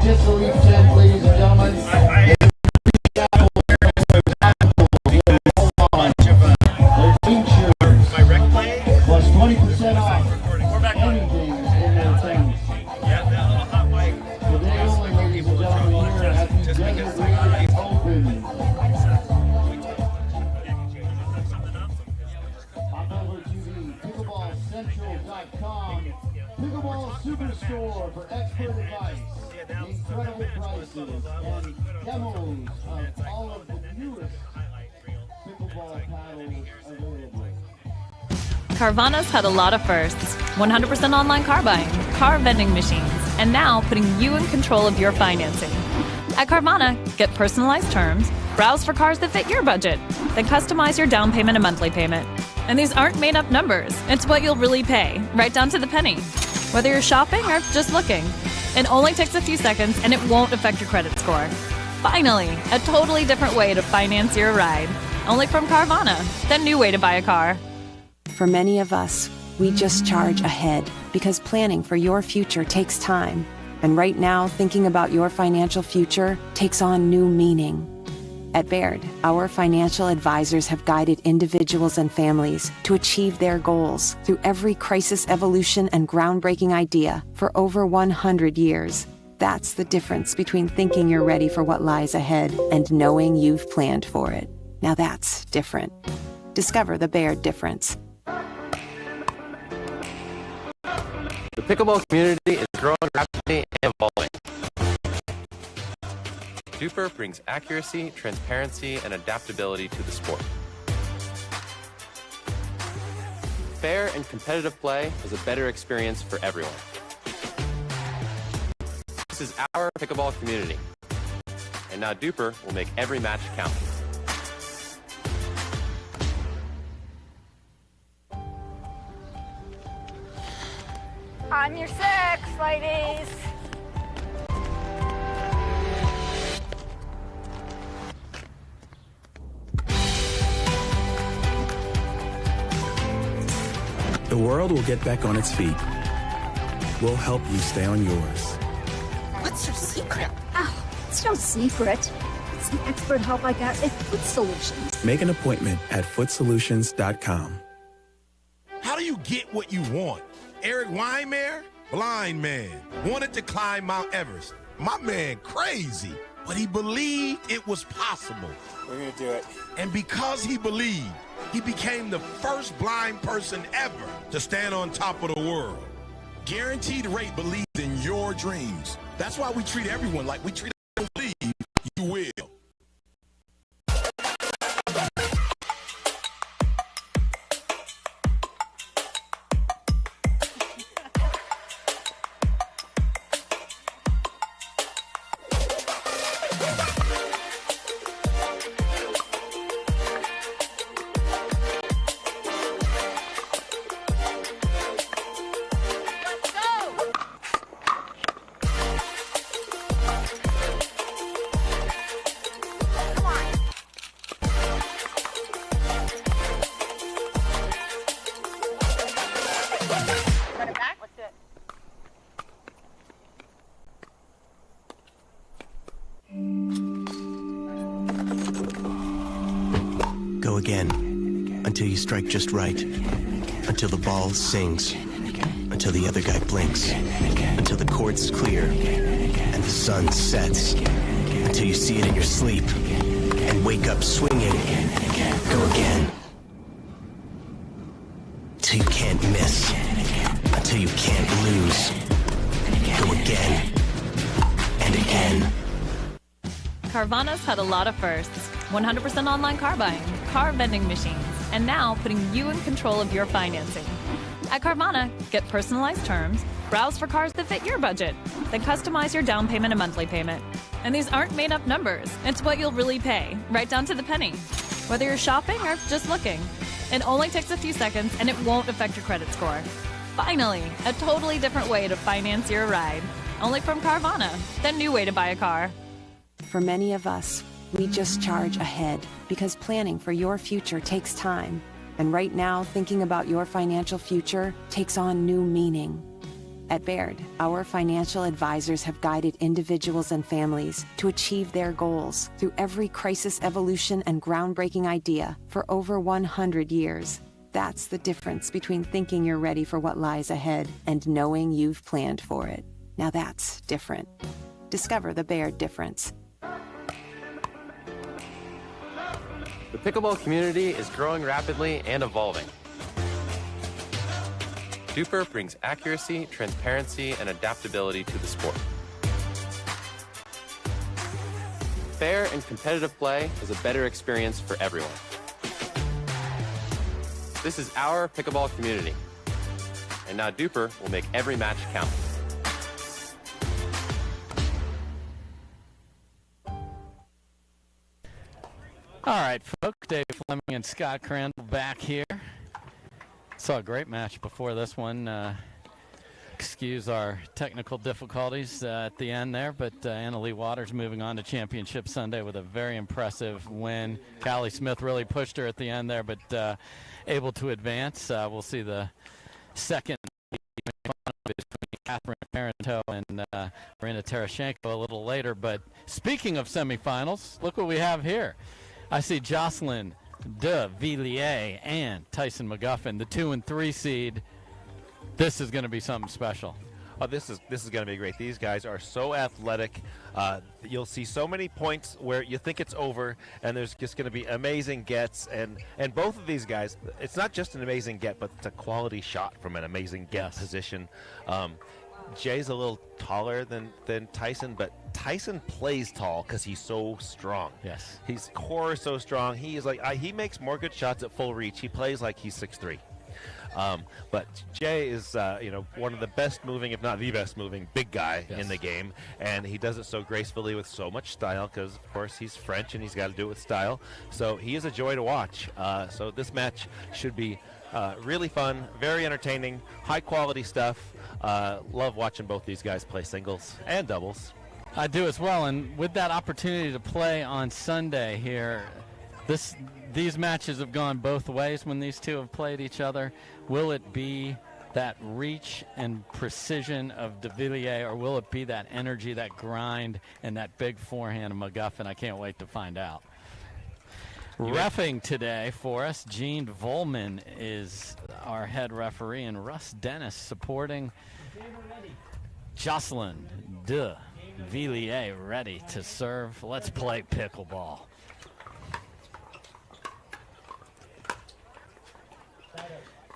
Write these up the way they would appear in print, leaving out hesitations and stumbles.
just a leaf 10, ladies and gentlemen. Plus 20% off anything in their things. Today only, ladies and gentlemen, here at the Desert Ring Open. Hop over to the pickleballcentral.com Pickleball Superstore for expert advice, incredible prices, and demos of all of the newest pickleball paddles available. Carvana's had a lot of firsts. 100% online car buying, car vending machines, and now putting you in control of your financing. At Carvana, get personalized terms, browse for cars that fit your budget, then customize your down payment and monthly payment. And these aren't made-up numbers. It's what you'll really pay, right down to the penny. Whether you're shopping or just looking, it only takes a few seconds and it won't affect your credit score. Finally, a totally different way to finance your ride. Only from Carvana, the new way to buy a car. For many of us, we just charge ahead because planning for your future takes time. And right now, thinking about your financial future takes on new meaning. At Baird, our financial advisors have guided individuals and families to achieve their goals through every crisis evolution and groundbreaking idea for over 100 years. That's the difference between thinking you're ready for what lies ahead and knowing you've planned for it. Now that's different. Discover the Baird difference. The pickleball community is growing rapidly and evolving. Duper brings accuracy, transparency, and adaptability to the sport. Fair and competitive play is a better experience for everyone. This is our pickleball community. And now Duper will make every match count. I'm your six, ladies. The world will get back on its feet. We'll help you stay on yours. What's your secret? Oh, it's no secret. It's the expert help I got at Foot Solutions. Make an appointment at footsolutions.com. How do you get what you want? Eric Weimer, blind man, wanted to climb Mount Everest. My man crazy, but he believed it was possible. We're gonna do it. And because he believed, he became the first blind person ever to stand on top of the world. Guaranteed Rate believes in your dreams. That's why we treat everyone like we treat everyone. Believe you will. Go again, until you strike just right, until the ball sings, until the other guy blinks, until the court's clear, and the sun sets, until you see it in your sleep, and wake up swinging. Go again. Till you can't miss, until you can't lose. Go again, and again. Carvana's had a lot of firsts. 100% online car buying, car vending machines, and now putting you in control of your financing. At Carvana, get personalized terms, browse for cars that fit your budget, then customize your down payment and monthly payment. And these aren't made-up numbers. It's what you'll really pay, right down to the penny. Whether you're shopping or just looking, it only takes a few seconds and it won't affect your credit score. Finally, a totally different way to finance your ride. Only from Carvana, the new way to buy a car. For many of us, we just charge ahead because planning for your future takes time. And right now, thinking about your financial future takes on new meaning. At Baird, our financial advisors have guided individuals and families to achieve their goals through every crisis evolution and groundbreaking idea for over 100 years. That's the difference between thinking you're ready for what lies ahead and knowing you've planned for it. Now that's different. Discover the Baird difference. The pickleball community is growing rapidly and evolving. Duper brings accuracy, transparency, and adaptability to the sport. Fair and competitive play is a better experience for everyone. This is our pickleball community. And now Duper will make every match count. All right, folks, Dave Fleming and Scott Crandall back here. Saw a great match before this one. Excuse our technical difficulties at the end there, but Anna Lee Waters moving on to Championship Sunday with a very impressive win. Callie Smith really pushed her at the end there, but able to advance. We'll see the second between Catherine Parenteau and Marina Terashenko a little later. But speaking of semifinals, look what we have here. I see Jocelyn de Villiers and Tyson McGuffin, the 2 and 3 seed. This is going to be something special. Oh, this is going to be great. These guys are so athletic. You'll see so many points where you think it's over, and there's just going to be amazing gets. And both of these guys, it's not just an amazing get, but it's a quality shot from an amazing get position. Jay's a little taller than Tyson, but Tyson plays tall because he's so strong. Yes. His core is so strong. He is like he makes more good shots at full reach. He plays like he's 6'3". But Jay is one of the best moving, if not the best moving, big guy in the game, and he does it so gracefully with so much style because, of course, he's French and he's got to do it with style. So he is a joy to watch. So this match should be really fun, very entertaining, high-quality stuff. Love watching both these guys play singles and doubles. I do as well, and with that opportunity to play on Sunday here, these matches have gone both ways when these two have played each other. Will it be that reach and precision of de Villiers, or will it be that energy, that grind, and that big forehand of McGuffin? I can't wait to find out. Reffing today for us, Gene Volman is our head referee, and Russ Dennis supporting Jocelyn de Villiers ready to serve. Let's play pickleball.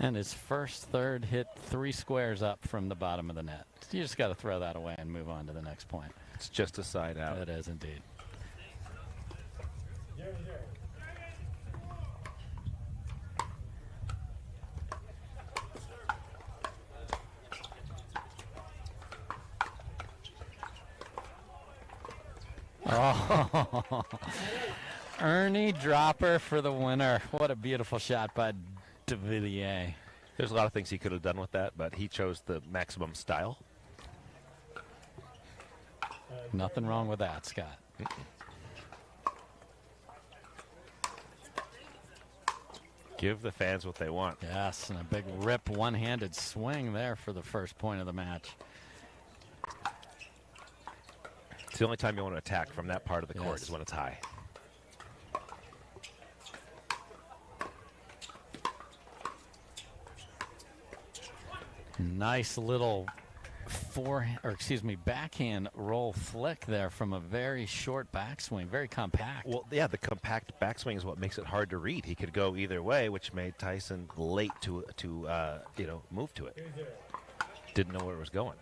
And his first third hit 3 squares up from the bottom of the net. You just got to throw that away and move on to the next point. It's just a side out. It is indeed. Oh, Ernie Dropper for the winner. What a beautiful shot by de Villiers. There's a lot of things he could have done with that, but he chose the maximum style. Nothing wrong with that, Scott. Give the fans what they want. Yes, and a big rip one-handed swing there for the first point of the match. It's the only time you want to attack from that part of the court is when it's high. Nice little backhand roll flick there from a very short backswing, very compact. Well, yeah, the compact backswing is what makes it hard to read. He could go either way, which made Tyson late to move to it. Didn't know where it was going.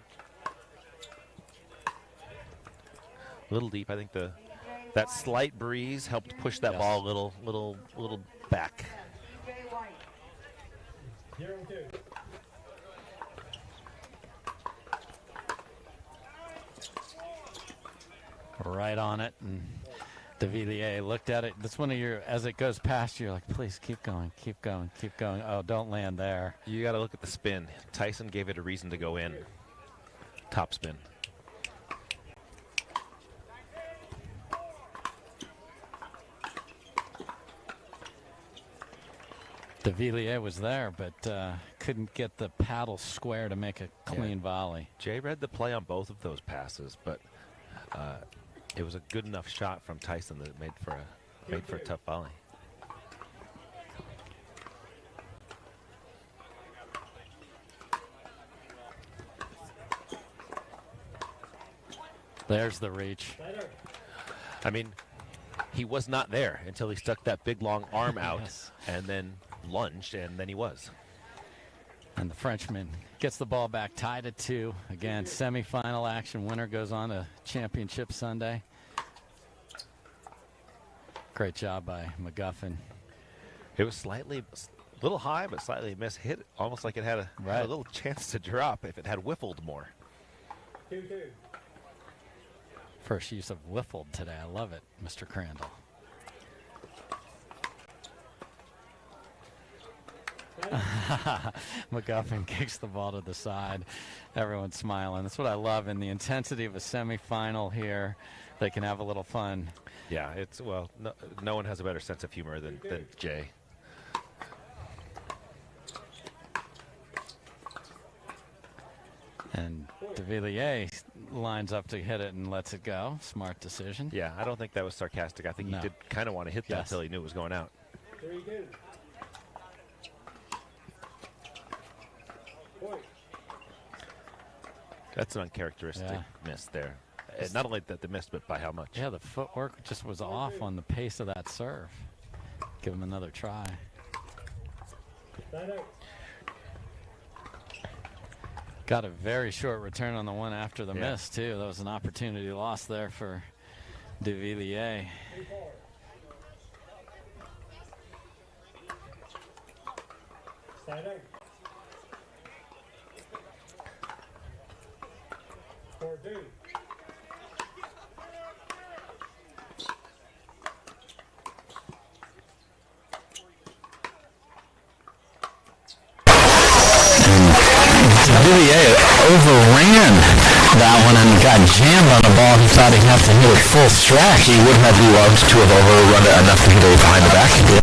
A little deep. I think that slight breeze helped push that ball a little back. Right on it, and de Villiers looked at it. That's one of your, as it goes past you, you're like, please keep going, keep going, keep going. Oh, don't land there. You got to look at the spin. Tyson gave it a reason to go in. Top spin. De Villiers was there, but couldn't get the paddle square to make a clean volley. Jay read the play on both of those passes, but it was a good enough shot from Tyson that it made for a tough volley. There's the reach. I mean, he was not there until he stuck that big long arm out and then lunged, and then he was. And the Frenchman gets the ball back, tied at 2. Again, semifinal action. Winner goes on to Championship Sunday. Great job by McGuffin. It was a little high, but slightly missed. Hit almost like it had a little chance to drop if it had whiffled more. 2-2. First use of whiffled today. I love it, Mr. Crandall. McGuffin kicks the ball to the side. Everyone's smiling. That's what I love in the intensity of a semifinal here. They can have a little fun. Yeah, no one has a better sense of humor than Jay. And de Villiers lines up to hit it and lets it go. Smart decision. Yeah, I don't think that was sarcastic. I think he did kind of want to hit that until he knew it was going out. 3-2. That's an uncharacteristic miss there. Not only that they missed, but by how much. Yeah, the footwork just was off on the pace of that serve. Give him another try. Got a very short return on the one after the miss, too. That was an opportunity lost there for de Villiers. Side 4-2. Villiers overran that one and got jammed on a ball. He thought he'd have to hit it full stretch. He would have loved to have overrun it enough to hit it behind the back. He did.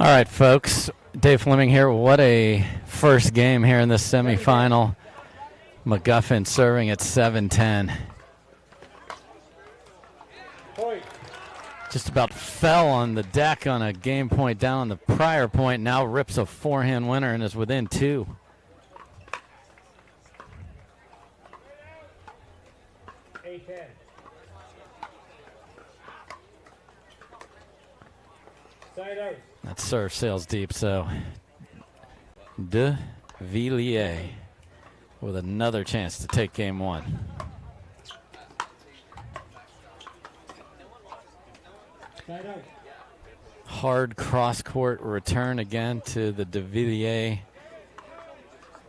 All right, folks. Dave Fleming here. What a first game here in the semifinal. McGuffin serving at 7-10. Just about fell on the deck on a game point down on the prior point. Now rips a forehand winner and is within 2. That serve sails deep, so De Villiers with another chance to take game 1. Hard cross-court return again to the De Villiers.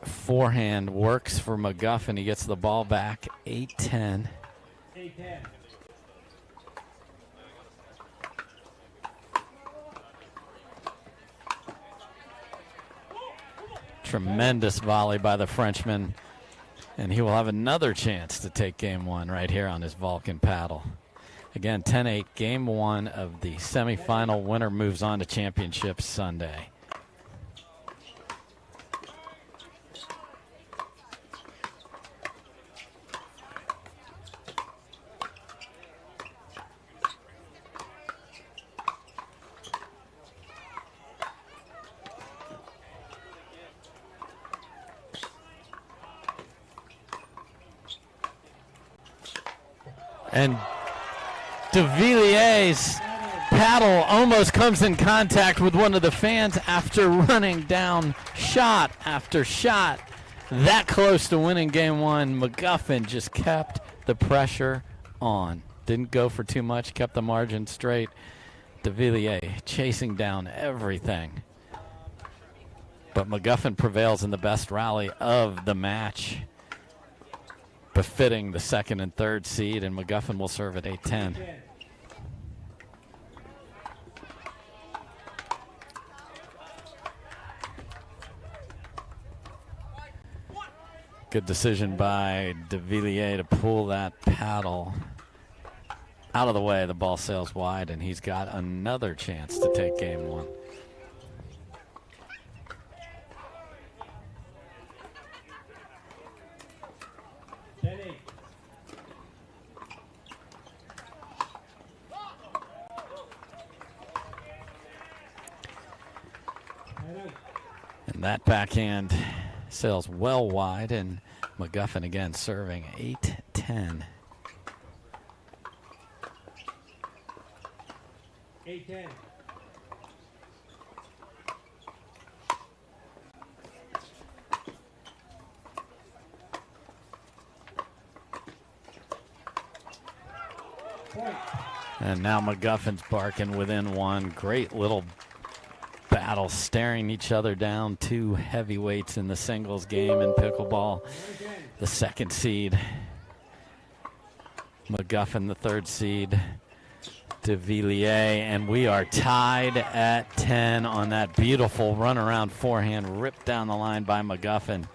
Forehand works for McGuffin. He gets the ball back, 8-10. Tremendous volley by the Frenchman, and he will have another chance to take game 1 right here on his Vulcan paddle. Again, 10-8, game 1 of the semifinal. Winner moves on to championship Sunday. And De Villiers' paddle almost comes in contact with one of the fans after running down shot after shot. That close to winning game 1. McGuffin just kept the pressure on. Didn't go for too much, kept the margin straight. De Villiers chasing down everything. But McGuffin prevails in the best rally of the match, befitting the 2nd and 3rd seed, and McGuffin will serve at 8-10. Good decision by De Villiers to pull that paddle out of the way. The ball sails wide, and he's got another chance to take game 1. And that backhand sails well wide, and McGuffin again serving 8-10. 8-10. And now McGuffin's barking within 1. Great little battle, staring each other down. 2 heavyweights in the singles game in pickleball. The 2nd seed, McGuffin, the 3rd seed, De Villiers, and we are tied at 10 on that beautiful runaround forehand ripped down the line by McGuffin.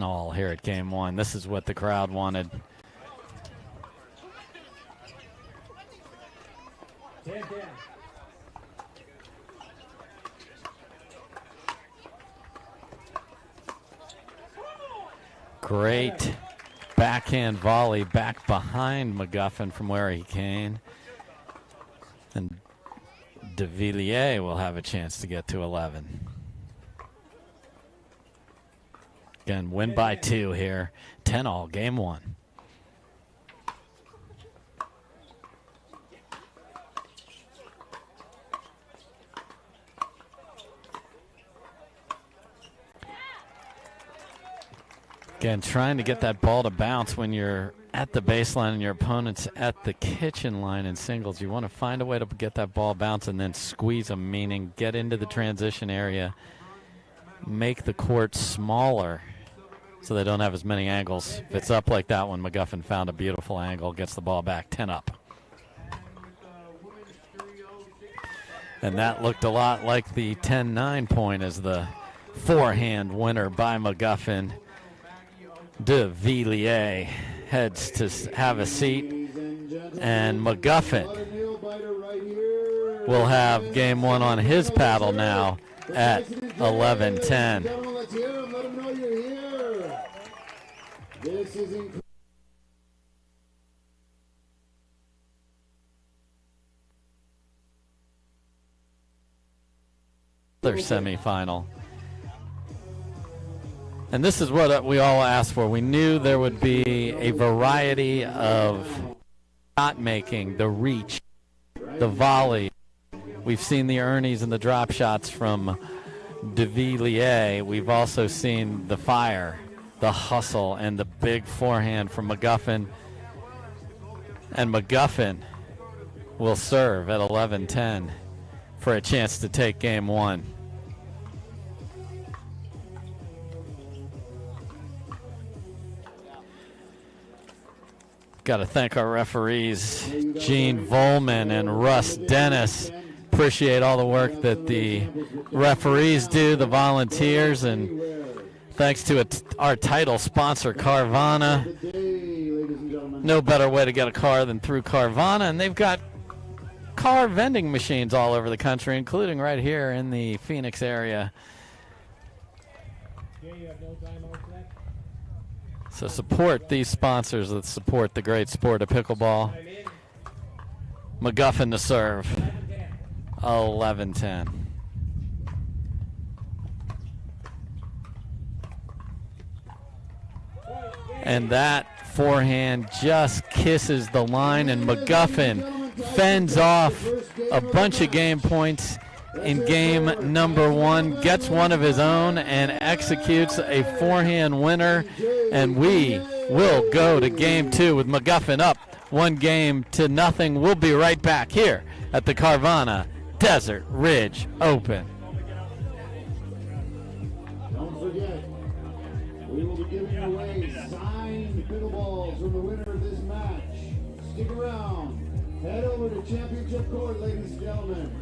All here at game 1. This is what the crowd wanted. Great backhand volley back behind McGuffin from where he came. And De Villiers will have a chance to get to 11. Again, win by 2 here. 10-all, game 1. Again, trying to get that ball to bounce when you're at the baseline and your opponent's at the kitchen line in singles. You want to find a way to get that ball bounce and then squeeze them, meaning get into the transition area, make the court smaller so they don't have as many angles. If it's up like that one, McGuffin found a beautiful angle, gets the ball back, 10 up. And that looked a lot like the 10-9 point as the forehand winner by McGuffin. De Villiers heads to have a seat, and McGuffin will have game one on his paddle now at 11-10. This is incredible. Their semifinal. And this is what we all asked for. We knew there would be a variety of shot making, the reach, the volley. We've seen the Ernies and the drop shots from De Villiers. We've also seen the fire, the hustle, and the big forehand from McGuffin. And McGuffin will serve at 11-10 for a chance to take game one. Got to thank our referees, Gene Volman and Russ Dennis. Appreciate all the work that the referees do, the volunteers, and thanks to our title sponsor, Carvana. No better way to get a car than through Carvana, and they've got car vending machines all over the country, including right here in the Phoenix area. So support these sponsors that support the great sport of pickleball. McGuffin to serve, 11-10. And that forehand just kisses the line, and McGuffin fends off a bunch of game points in game number one, gets one of his own, and executes a forehand winner. And we will go to game two with McGuffin up 1-0. We'll be right back here at the Carvana Desert Ridge Open. Don't forget, we will be giving away signed pickleballs from the winner of this match. Stick around. Head over to Championship Court, ladies and gentlemen.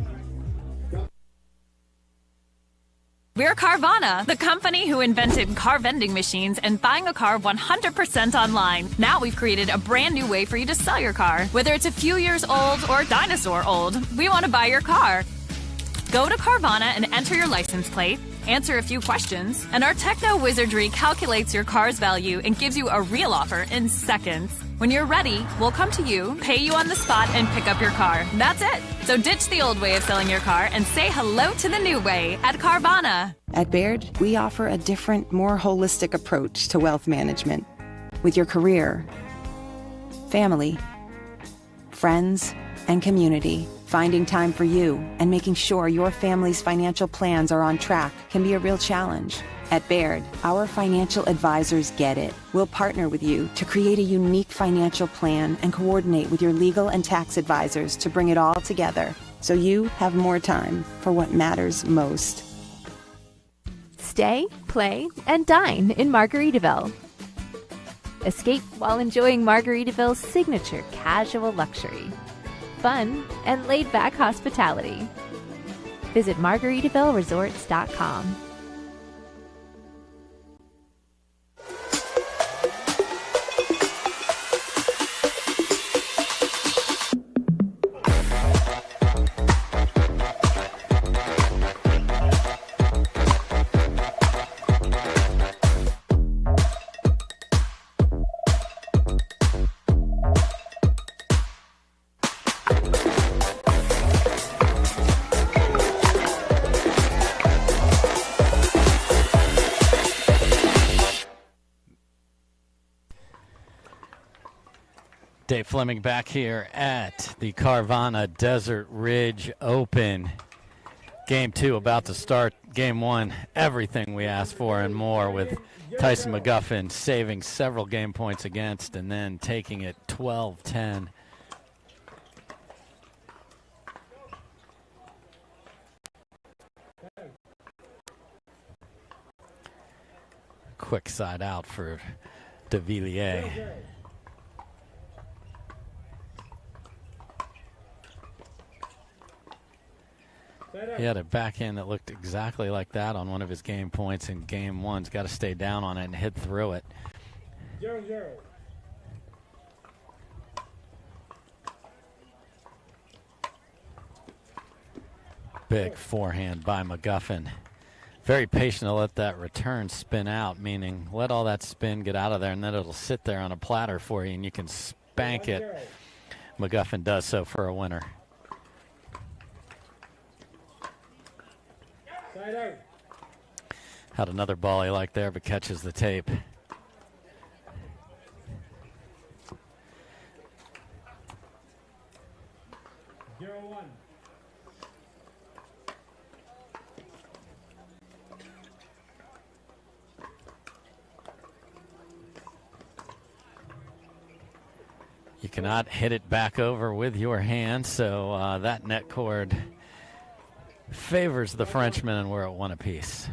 We're Carvana, the company who invented car vending machines and buying a car 100% online. Now we've created a brand new way for you to sell your car. Whether it's a few years old or dinosaur old, we want to buy your car. Go to Carvana and enter your license plate, answer a few questions, and our techno wizardry calculates your car's value and gives you a real offer in seconds. When you're ready, we'll come to you, pay you on the spot, and pick up your car. That's it. So ditch the old way of selling your car and say hello to the new way at Carvana. At Baird, we offer a different, more holistic approach to wealth management. With your career, family, friends, and community, finding time for you and making sure your family's financial plans are on track can be a real challenge. At Baird, our financial advisors get it. We'll partner with you to create a unique financial plan and coordinate with your legal and tax advisors to bring it all together so you have more time for what matters most. Stay, play, and dine in Margaritaville. Escape while enjoying Margaritaville's signature casual luxury, fun, and laid-back hospitality. Visit MargaritavilleResorts.com. Dave Fleming back here at the Carvana Desert Ridge Open. Game two about to start. Game one, everything we asked for and more, with Tyson McGuffin saving several game points against and then taking it 12-10. Quick side out for De Villiers. He had a backhand that looked exactly like that on one of his game points in game one. He's got to stay down on it and hit through it. 0-0. Big forehand by McGuffin. Very patient to let that return spin out, meaning let all that spin get out of there, and then it'll sit there on a platter for you, and you can spank it. McGuffin does so for a winner. Side out. Had another ball he liked there, but catches the tape. You cannot hit it back over with your hand, so that net cord favors the Frenchman, and we're at 1 apiece.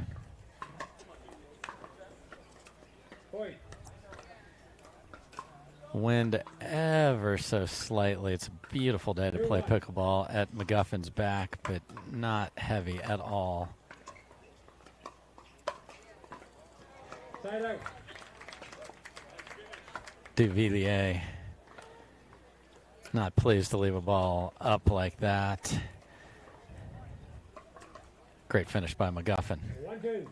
Wind ever so slightly. It's a beautiful day to play pickleball at McGuffin's back, but not heavy at all. Side out. Duvillier not pleased to leave a ball up like that. Great finish by McGuffin. 1-2.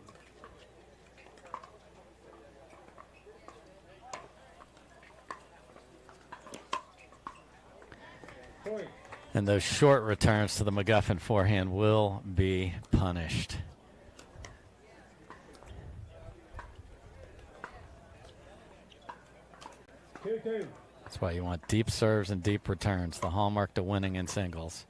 And those short returns to the McGuffin forehand will be punished. That's why you want deep serves and deep returns, the hallmark to winning in singles.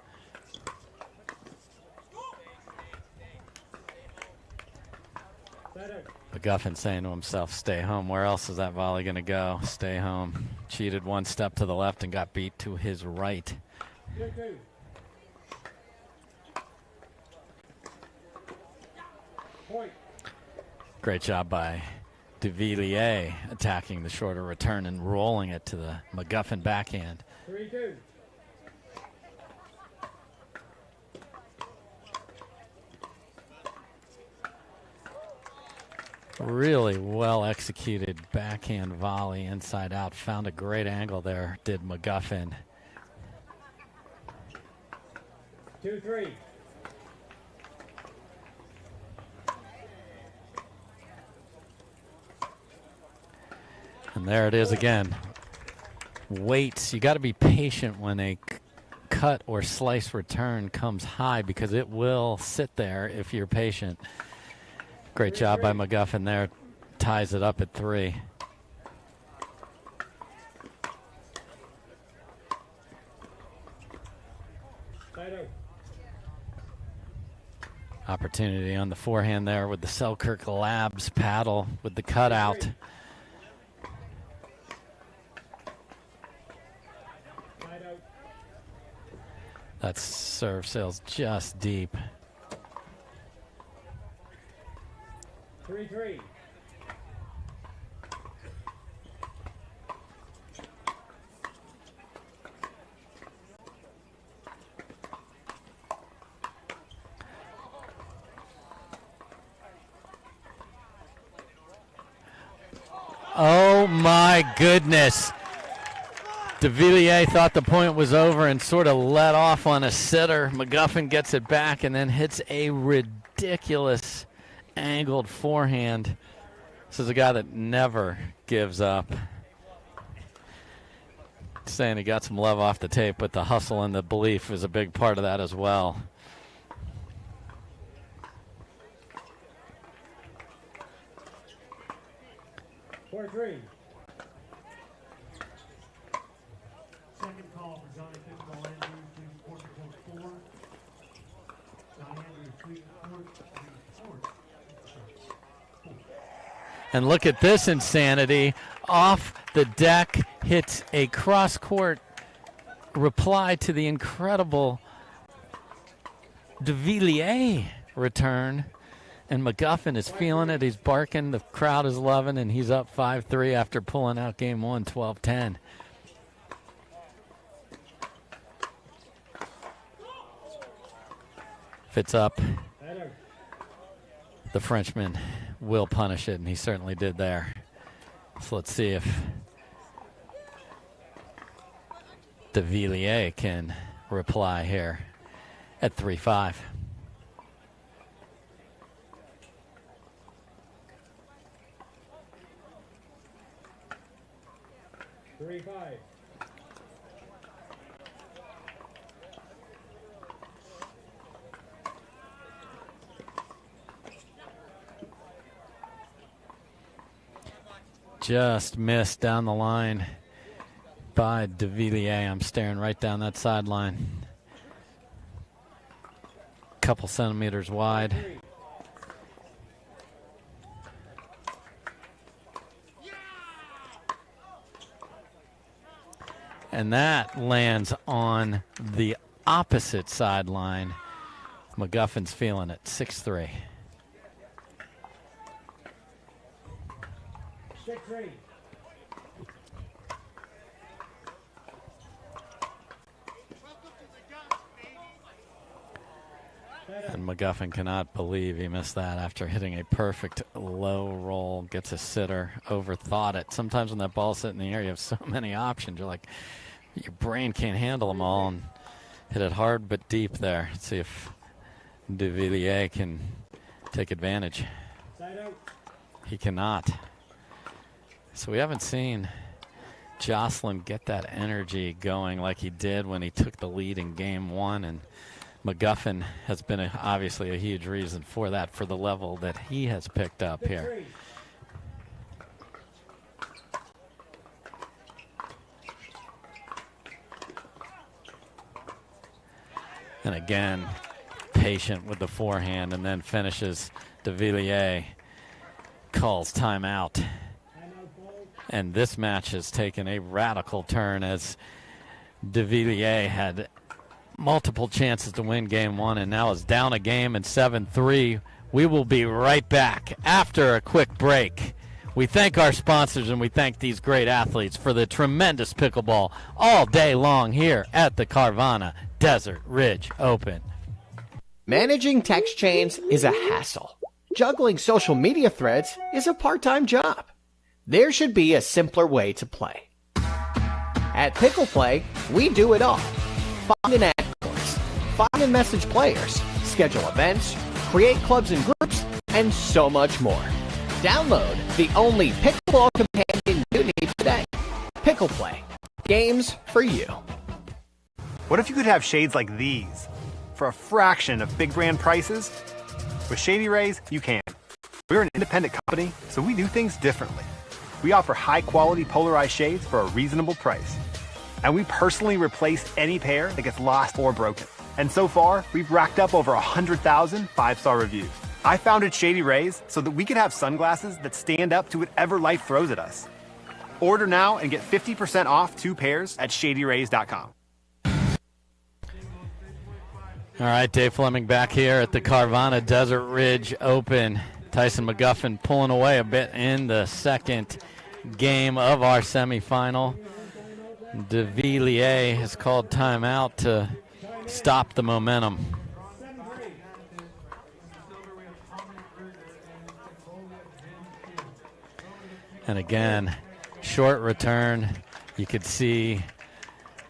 McGuffin saying to himself, stay home. Where else is that volley going to go? Stay home. Cheated one step to the left and got beat to his right. Great job by Duvillier attacking the shorter return and rolling it to the McGuffin backhand. 3-2. Really well executed backhand volley inside out. Found a great angle there, did McGuffin. 2-3. And there it is again. Weights. You got to be patient when a cut or slice return comes high, because it will sit there if you're patient. Great job by McGuffin there. Ties it up at 3. Opportunity on the forehand there with the Selkirk Labs paddle with the cutout. That serve sails just deep. 3-3. Oh my goodness. Duvillier thought the point was over and sort of let off on a sitter. McGuffin gets it back and then hits a ridiculous angled forehand. This is a guy that never gives up. Saying he got some love off the tape, but the hustle and the belief is a big part of that as well. Second call for Johnny Pickleball Andrews to court report 4. Johnny Andrews, court. And look at this insanity. Off the deck, hits a cross-court reply to the incredible Duvillier return. And McGuffin is feeling it. He's barking. The crowd is loving, and he's up 5-3 after pulling out game 1, 12-10. If it's up, the Frenchman will punish it, and he certainly did there. So let's see if de Villiers can reply here at 3-5. Just missed down the line by de Villiers. I'm staring right down that sideline. Couple centimeters wide. And that lands on the opposite sideline. McGuffin's feeling it, 6-3. 6-3. And McGuffin cannot believe he missed that after hitting a perfect low roll. Gets a sitter, overthought it. Sometimes when that ball's sitting in the air, you have so many options. You're like, your brain can't handle them all. And hit it hard but deep there. Let's see if de Villiers can take advantage. He cannot. So we haven't seen Jocelyn get that energy going like he did when he took the lead in game one. And McGuffin has been obviously a huge reason for that, for the level that he has picked up here. And again, patient with the forehand, and then finishes de Villiers. Calls timeout. And this match has taken a radical turn as de Villiers had multiple chances to win game one and now is down a game in 7-3. We will be right back after a quick break. We thank our sponsors and we thank these great athletes for the tremendous pickleball all day long here at the Carvana Desert Ridge Open. Managing text chains is a hassle. Juggling social media threads is a part-time job. There should be a simpler way to play. At Pickle Play, we do it all. Find and add course, find and message players, schedule events, create clubs and groups, and so much more. Download the only pickleball companion you need today. Pickle Play. Games for you. What if you could have shades like these for a fraction of big brand prices? With Shady Rays, you can. We're an independent company, so we do things differently. We offer high-quality polarized shades for a reasonable price. And we personally replace any pair that gets lost or broken. And so far, we've racked up over 100,000 five-star reviews. I founded Shady Rays so that we could have sunglasses that stand up to whatever life throws at us. Order now and get 50% off 2 pairs at shadyrays.com. All right, Dave Fleming back here at the Carvana Desert Ridge Open. Tyson McGuffin pulling away a bit in the second game of our semifinal. De Villiers has called timeout to stop the momentum. And again, short return. You could see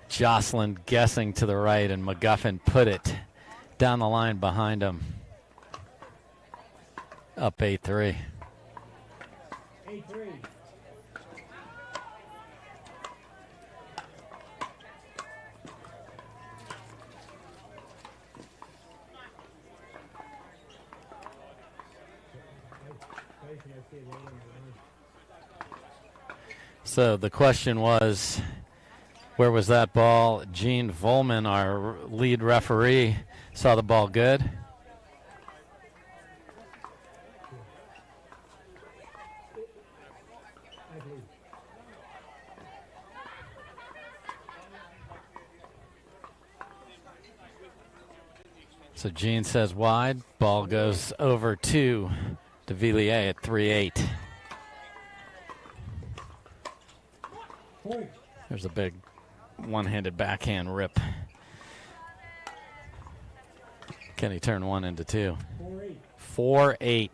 Jocelyn guessing to the right, and McGuffin put it down the line behind him. Up 8-3. So the question was, where was that ball? Gene Volman, our lead referee, saw the ball good. So Gene says wide. Ball goes over to de Villiers at 3-8. There's a big one-handed backhand rip. Can he turn one into two? 4-8.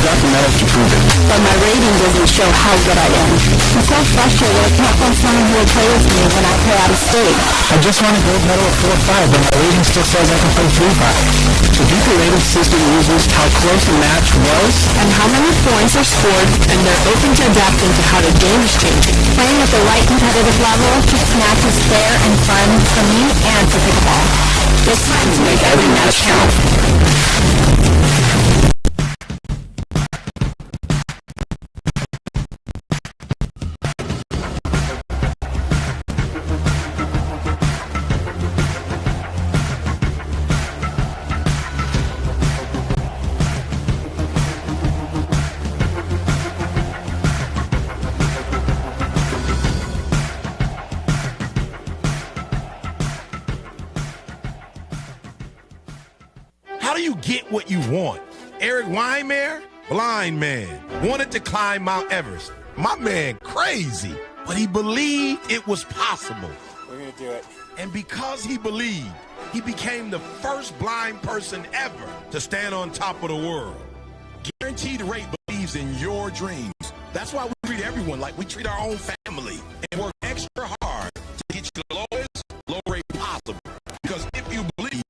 documentary to prove it. But my rating doesn't show how good I am. I'm so frustrated I can't find someone who will play with me when I play out of state. I just won a gold medal at 4-5, but my rating still says I can play 3-5. The PPA rating system uses how close the match was and how many points are scored, and they're open to adapting to how the game is changing. Playing at the right competitive level keeps matches fair and fun for me and for pickleball. This time to make every match count. How do you get what you want? Eric Weimer, blind man, wanted to climb Mount Everest. My man, crazy, but he believed it was possible. We're gonna do it. And because he believed, he became the first blind person ever to stand on top of the world. Guaranteed Rate believes in your dreams. That's why we treat everyone like we treat our own family and work extra hard to get you the lowest low rate possible. Because if you believe,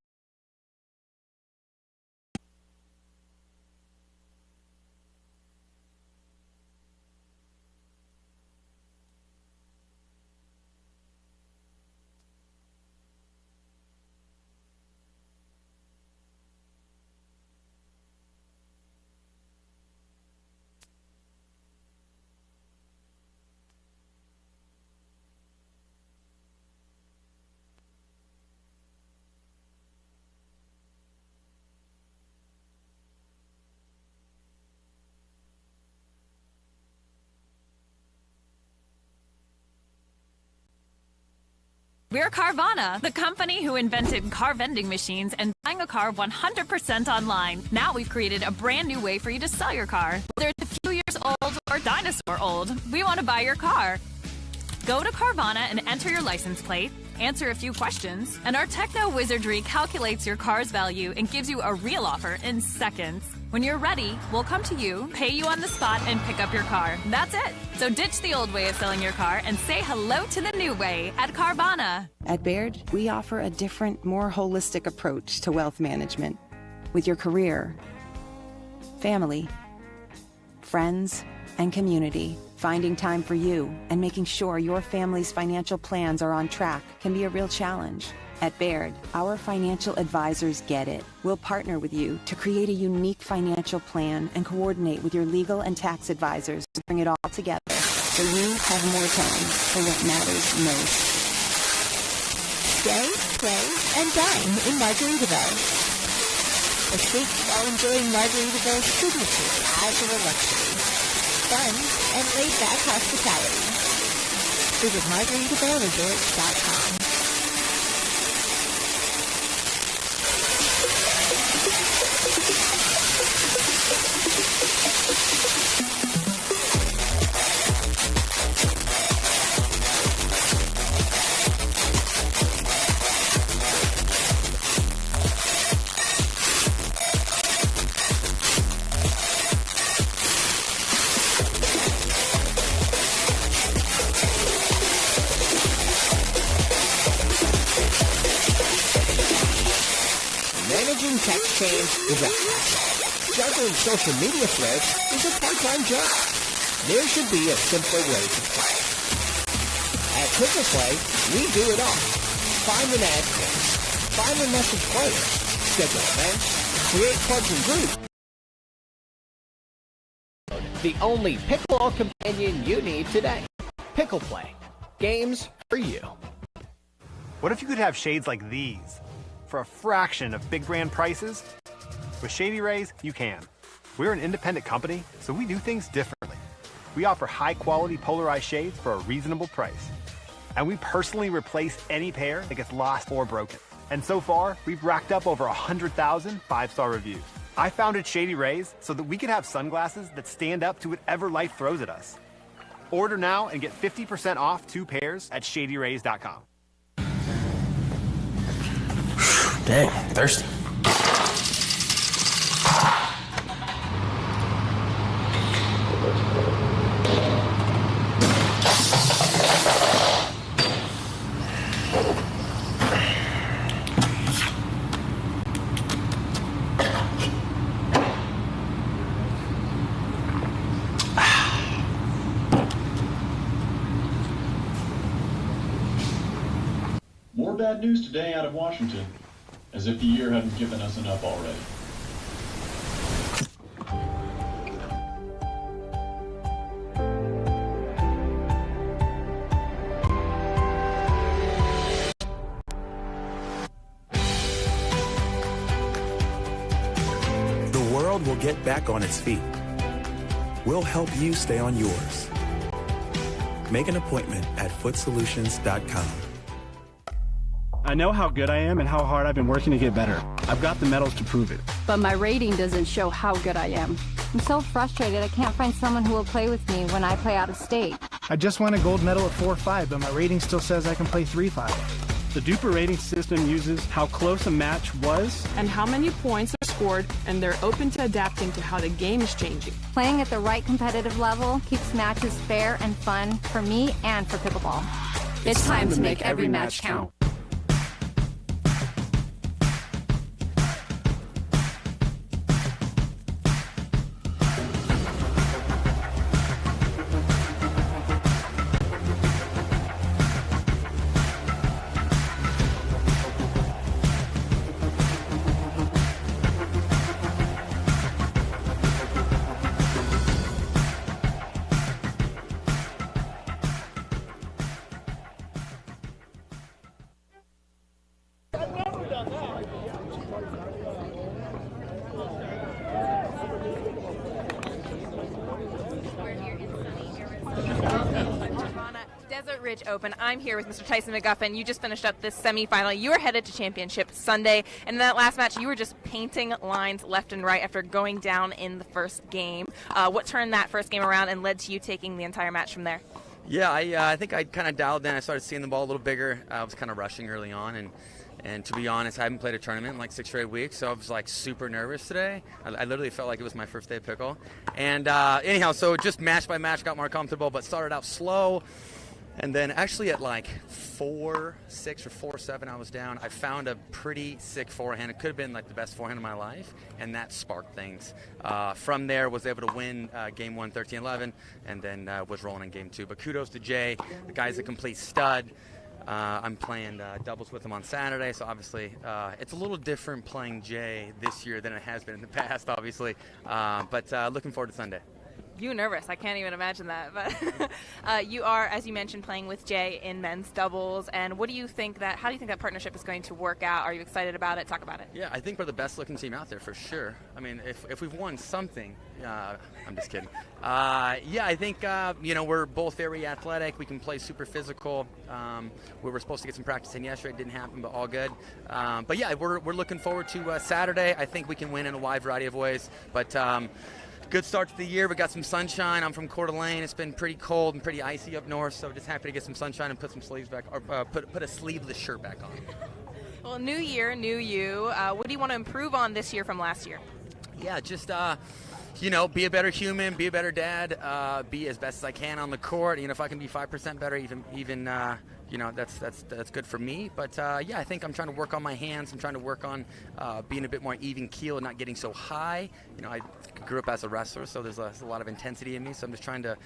We're Carvana, the company who invented car vending machines and buying a car 100% online. Now we've created a brand new way for you to sell your car. Whether it's a few years old or dinosaur old, we want to buy your car. Go to Carvana and enter your license plate, answer a few questions, and our techno wizardry calculates your car's value and gives you a real offer in seconds. When you're ready, we'll come to you, pay you on the spot, and pick up your car. That's it. So ditch the old way of selling your car and say hello to the new way at Carvana. At Baird, we offer a different, more holistic approach to wealth management. With your career, family, friends, and community, finding time for you and making sure your family's financial plans are on track can be a real challenge. At Baird, our financial advisors get it. We'll partner with you to create a unique financial plan and coordinate with your legal and tax advisors to bring it all together so you have more time for what matters most. Stay, play, and dine in Margaritaville. Escape while enjoying Margaritaville's signature casual luxury. Fun and laid-back hospitality. Visit MargaritavilleResorts.com. Managing text chains is a hassle. Juggling social media threads is a part-time job. There should be a simpler way to play. At Pickleball, we do it all. Find and add picks. Find and message players. Schedule events. Create clubs and groups. The only pickleball companion you need today. Pickleball. Games for you. What if you could have shades like these for a fraction of big brand prices? With Shady Rays, you can. We're an independent company, so we do things differently. We offer high-quality polarized shades for a reasonable price. And we personally replace any pair that gets lost or broken. And so far, we've racked up over 100,000 five-star reviews. I founded Shady Rays so that we could have sunglasses that stand up to whatever life throws at us. Order now and get 50% off 2 pairs at shadyrays.com. Dang, thirsty. More bad news today out of Washington, as if the year hadn't given us enough already. The world will get back on its feet. We'll help you stay on yours. Make an appointment at footsolutions.com. I know how good I am and how hard I've been working to get better. I've got the medals to prove it. But my rating doesn't show how good I am. I'm so frustrated I can't find someone who will play with me when I play out of state. I just won a gold medal at 4-5, but my rating still says I can play 3-5. The Duper rating system uses how close a match was and how many points are scored, and they're open to adapting to how the game is changing. Playing at the right competitive level keeps matches fair and fun for me and for pickleball. It's time to make every match count. Desert Ridge Open. I'm here with Mr. Tyson McGuffin. You just finished up this semifinal. You are headed to championship Sunday, and in that last match, you were just painting lines left and right after going down in the first game. What turned that first game around and led to you taking the entire match from there? Yeah, I think I kind of dialed in. I started seeing the ball a little bigger. I was kind of rushing early on, and to be honest, I haven't played a tournament in like 6 straight weeks, so I was like super nervous today. I literally felt like it was my first day of pickle. And anyhow, so just match by match got more comfortable, but started out slow. And then actually at like 4-6 or 4-7 I was down. I found a pretty sick forehand. It could have been like the best forehand of my life, and that sparked things. From there, was able to win game 1 13-11, and then was rolling in game 2. But kudos to Jay. The guy's a complete stud. I'm playing doubles with him on Saturday, so obviously it's a little different playing Jay this year than it has been in the past, obviously. But looking forward to Sunday. You nervous? I can't even imagine that. But you are, as you mentioned, playing with Jay in men's doubles. And how do you think that partnership is going to work out? Are you excited about it? Talk about it. Yeah, I think we're the best looking team out there for sure. I mean, if we've won something, I'm just kidding. Yeah, I think we're both very athletic. We can play super physical. We were supposed to get some practice in yesterday. It didn't happen, but all good. But yeah, we're looking forward to Saturday. I think we can win in a wide variety of ways. But good start to the year. We got some sunshine. I'm from Coeur d'Alene. It's been pretty cold and pretty icy up north, so just happy to get some sunshine and put some sleeves back, or put a sleeveless shirt back on. Well, new year, new you. What do you want to improve on this year from last year? Yeah, just be a better human, be a better dad, be as best as I can on the court. If I can be 5% better, even that's good for me. But yeah, I think I'm trying to work on my hands. I'm trying to work on being a bit more even keel and not getting so high. I grew up as a wrestler, so there's a lot of intensity in me. So I'm just trying to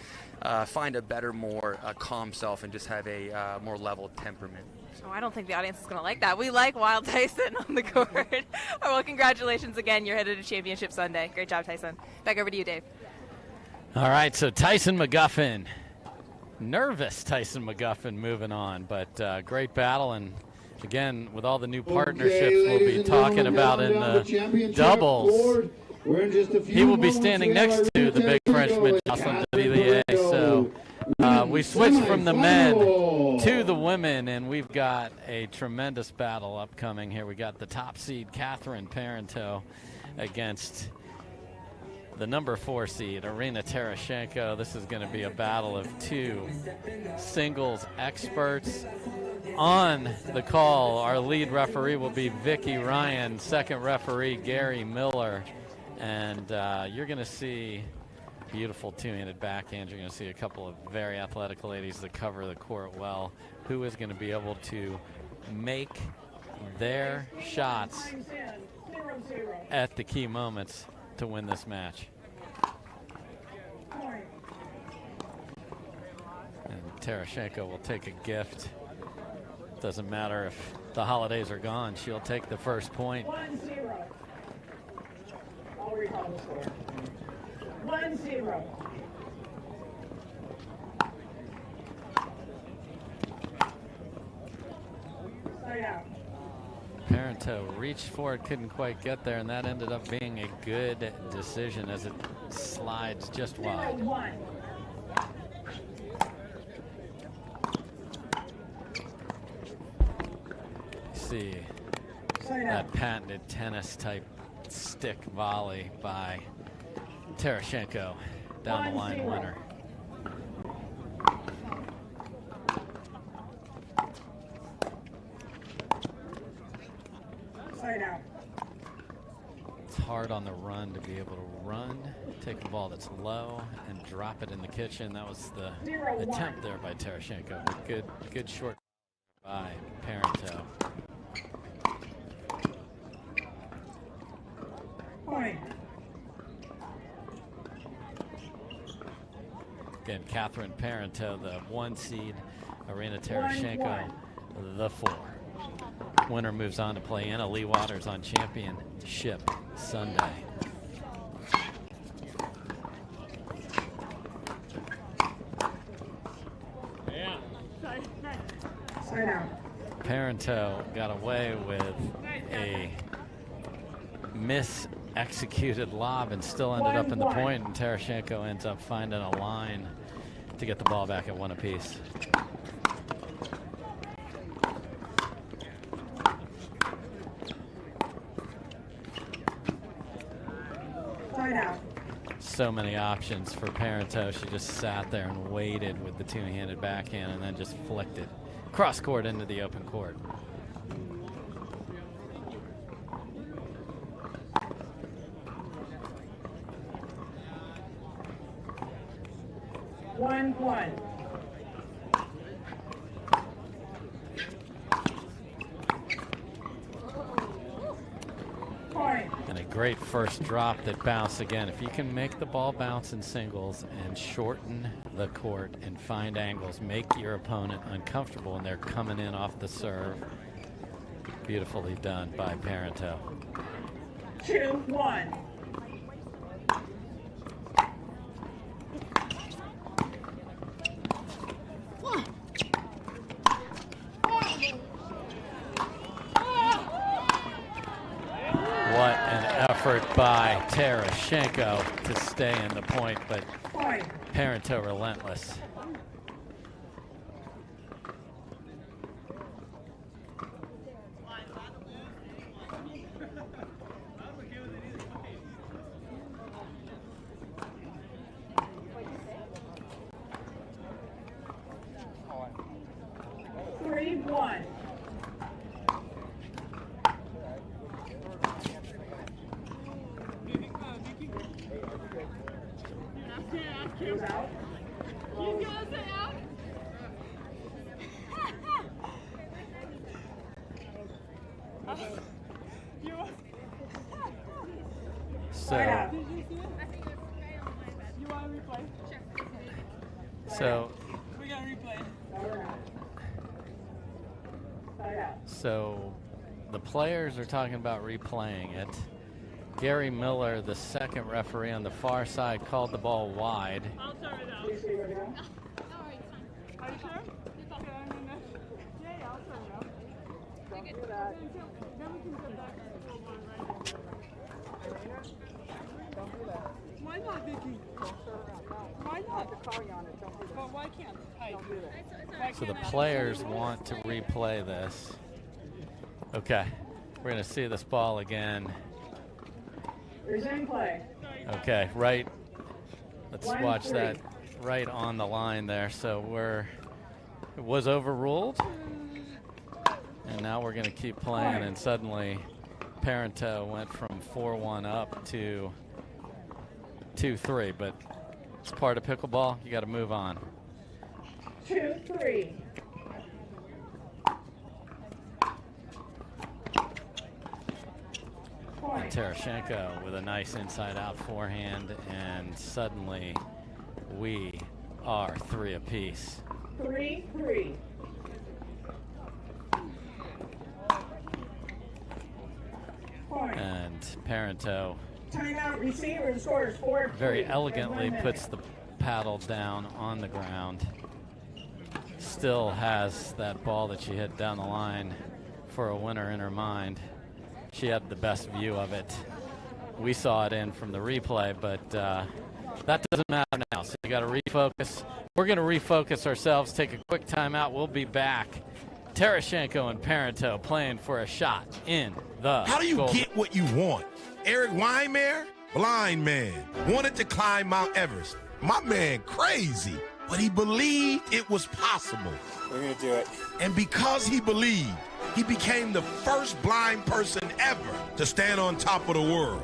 find a better, more calm self and just have a more level temperament. Oh, I don't think the audience is going to like that. We like Wild Tyson on the court. Well, congratulations again. You're headed to Championship Sunday. Great job, Tyson. Back over to you, Dave. All right, so Tyson McGuffin. Nervous Tyson McGuffin moving on, but great battle. And again, with all the new partnerships we'll be talking about in the doubles, he will be standing next to the big Frenchman, Jocelyn Devilliers. So we switch from the men to the women, and we've got a tremendous battle upcoming here. We got the top seed, Catherine Parenteau, against the number 4 seed, Irina Terashenko. This is going to be a battle of two singles experts. On the call, our lead referee will be Vicky Ryan, second referee Gary Miller, and you're going to see beautiful two-handed backhand. You're going to see a couple of very athletic ladies that cover the court well. Who is going to be able to make their shots at the key moments to win this match? And Terashenko will take a gift. Doesn't matter if the holidays are gone, she'll take the first point. 1-0. I'll recall the score. 1-0. Side out. Parenteau reached for it, couldn't quite get there, and that ended up being a good decision as it slides just wide. 0-1. See that patented tennis type stick volley by Terashenko, down the line winner. It's hard on the run to be able to run, take a ball that's low, and drop it in the kitchen. That was the attempt there by Terashenko. But good short by Parenteau. Point. Again, Catherine Parenteau, the 1 seed, Irina Terashenko, the 4. Winner moves on to play Anna Lee Waters on Championship Sunday. Parenteau got away with a mis-executed lob and still ended up in the point, and Terashenko ends up finding a line to get the ball back at 1 apiece. So many options for Parenteau. She just sat there and waited with the two-handed backhand and then just flicked it cross court into the open court. One. And a great first drop that bounced again. If you can make the ball bounce in singles and shorten the court and find angles, make your opponent uncomfortable, and they're coming in off the serve. Beautifully done by Parenteau. 2-1. What an effort by Terashenko to stay in the point, but Parenteau relentless. So the players are talking about replaying it. Gary Miller, the second referee on the far side, called the ball wide. Why not, Vicky? Why not? But why can't I? So the players want to replay this. Okay, we're going to see this ball again. Resume play. Okay, right. Let's watch that right on the line there. So it was overruled, and now we're going to keep playing. And suddenly, Parenteau went from 4-1 up to 2-3. But it's part of pickleball. You got to move on. 2-3. Terashenko with a nice inside-out forehand, and suddenly we are 3 apiece. 3-3. And Parenteau Timeout, receiver, the score is 4-3. very elegantly puts the paddle down on the ground. Still has that ball that she hit down the line for a winner in her mind. She had the best view of it. We saw it in from the replay, but that doesn't matter now. So you got to refocus. We're going to refocus ourselves, take a quick timeout. We'll be back. Terashenko and Parenteau playing for a shot in the How do you gold. get what you want? Eric Weimer, blind man, wanted to climb Mount Everest. My man crazy, but he believed it was possible. We're going to do it. And because he believed, he became the first blind person ever to stand on top of the world.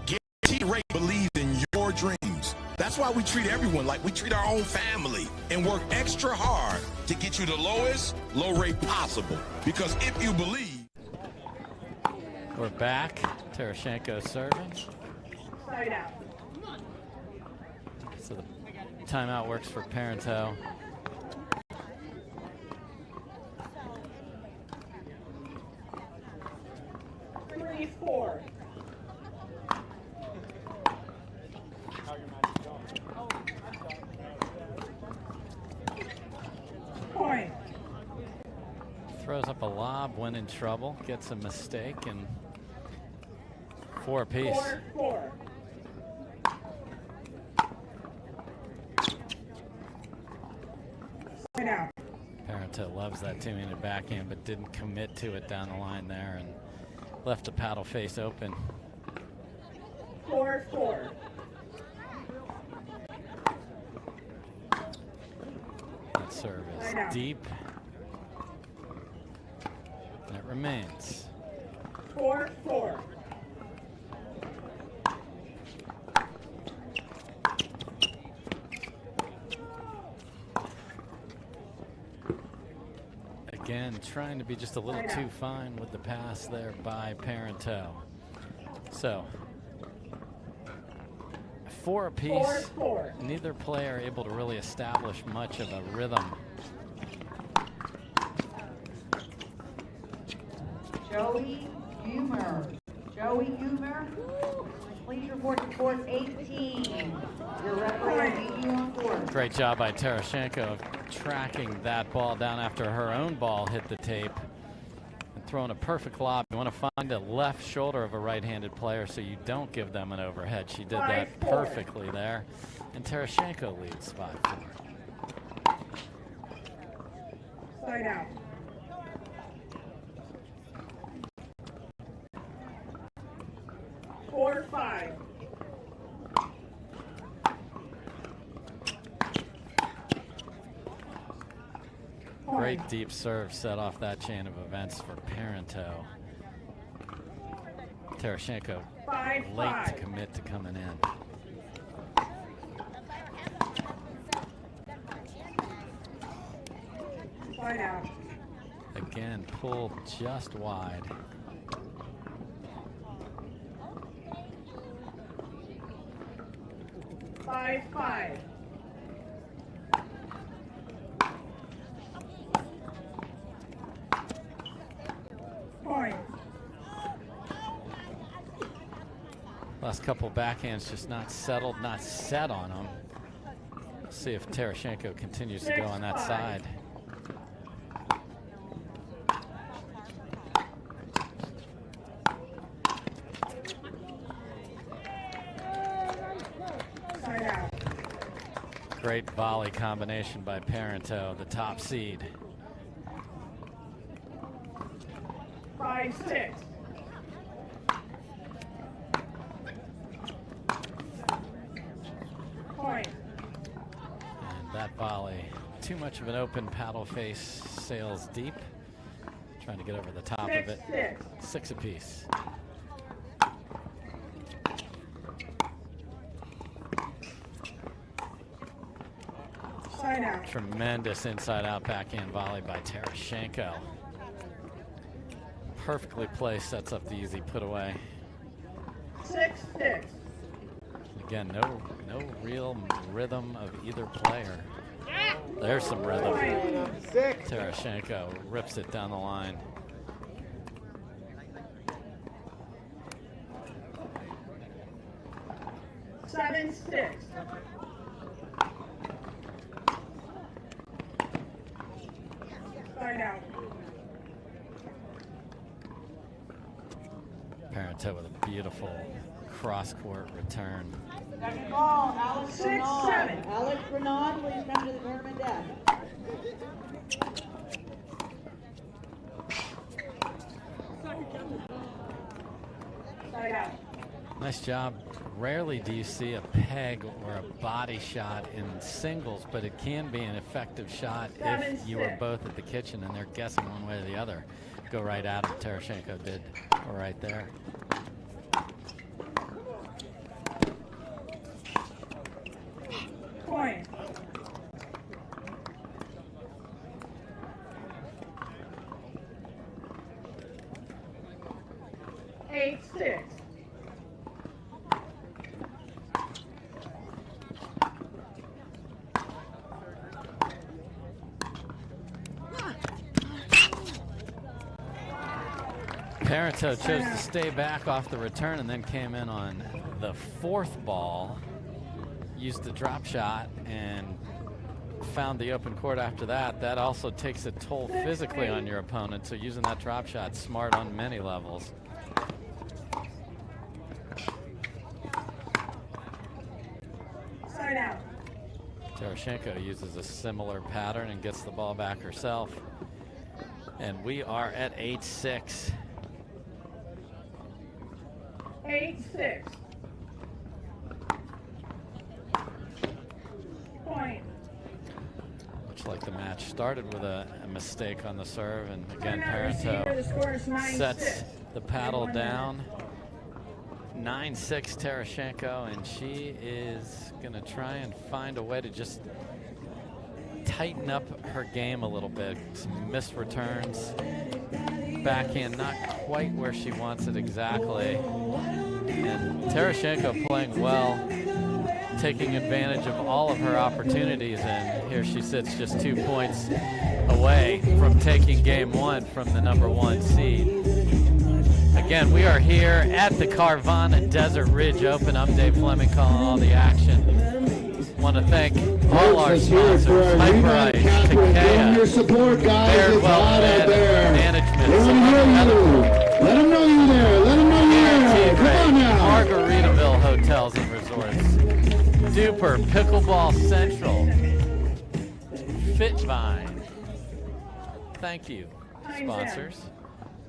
Guaranteed Rate believes in your dreams. That's why we treat everyone like we treat our own family and work extra hard to get you the lowest low rate possible. Because if you believe. We're back. Terashenko serving. Side out. So the timeout works for Parenteau. Four. Point. Throws up a lob when in trouble, gets a mistake, and 4 apiece. 4-4. Side out. Parenteau loves that two-handed backhand, but didn't commit to it down the line there and left the paddle face open. 4-4. That serve is deep. And it remains. 4-4. Again, trying to be just a little too fine with the pass there by Parenteau. So, 4 apiece. Neither player able to really establish much of a rhythm. Joey Humer. Joey Humer, please report to court 18. Your referee will meet you on court. Great job by Tarashenko of tracking that ball down after her own ball hit the tape and throwing a perfect lob. You want to find the left shoulder of a right-handed player so you don't give them an overhead. She did that perfectly there. And Tarashenko leads 5-4. Side out. Four, 5. Great deep serve set off that chain of events for Parenteau. Tarashenko late to commit to coming in. Side out. Again, pulled just wide. Five. Point. Last couple backhands just not settled, not set on them. See if Tarashenko continues to go on that side. Great volley combination by Parenteau, the top seed. 5-6. Point. And that volley, too much of an open paddle face, sails deep. Trying to get over the top of it. 6 apiece. Tremendous inside-out backhand volley by Tarashenko. Perfectly placed, sets up the easy put away. 6-6. Again, no real rhythm of either player. There's some rhythm. Tarashenko rips it down the line. Seven, 6. Side out. Parenteau with a beautiful cross-court return. Second ball, Alex 6-7. Alex Renaud, please come to the tournament desk. Side out. Nice job. Rarely do you see a peg or a body shot in singles, but it can be an effective shot if you are both at the kitchen and they're guessing one way or the other. Go right at him. Tarashenko did right there. Point. Eight, 6. Parenteau chose to stay back off the return and then came in on the fourth ball, used the drop shot and found the open court after that. That also takes a toll physically on your opponent, so using that drop shot, smart on many levels. Tereshchenko uses a similar pattern and gets the ball back herself. And we are at 8-6. 8-6. Point. Looks like the match started with a mistake on the serve, and again, Receiver, the score is Parento 9-6. sets the paddle down. 9-6 Tereshchenko, and she is going to try and find a way to just tighten up her game a little bit. Some missed returns. Backhand not quite where she wants it exactly. And Tereshchenko playing well, taking advantage of all of her opportunities, and here she sits just 2 points away from taking game one from the #1 seed. Again, we are here at the Carvana Desert Ridge Open. I'm Dave Fleming calling all the action. Want to thank all our sponsors, Hyper Ice, Pickleball, support, guys. Baird It's Well hot out there. Management, They want to hear you. Let them know you're there. Let them know you're there. Come on now. Margaritaville Hotels and Resorts, Duper, Pickleball Central, Fitvine. Thank you, sponsors.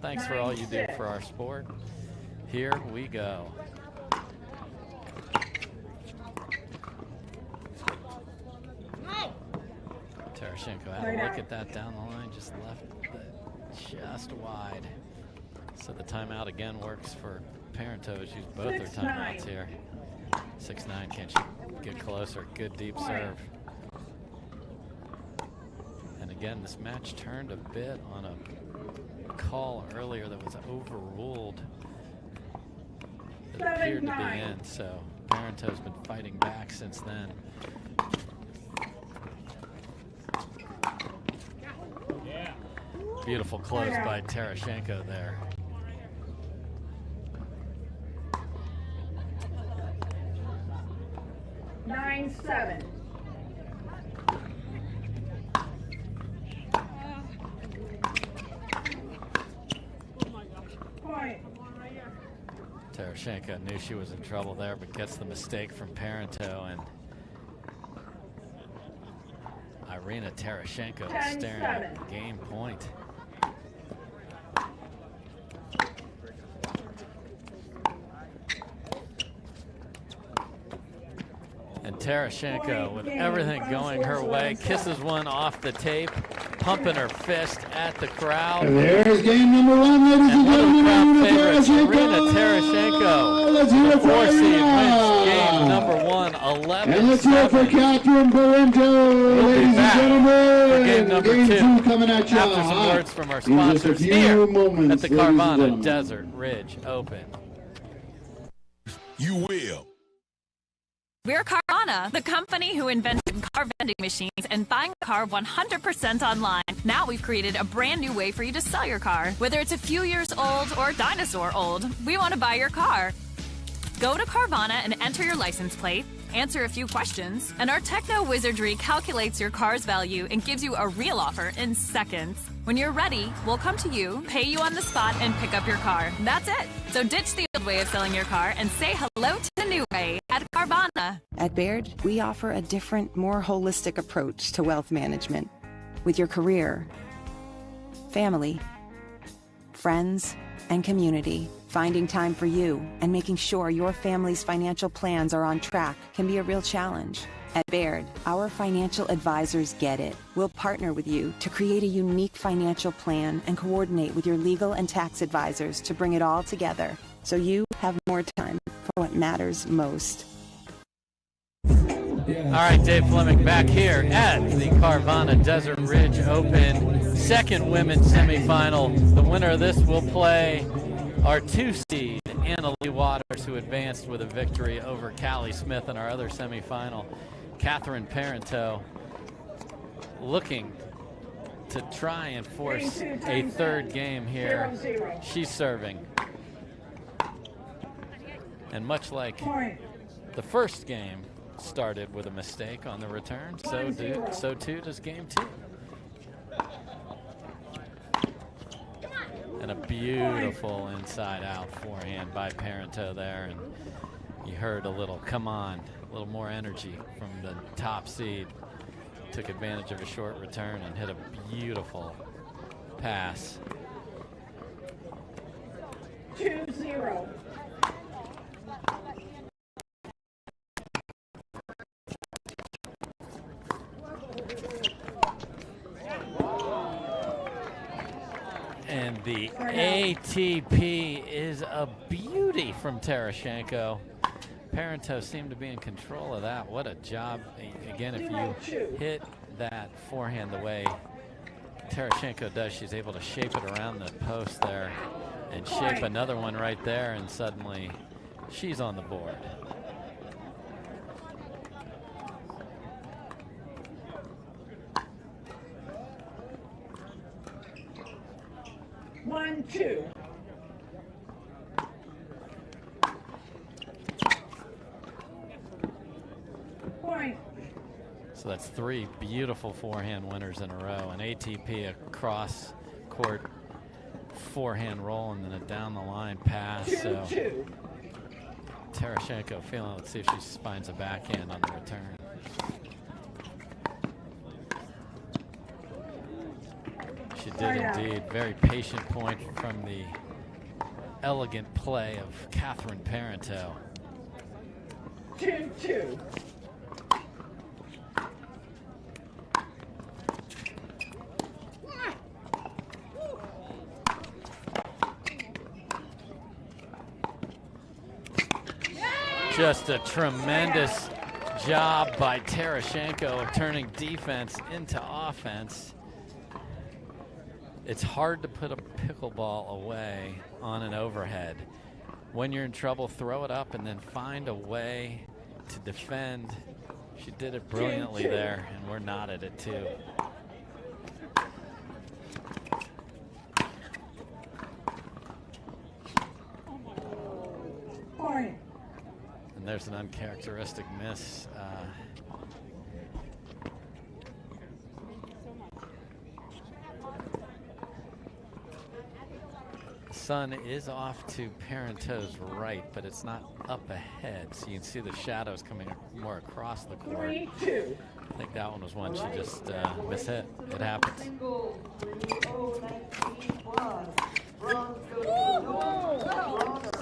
Thanks for all you do for our sport. Here we go. Tereshchenko had a look at that down the line, just left it just wide. So the timeout again works for Parento. She's both their timeouts here. 6-9, can she get closer? Good deep serve. And again, this match turned a bit on a call earlier that was overruled. It appeared to be in, so Parento's been fighting back since then. Beautiful close by Tereshchenko there. Nine, 7. Point. Tereshchenko knew she was in trouble there, but gets the mistake from Parento, and Irina Tereshchenko is staring at game point. And Tereshchenko, with everything going her way, kisses one off the tape, pumping her fist at the crowd. There's game number 1, ladies and gentlemen. Irina Tereshchenko, the 4 seed, wins game number 1, 11-7. And let's hear it for Catherine Parento, ladies and gentlemen. Game number 2 coming at you. After some words from our In just a sponsors few here moments, at the ladies and Carvana gentlemen. Desert Ridge Open. You will. We're Carvana, the company who invented car vending machines and buying a car 100% online. Now we've created a brand new way for you to sell your car. Whether it's a few years old or dinosaur old, we want to buy your car. Go to Carvana and enter your license plate, answer a few questions, and our techno wizardry calculates your car's value and gives you a real offer in seconds. When you're ready, we'll come to you, pay you on the spot, and pick up your car. That's it. So ditch the old way of selling your car and say hello to the new way at Carvana. At Baird, we offer a different, more holistic approach to wealth management. With your career, family, friends, and community, finding time for you and making sure your family's financial plans are on track can be a real challenge. At Baird, our financial advisors get it. We'll partner with you to create a unique financial plan and coordinate with your legal and tax advisors to bring it all together so you have more time for what matters most. All right, Dave Fleming back here at the Carvana Desert Ridge Open, second women's semifinal. The winner of this will play our 2 seed, Anna Lee Waters, who advanced with a victory over Callie Smith in our other semifinal. Catherine Parento looking to try and force a third game here. She's serving. And much like the first game started with a mistake on the return, so too does game 2. And a beautiful inside-out forehand by Parento there, and you heard a little, come on, a little more energy from the top seed. took advantage of a short return and hit a beautiful pass. 2-0. And the ATP is a beauty from Tarashenko. Parento seemed to be in control of that. What a job. Again, if you hit that forehand the way Tarashenko does, she's able to shape it around the post there and shape another one right there, and suddenly she's on the board. One, two. Point. So that's 3 beautiful forehand winners in a row. An ATP, a cross-court forehand roll, and then a down-the-line pass. So Tarashenko feeling, let's see if she finds a backhand on the return. She did indeed. Very patient point from the elegant play of Catherine Parento. 2-2. Just a tremendous job by Tarashenko of turning defense into offense. It's hard to put a pickleball away on an overhead. When you're in trouble, throw it up and then find a way to defend. She did it brilliantly there, and we're nodded at 2. Point. And there's an uncharacteristic miss. Sun is off to Parento's right, but it's not up ahead, so you can see the shadows coming more across the court. 3-2. I think that one was one she just mishit. It happens.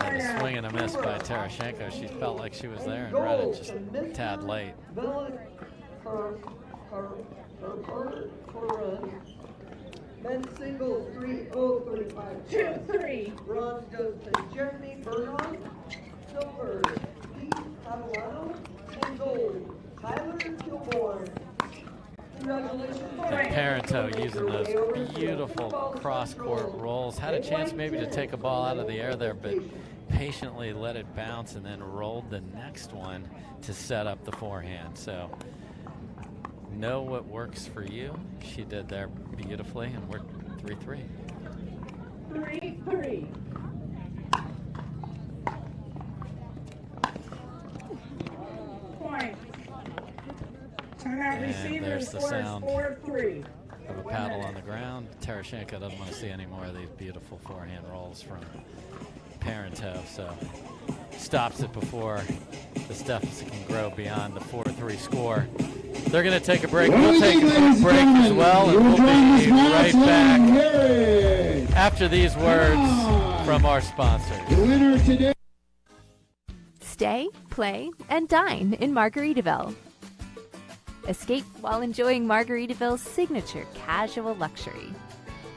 And a swing and a miss by Tarashenko. She felt like she was there and read it just a tad late. Men's singles 3-0-35. 2-3. Bronze goes to Jeremy Bergeron. Silver, Steve Catalano. And gold, Tyler Kilborn. Congratulations. And Parento using those beautiful cross-court rolls. Had a chance maybe to take a ball out of the air there, but patiently let it bounce and then rolled the next one to set up the forehand. So know what works for you. She did there beautifully, and we're 3-3. 3-3. Point. Timeout receiver. There's the sound 4-3. of a paddle on the ground. Tarashenko doesn't want to see any more of these beautiful forehand rolls from Parento, so stops it before this deficit can grow beyond the 4-3 score. They're going to take a break. We'll take a quick break as well, and we'll be right back after these words from our sponsors. Stay, play, and dine in Margaritaville. Escape while enjoying Margaritaville's signature casual luxury,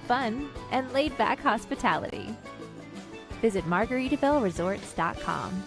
fun, and laid-back hospitality. Visit MargaritavilleResorts.com.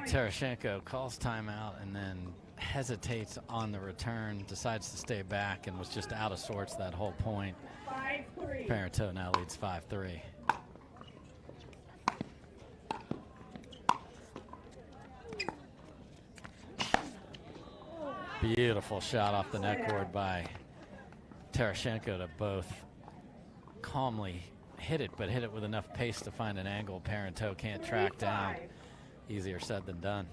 Tarashenko calls timeout and then hesitates on the return, decides to stay back, and was just out of sorts that whole point. 5-3. Parento now leads 5-3. Beautiful shot off the net cord by Tarashenko to both calmly hit it, but hit it with enough pace to find an angle Parenteau can't track down. Easier said than done.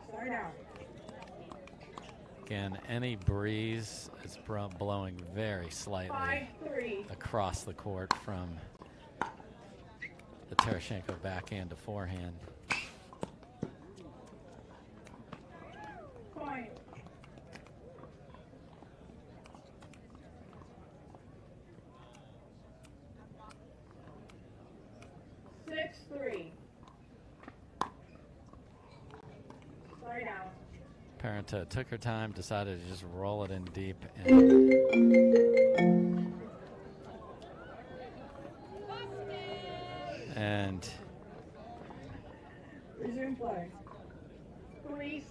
Start out. Again, any breeze is blowing very slightly 5-3. across the court from the Tarashenko backhand to forehand. Point. 6-3. Start out. Parenteau took her time, decided to just roll it in deep. And Resume play. 3-6.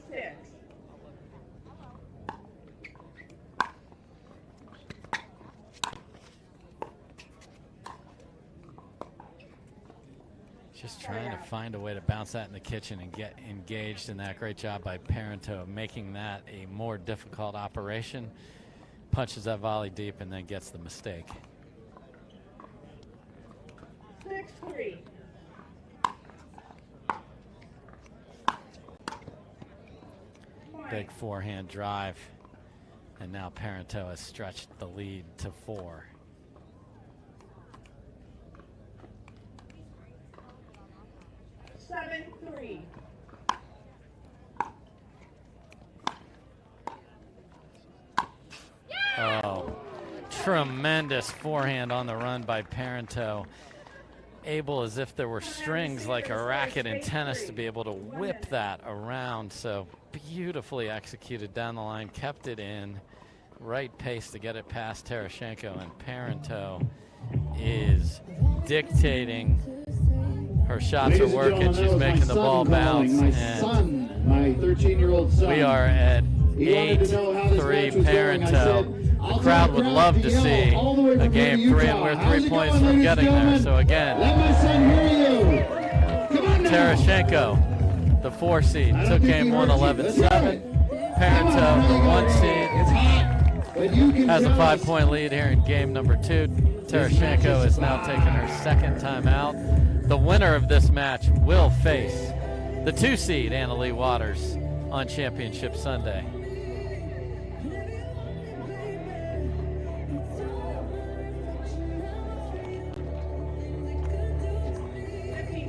just trying to find a way to bounce that in the kitchen and get engaged in that. Great job by Parenteau, making that a more difficult operation. Punches that volley deep and then gets the mistake. 6-3. Big forehand drive. And now Parenteau has stretched the lead to 4. 7-3. Oh, tremendous forehand on the run by Parenteau. Able as if there were strings like a racket in tennis to be able to whip that around. So beautifully executed down the line, kept it in, right pace to get it past Tarashenko, and Parenteau is dictating. Her shots are working, she's making the ball bounce, and my 13-year-old son. we are at 8-3 Parenteau. The crowd would love to see a game 3, and we're 3 points from getting there. So again, Tarashenko, the 4 seed, took game 1 11-7. Parenteau, the 1 seed, has a 5-point lead here in game number 2. Tarashenko is now taking her second time out. The winner of this match will face the 2 seed, Annalee Waters, on Championship Sunday.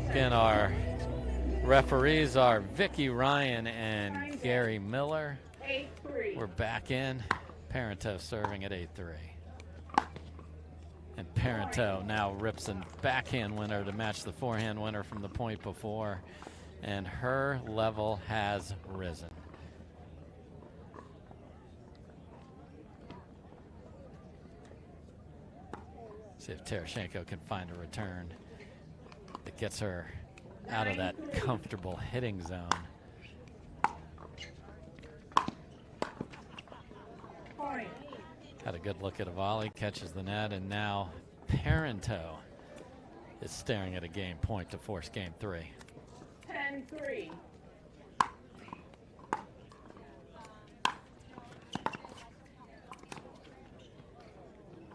Again, our referees are Vicky Ryan and Gary Miller. 8-3. We're back in. Parenteau serving at 8-3. And Parenteau now rips a backhand winner to match the forehand winner from the point before. And her level has risen. See if Tarashenko can find a return that gets her out of that comfortable hitting zone. Had a good look at a volley, catches the net, and now Parenteau is staring at a game point to force game 3. 10-3.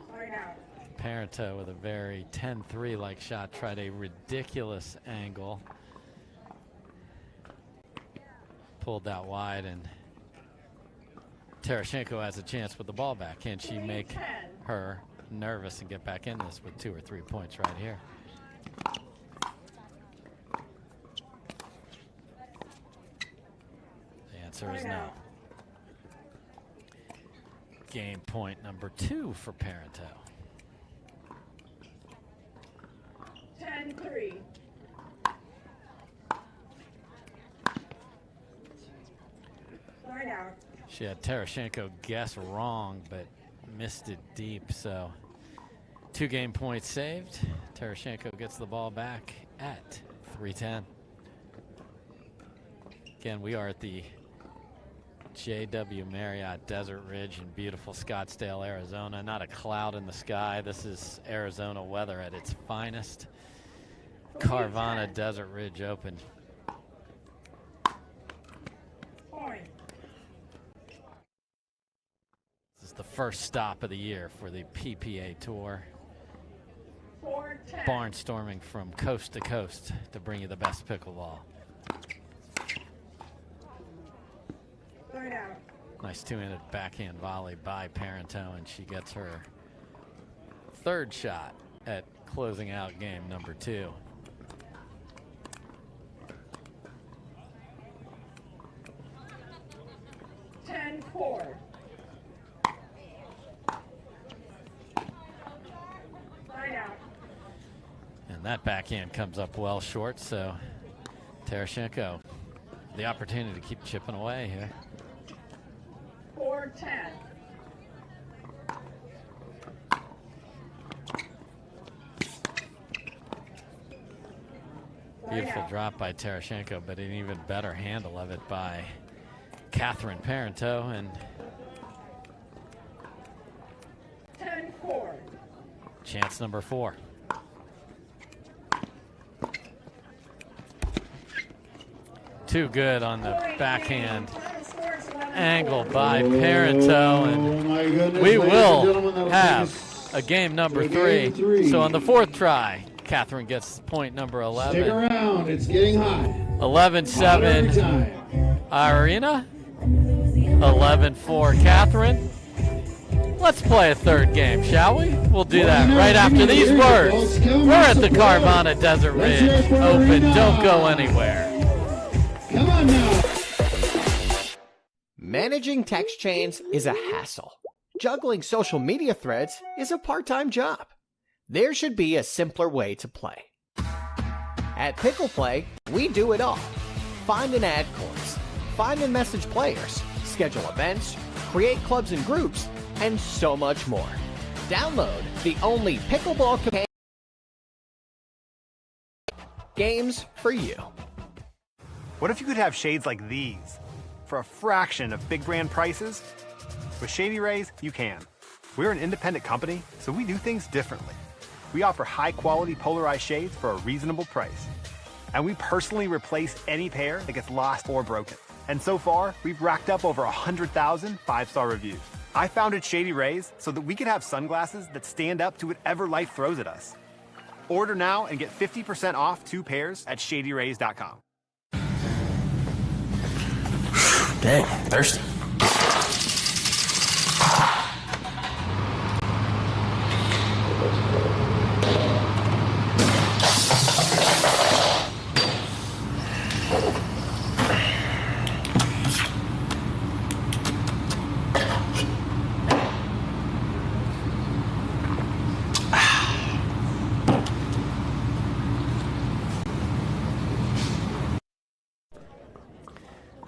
Start out. Parenteau with a very 10-3 like shot, tried a ridiculous angle. Pulled that wide, and Tarashenko has a chance with the ball back. Can she make her nervous and get back in this with 2 or 3 points right here? The answer is no. Game point number 2 for Parenteau. 10-3. Start out. She had Tarashenko guess wrong, but missed it deep. So 2 game points saved. Tarashenko gets the ball back at 3:10. Again, we are at the JW Marriott Desert Ridge in beautiful Scottsdale, Arizona. Not a cloud in the sky. This is Arizona weather at its finest. Carvana Desert Ridge Open. Point. This is the first stop of the year for the PPA Tour. 4-10. Barnstorming from coast to coast to bring you the best pickleball. Side out. Nice two-handed backhand volley by Parento, and she gets her third shot at closing out game number 2. Ten 4. Side out. And that backhand comes up well short, so Tereshchenko, the opportunity to keep chipping away here. 4-10. Beautiful drop by Tereshchenko, but an even better handle of it by Catherine Parento. And 10-4. chance number 4. Too good on the backhand angle by Parento, and we will have a game number 3. So on the 4th try, Catherine gets point number 11. Stick around, it's getting hot. 11-7 Irina, 11-4 Catherine. Let's play a third game, shall we? We'll do that right after these words. We're at the Carvana Desert Ridge Open. Don't go anywhere. Come on now. Managing text chains is a hassle. Juggling social media threads is a part-time job. There should be a simpler way to play. At Pickle Play, we do it all. Find and add courts, find and message players, schedule events, create clubs and groups, and so much more. Download the only pickleball campaign games for you. What if you could have shades like these for a fraction of big brand prices? With Shady Rays, you can. We're an independent company, so we do things differently. We offer high-quality polarized shades for a reasonable price. And we personally replace any pair that gets lost or broken. And so far, we've racked up over 100,000 5-star reviews. I founded Shady Rays so that we could have sunglasses that stand up to whatever life throws at us. Order now and get 50% off 2 pairs at shadyrays.com. Dang, thirsty.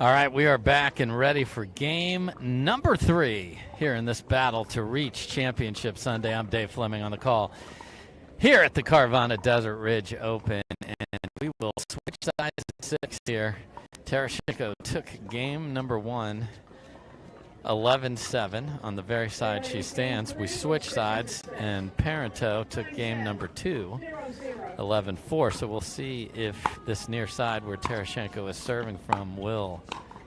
All right, we are back and ready for game number 3 here in this battle to reach Championship Sunday. I'm Dave Fleming on the call here at the Carvana Desert Ridge Open, and we will switch sides at 6 here. Tereshchenko took game number 1, 11-7 on the very side she stands. We switched sides, and Parento took game number 2, 11-4. So we'll see if this near side where Tereshchenko is serving from will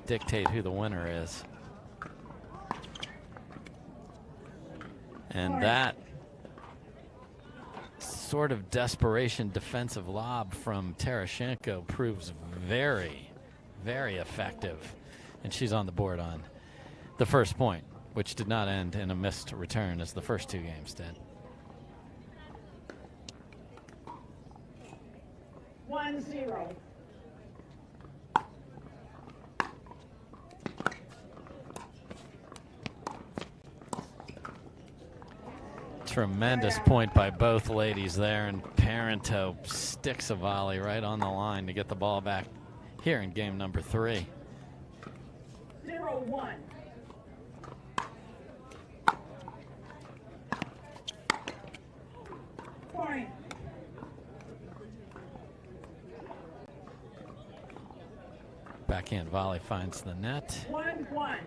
dictate who the winner is. And that sort of desperation defensive lob from Tereshchenko proves very, very effective. And she's on the board on the first point, which did not end in a missed return as the first 2 games did. 1-0. Tremendous point by both ladies there, and Parento sticks a volley right on the line to get the ball back here in game number 3. 0-1. Point. Backhand volley finds the net. 1-1.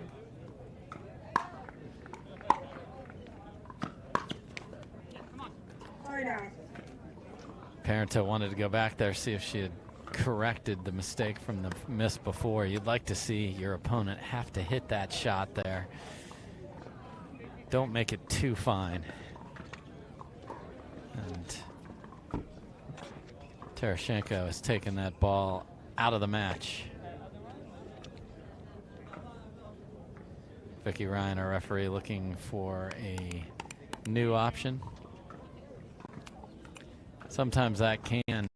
Parento wanted to go back there, see if she had corrected the mistake from the miss before. You'd like to see your opponent have to hit that shot there. Don't make it too fine. And Terashenko has taken that ball out of the match. Vicky Ryan, our referee, looking for a new option. Sometimes that can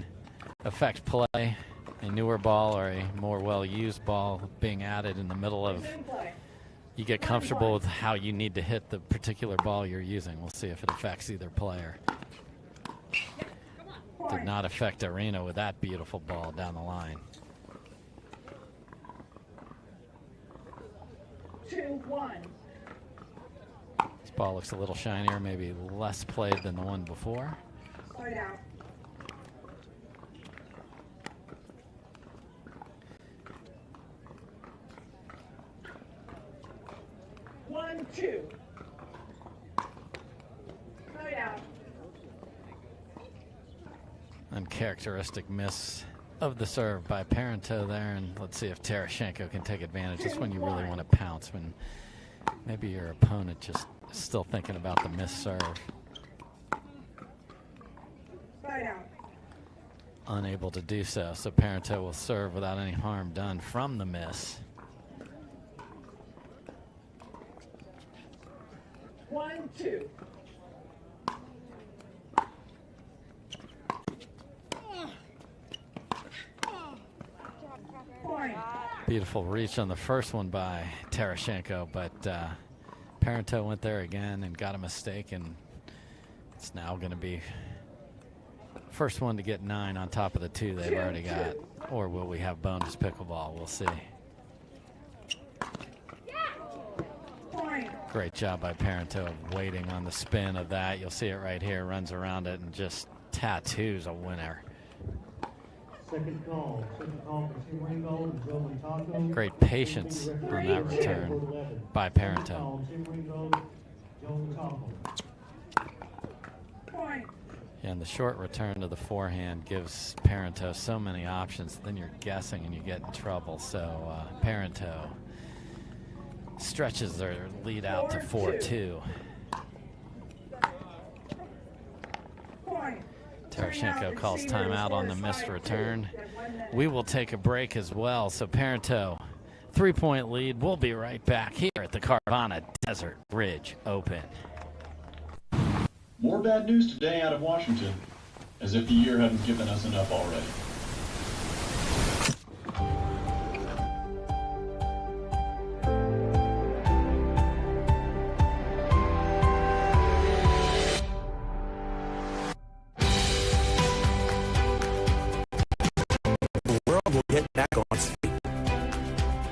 affect play. A newer ball or a more well-used ball being added in the middle of, you get comfortable with how you need to hit the particular ball you're using. We'll see if it affects either player. Did not affect Arena with that beautiful ball down the line. 2-1. This ball looks a little shinier, maybe less played than the one before. Start out. 1-2. Start out. Uncharacteristic miss of the serve by Parento there, and let's see if Terashenko can take advantage. This one you really want to pounce when maybe your opponent just is still thinking about the missed serve. Start out. Unable to do so, so Parento will serve without any harm done from the miss. 1-2. Beautiful reach on the first one by Terashenko, but Parento went there again and got a mistake, and it's now going to be first one to get 9 on top of the 2 they've already got. Or will we have bonus pickleball? We'll see. Great job by Parento of waiting on the spin of that. You'll see it right here. Runs around it and just tattoos a winner. Second call for Tim Ringo and Joe Montaco. Great patience on that return by Parento. Tim Ringo, Joe Montaco. And the short return to the forehand gives Parento so many options. Then you're guessing and you get in trouble. So Parento stretches their lead out to 4-2. Terashenko calls timeout on the missed return. We will take a break as well. So Parento, 3-point lead. We'll be right back here at the Carvana Desert Ridge Open. More bad news today out of Washington, as if the year hadn't given us enough already.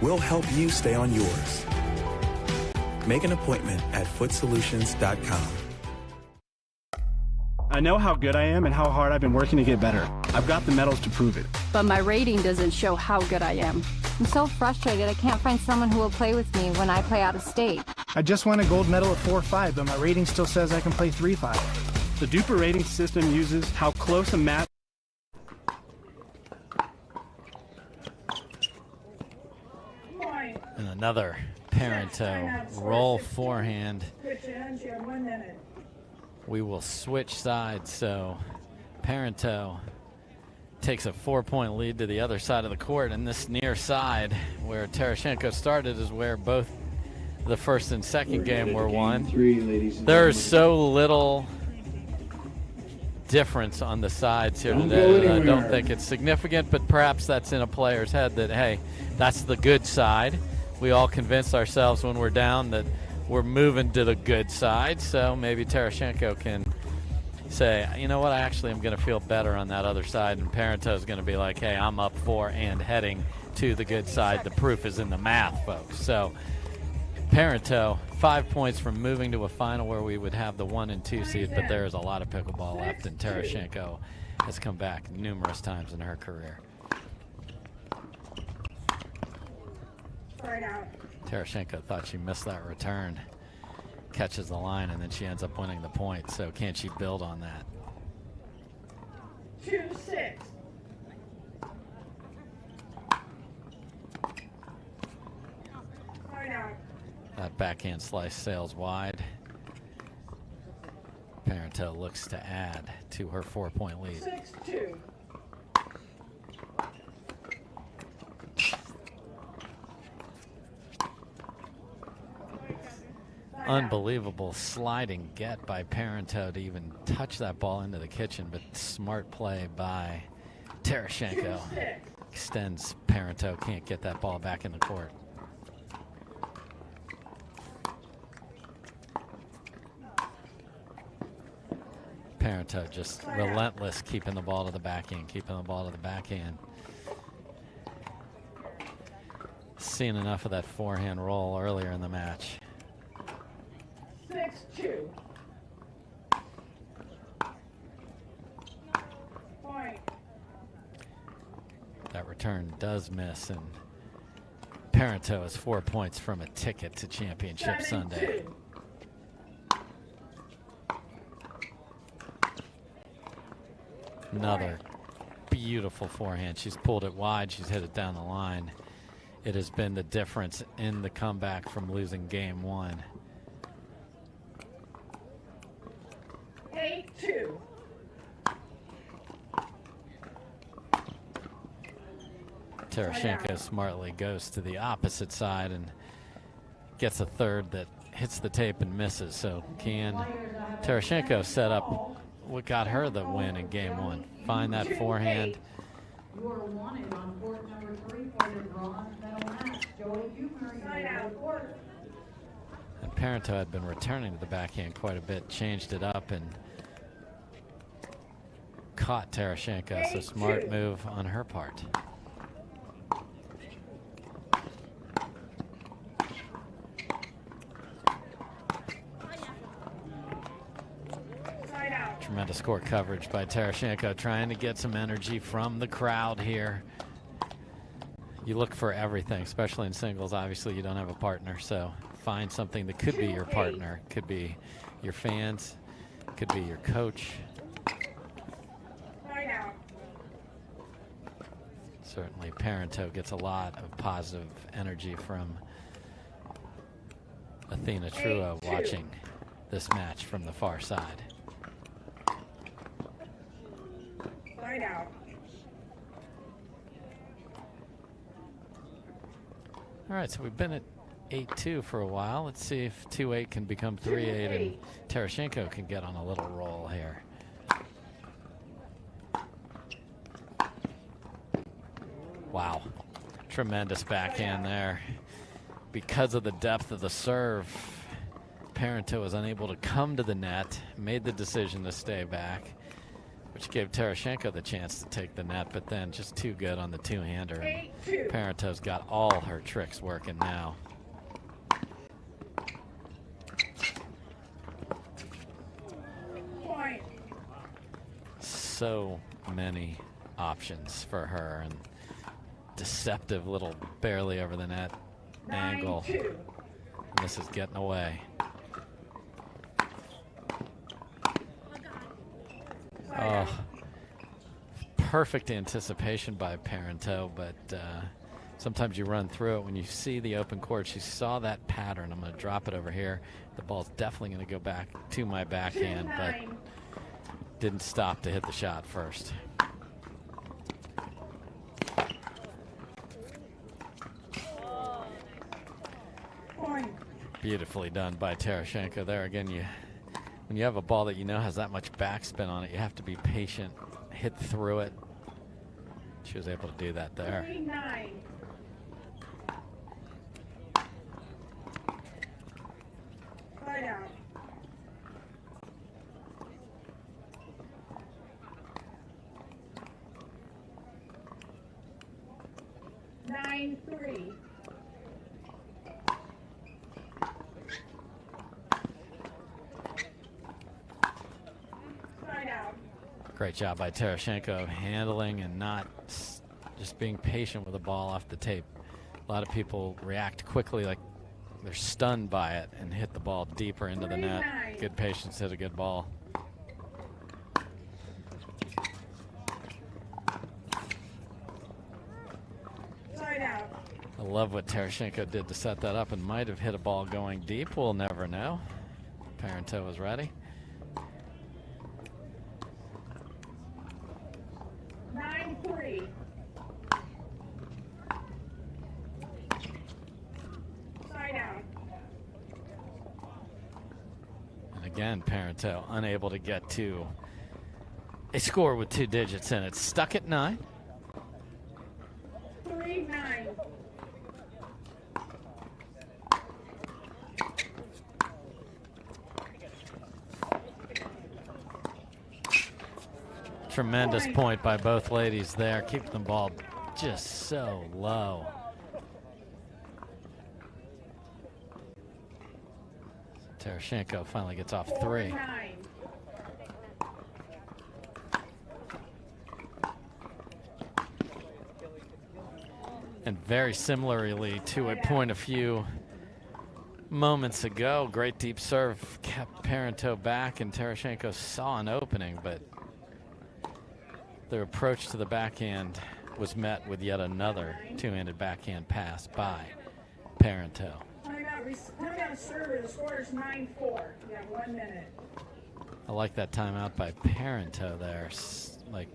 We'll help you stay on yours. Make an appointment at footsolutions.com. I know how good I am and how hard I've been working to get better. I've got the medals to prove it. But my rating doesn't show how good I am. I'm so frustrated I can't find someone who will play with me when I play out of state. I just won a gold medal at 4-5, but my rating still says I can play 3-5. The Duper rating system uses how close a match. And another Parento roll forehand. We will switch sides, so Parento takes a 4-point lead to the other side of the court, and this near side where Terashenko started is where both the first and second game were won. There's so little difference on the sides here today. I don't think it's significant, but perhaps that's in a player's head that, hey, that's the good side. We all convince ourselves when we're down that we're moving to the good side, so maybe Terashenko can say, you know what, I actually am going to feel better on that other side, and Parento's going to be like, hey, I'm up 4 and heading to the good side. The proof is in the math, folks. So Parento, 5 points from moving to a final where we would have the 1 and 2 seed, but there is a lot of pickleball left, and Terashenko has come back numerous times in her career. Terashenko thought she missed that return. Catches the line, and then she ends up winning the point. So can she build on that? 2-6. backhand slice sails wide. Parento looks to add to her 4-point lead. 6-2. Unbelievable sliding get by Parento to even touch that ball into the kitchen, but smart play by Terashenko. Extends Parento, can't get that ball back in the court. Parento just relentless, keeping the ball to the backhand, keeping the ball to the backhand. Seen enough of that forehand roll earlier in the match. 6-2. Point. That return does miss, and Parento is 4 points from a ticket to Championship Sunday. Another beautiful forehand. She's pulled it wide. She's hit it down the line. It has been the difference in the comeback from losing game one. 8-2. Terashenko smartly goes to the opposite side and gets a third that hits the tape and misses. So can Terashenko set up what got her the win in game one? Find that forehand. You are wanted on court number 3 for the bronze medal match. Joey Humer, And Parento had been returning to the backhand quite a bit, changed it up and caught Terashenko. So smart move on her part. Tremendous court coverage by Terashenko, trying to get some energy from the crowd here. You look for everything, especially in singles. Obviously, you don't have a partner, so find something that could be your partner. Could be your fans, could be your coach. Certainly, Parento gets a lot of positive energy from Athena Truo watching this match from the far side. Out. All right, so we've been at 8-2 for a while. Let's see if 2-8 can become 3-8 and Terashenko can get on a little roll here. Wow, tremendous backhand there. Because of the depth of the serve, Parento was unable to come to the net, made the decision to stay back, which gave Terashenko the chance to take the net, but then just too good on the two-hander. And Parento's got all her tricks working now. So many options for her, and deceptive little barely over the net angle. And this is getting away. Oh, perfect anticipation by Parento, but sometimes you run through it. When you see the open court, she saw that pattern. I'm going to drop it over here. The ball's definitely going to go back to my backhand, but didn't stop to hit the shot first. Beautifully done by Terashenko there. Again, when you have a ball that you know has that much backspin on it, you have to be patient, hit through it. She was able to do that there. 3-9. Right out. 9-3. Great job by Terashenko, handling and not just being patient with the ball off the tape. A lot of people react quickly, like they're stunned by it, and hit the ball deeper into the net. Good patience, hit a good ball. I love what Terashenko did to set that up and might have hit a ball going deep. We'll never know. Parento was ready. 9-3. Side out. And again, Parento unable to get to a score with 2 digits in it. Stuck at 9. 3-9. Tremendous point by both ladies there. Keep the ball just so low. Terashenko finally gets off 3. 4-9. And very similarly to a point a few moments ago, great deep serve kept Parento back, and Terashenko saw an opening, but their approach to the backhand was met with yet another two-handed backhand pass by Parento. Timeout server. The score is 9-4. You have 1 minute. I like that timeout by Parento there. Like,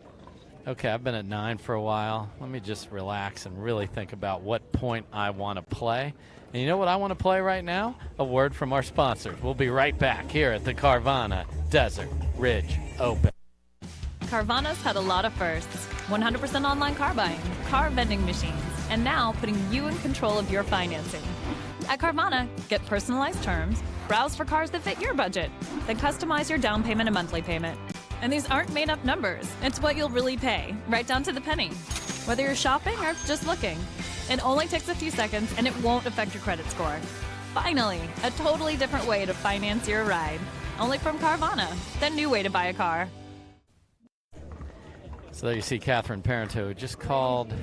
okay, I've been at 9 for a while. Let me just relax and really think about what point I want to play. And you know what I want to play right now? A word from our sponsors. We'll be right back here at the Carvana Desert Ridge Open. Carvana's had a lot of firsts. 100% online car buying, car vending machines, and now putting you in control of your financing. At Carvana, get personalized terms, browse for cars that fit your budget, then customize your down payment and monthly payment. And these aren't made-up numbers. It's what you'll really pay, right down to the penny. Whether you're shopping or just looking, it only takes a few seconds and it won't affect your credit score. Finally, a totally different way to finance your ride. Only from Carvana, the new way to buy a car. So there you see Catherine Parento just called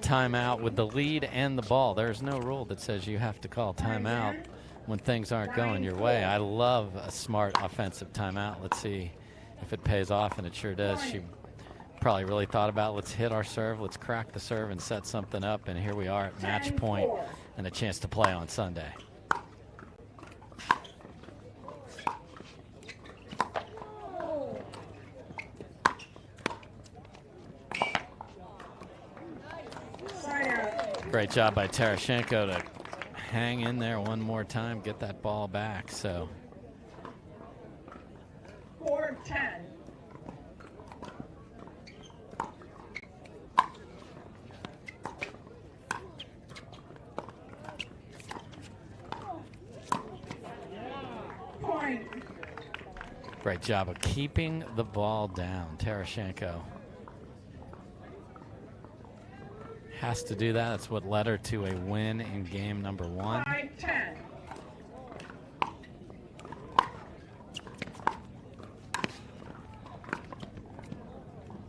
timeout with the lead and the ball. There's no rule that says you have to call timeout when things aren't going your way. I love a smart offensive timeout. Let's see if it pays off, and it sure does. She probably really thought about, let's hit our serve, let's crack the serve and set something up, and here we are at match point and a chance to play on Sunday. Great job by Terashenko to hang in there one more time, get that ball back. So 4-10. Point. Great job of keeping the ball down. Terashenko has to do that. That's what led her to a win in game number 1. 5-10.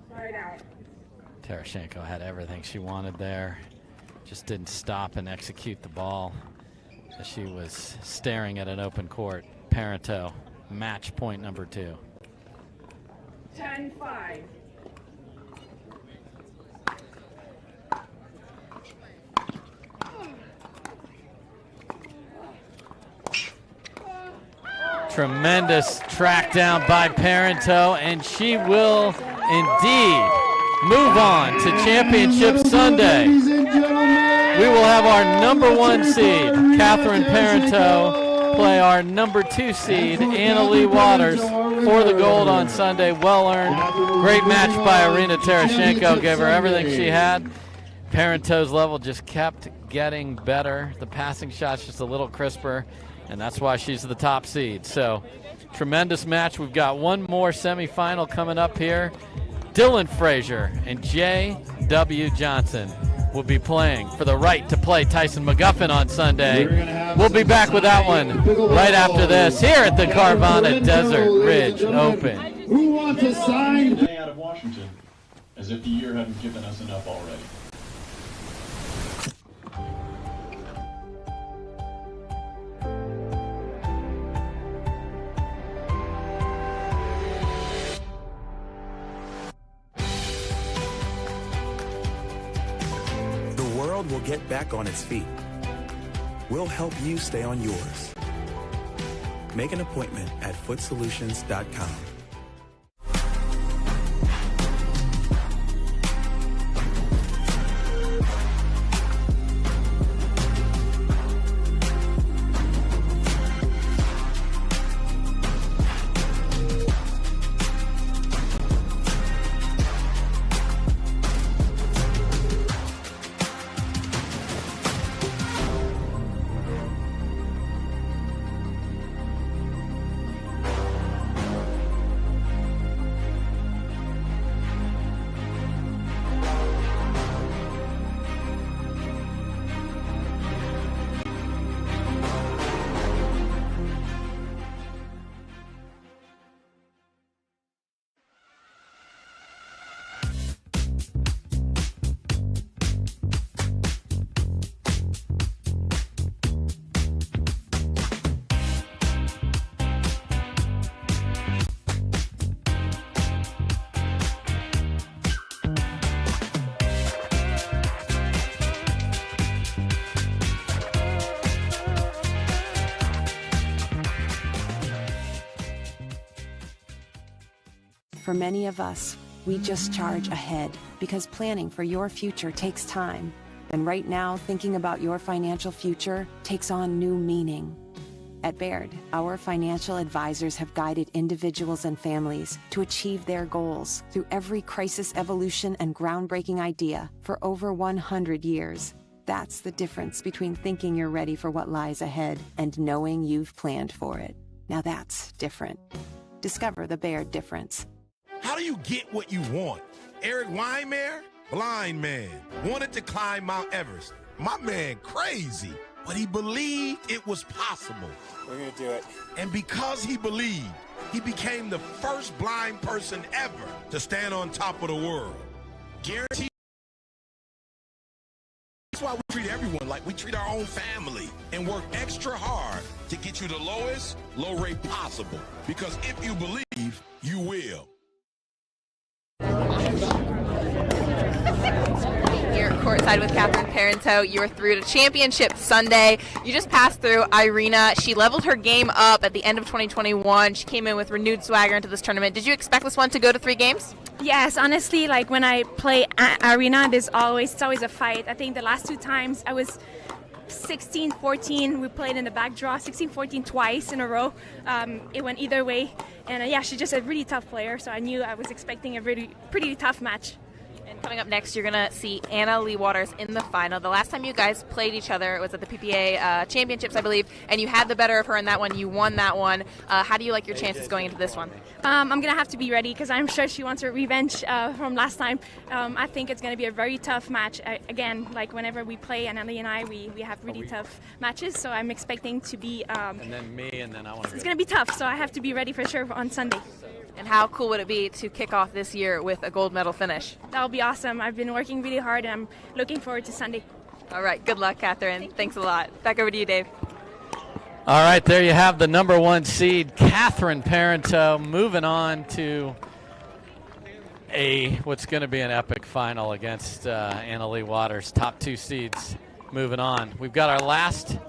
Right out. Terashenko had everything she wanted there. Just didn't stop and execute the ball as she was staring at an open court. Parento, match point number 2. 10-5. Tremendous track down by Parento, and she will indeed move on to Championship Sunday. We will have our number 1 seed, Catherine Parento, play our number 2 seed, Anna Lee Waters, for the gold on Sunday. Well earned. Great match by Irina Terashenko. Gave her everything she had. Parento's level just kept getting better. The passing shot's just a little crisper, and that's why she's the top seed. So, tremendous match. We've got one more semifinal coming up here. Dylan Frazier and J.W. Johnson will be playing for the right to play Tyson McGuffin on Sunday. We'll be back with that one right after this here at the Carvana Desert Ridge Open. Who wants to sign? Day out of Washington, as if the year hadn't given us enough already. world will get back on its feet. We'll help you stay on yours. Make an appointment at footsolutions.com. For many of us, we just charge ahead because planning for your future takes time. And right now, thinking about your financial future takes on new meaning. At Baird, our financial advisors have guided individuals and families to achieve their goals through every crisis evolution and groundbreaking idea for over 100 years. That's the difference between thinking you're ready for what lies ahead and knowing you've planned for it. Now that's different. Discover the Baird difference. How do you get what you want? Eric Weimer, blind man, wanted to climb Mount Everest. My man crazy, but he believed it was possible. We're gonna do it. And because he believed, he became the first blind person ever to stand on top of the world. Guaranteed. That's why we treat everyone like we treat our own family and work extra hard to get you the lowest low rate possible. Because if you believe, you will. Here courtside with Catherine Parenteau. You were through to Championship Sunday. You just passed through Irina. She leveled her game up at the end of 2021. She came in with renewed swagger into this tournament. Did you expect this one to go to 3 games? Yes, honestly, like when I play Irina, it's always a fight. I think the last 2 times I was 16-14. We played in the back draw, 16-14 twice in a row. It went either way. And yeah, she's just a really tough player, so I knew I was expecting a pretty tough match. And coming up next, you're going to see Anna Lee Waters in the final. The last time you guys played each other was at the PPA Championships, I believe, and you had the better of her in that one. You won that one. How do you like your chances going into this one? I'm going to have to be ready because I'm sure she wants her revenge from last time. I think it's going to be a very tough match. Again, like whenever we play, Anna Lee and I, we have really tough matches, so I'm expecting to be... and then me, and then I want to... It's going to be tough, so I have to be ready for sure on Sunday. And how cool would it be to kick off this year with a gold medal finish? That'll be awesome. I've been working really hard, and I'm looking forward to Sunday. All right. Good luck, Catherine. Thanks a lot. Back over to you, Dave. All right. There you have the number 1 seed, Catherine Parenteau, moving on to what's going to be an epic final against Anna Lee Waters. Top 2 seeds moving on. We've got our last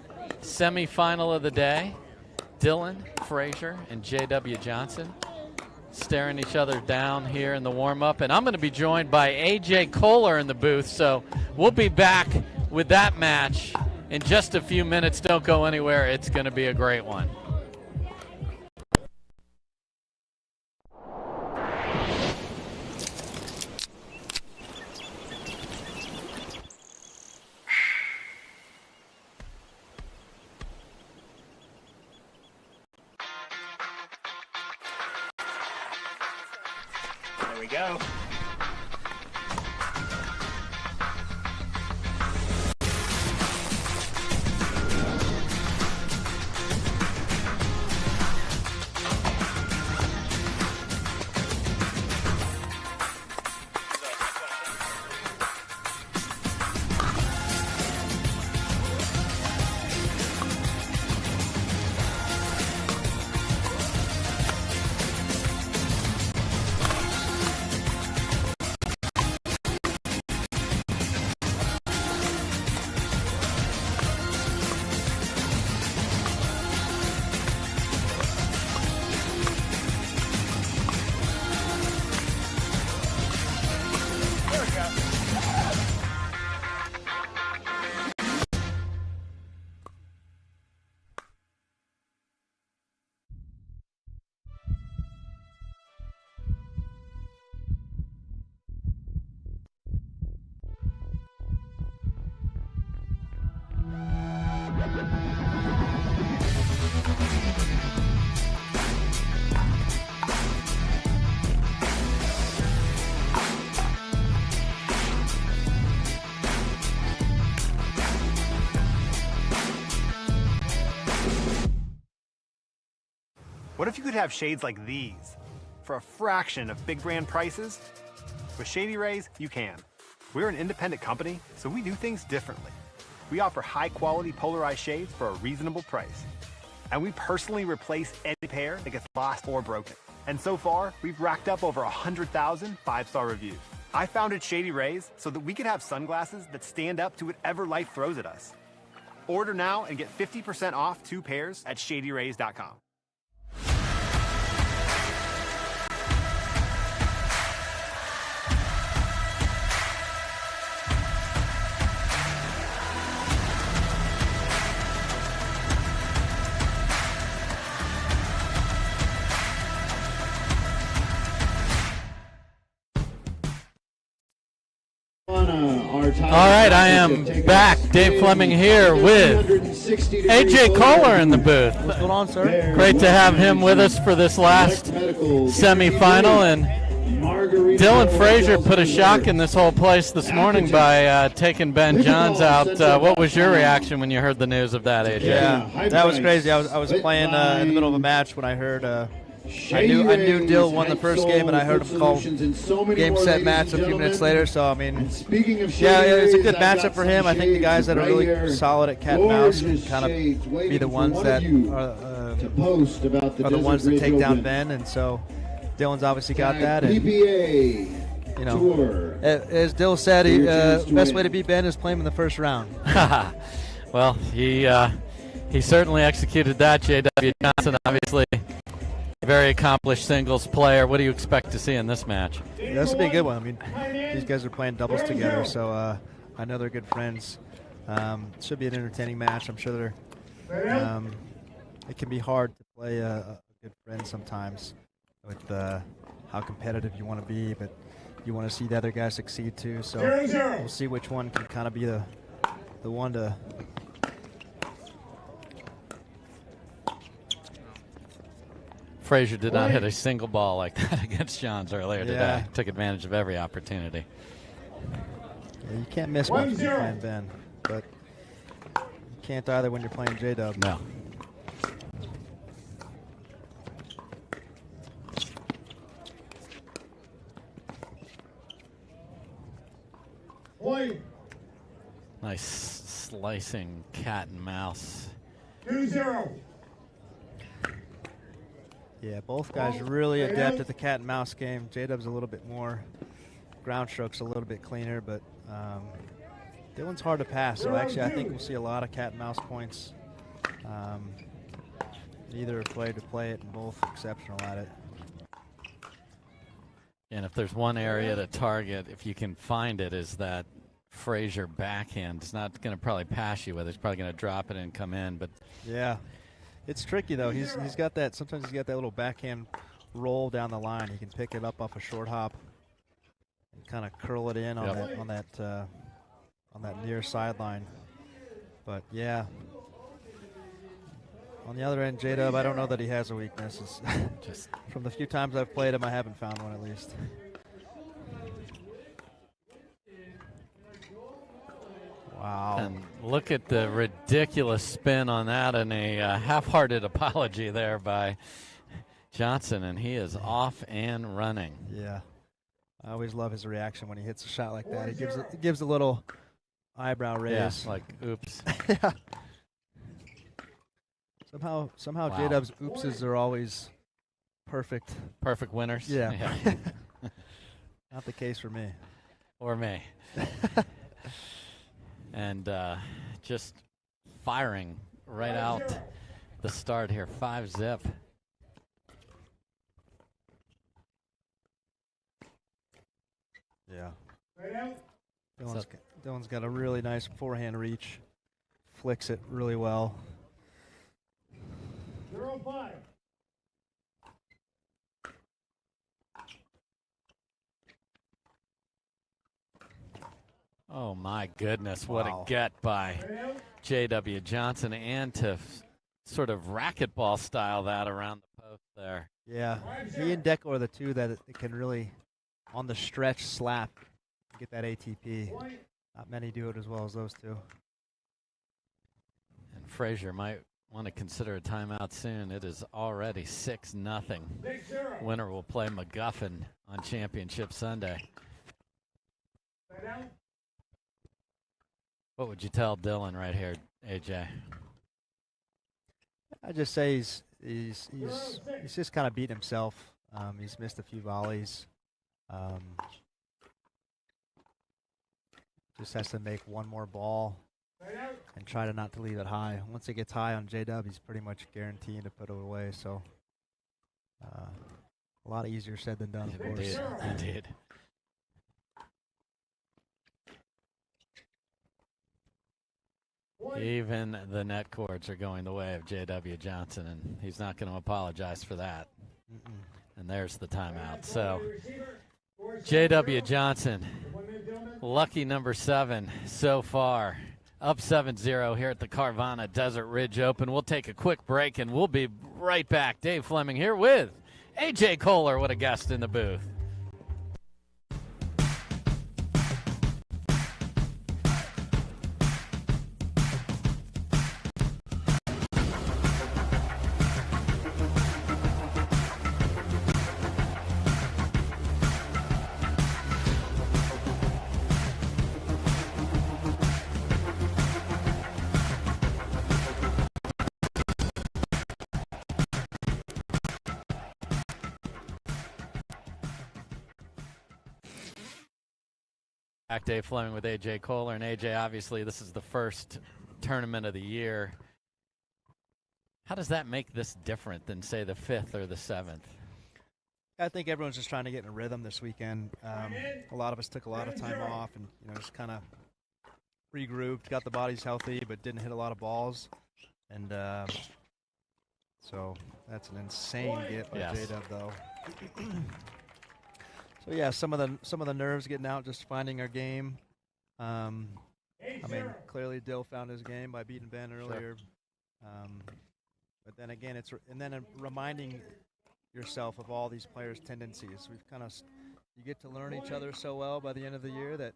semifinal of the day. Dylan Frazier and J.W. Johnson staring each other down here in the warm-up. And I'm going to be joined by A.J. Kohler in the booth. So we'll be back with that match in just a few minutes. Don't go anywhere. It's going to be a great one. There we go. What if you could have shades like these for a fraction of big brand prices? With Shady Rays, you can. We're an independent company, so we do things differently. We offer high-quality polarized shades for a reasonable price. And we personally replace any pair that gets lost or broken. And so far, we've racked up over 100,000 five-star reviews. I founded Shady Rays so that we could have sunglasses that stand up to whatever life throws at us. Order now and get 50% off 2 pairs at shadyrays.com. All right, I am back. Dave Fleming here with AJ Kohler in the booth. What's going on, sir? Great to have him with us for this last semifinal. And Dylan Frazier put a shock in this whole place this morning by taking Ben Johns out. What was your reaction when you heard the news of that, AJ? Yeah, that was crazy. I was playing in the middle of a match when I heard. I knew Dill won the first game, and I heard him call game, set, match a few minutes later. So, I mean, yeah, it's a good matchup for him. I think the guys that are really solid at cat and mouse can kind of be the ones that are the ones that take down Ben, and so Dylan's obviously got that. And, you know, as Dill said, best way to beat Ben is play him in the first round. Well, he certainly executed that. J.W. Johnson, obviously. Very accomplished singles player. What do you expect to see in this match? Yeah, this will be a good one. I mean, these guys are playing doubles together, so I know they're good friends. Should be an entertaining match. I'm sure it can be hard to play a good friend sometimes with how competitive you want to be, but you want to see the other guy succeed too. So we'll see which one can kind of be the one to. Frazier did not hit a single ball like that against Johns earlier today. Took advantage of every opportunity. Yeah, you can't miss one when you're playing Ben, but you can't either when you're playing J-Dub. No. Nice slicing cat and mouse. 2-0. Yeah, both guys really adept at the cat and mouse game. J-Dub's a little bit more, ground strokes a little bit cleaner, but Dylan's hard to pass. So actually, I think we'll see a lot of cat and mouse points. Neither are played to play it, and both exceptional at it. And if there's one area to target, if you can find it, is that Frazier backhand. It's not going to probably pass you with it. It's probably going to drop it and come in. But yeah. It's tricky though. He's got that. Sometimes he's got that little backhand roll down the line. He can pick it up off a short hop and kind of curl it in on that near sideline. But yeah, on the other end, J-Dub, I don't know that he has a weakness. Just from the few times I've played him, I haven't found one at least. Wow. And look at the ridiculous spin on that, and a half-hearted apology there by Johnson, and he is off and running. Yeah. I always love his reaction when he hits a shot like that. He gives a little eyebrow raise. Yeah, like, oops. Yeah. Somehow Wow. J-Dub's oopses are always perfect. Perfect winners? Yeah. Not the case for me. Or me. And just firing right out the start here. 5-zip. Yeah. Dylan's got a really nice forehand reach. Flicks it really well. 0-5. Oh, my goodness. What a get by J.W. Johnson, and to sort of racquetball style that around the post there. Yeah. He and Deco are the two that can really, on the stretch, slap and get that ATP. Not many do it as well as those two. And Frazier might want to consider a timeout soon. It is already 6-0. Winner will play McGuffin on Championship Sunday. What would you tell Dylan right here, AJ? I just say he's just kind of beat himself. He's missed a few volleys. Just has to make one more ball and try to not to leave it high. Once it gets high on J-Dub, he's pretty much guaranteed to put it away. So a lot easier said than done, of course. Indeed. Even the net cords are going the way of J.W. Johnson, and he's not going to apologize for that. And there's the timeout. So J.W. Johnson, lucky number 7 so far, up 7-0 here at the Carvana Desert Ridge Open. We'll take a quick break, and we'll be right back. Dave Fleming here with A.J. Kohler. What a guest in the booth. Back, Dave Fleming with A.J. Kohler. And A.J., obviously, this is the first tournament of the year. How does that make this different than, say, the 5th or the 7th? I think everyone's just trying to get in a rhythm this weekend. A lot of us took a lot of time off and just kind of regrouped, got the bodies healthy, but didn't hit a lot of balls. And so that's an insane get by J-Dub, though. So yeah, some of the nerves getting out, just finding our game. I mean, clearly Dill found his game by beating Ben earlier. But then again, reminding yourself of all these players' tendencies. You get to learn each other so well by the end of the year that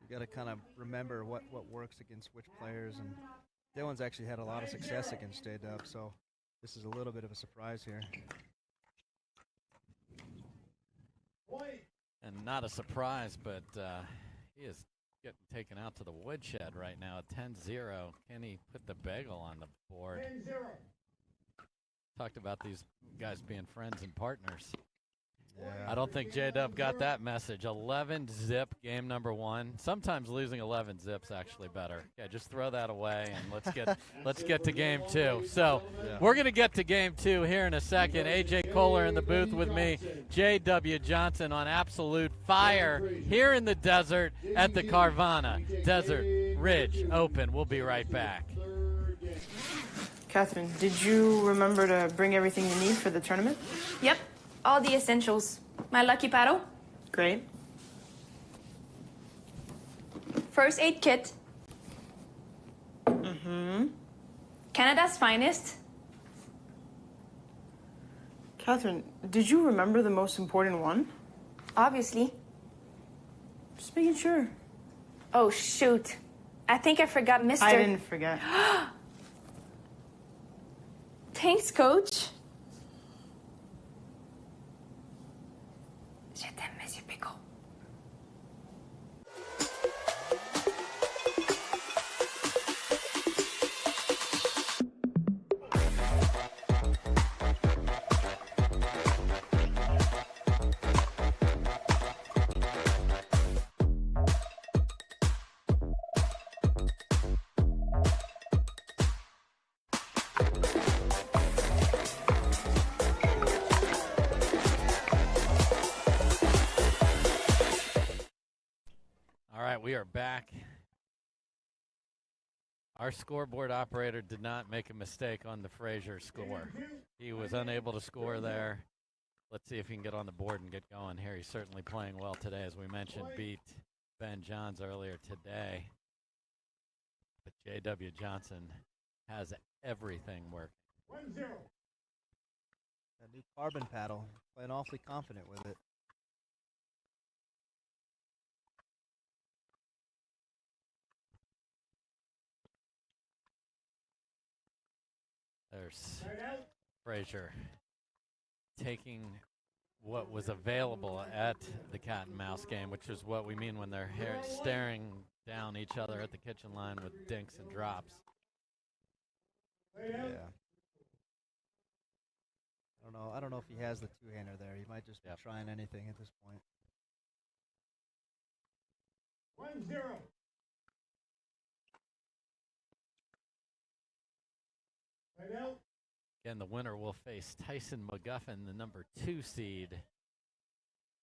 you got to kind of remember what works against which players. And Dylan's actually had a lot of success against J-Dub, so this is a little bit of a surprise here. And not a surprise, but he is getting taken out to the woodshed right now at 10-0. Can he put the bagel on the board? 10-0. Talked about these guys being friends and partners. Yeah. I don't think J-Dub got that message. 11 zip game number 1. Sometimes losing 11 zips actually better. Yeah, just throw that away and let's get to game 2. So we're going to get to game 2 here in a second. A.J. Kohler in the booth with me. J.W. Johnson on absolute fire here in the desert at the Carvana Desert Ridge Open. We'll be right back. Catherine, did you remember to bring everything you need for the tournament? Yep, all the essentials. My lucky paddle. Great. First aid kit. Mm-hmm. Canada's finest. Catherine, did you remember the most important one? Obviously. Just making sure. Oh, shoot. I think I forgot Mr. I didn't forget. Thanks, Coach. Je t'aime, Monsieur Pickle. We are back. Our scoreboard operator did not make a mistake on the Frazier score. He was unable to score there. Let's see if he can get on the board and get going here. He's certainly playing well today, as we mentioned, beat Ben Johns earlier today. But J.W. Johnson has everything working. 1-0. That new carbon paddle, playing awfully confident with it. there's Frazier taking what was available at the cat and mouse game, which is what we mean when they're staring down each other at the kitchen line with dinks and drops. Yeah. I don't know if he has the two-hander there. He might just be trying anything at this point. 1-0. Again, the winner will face Tyson McGuffin, the number 2 seed,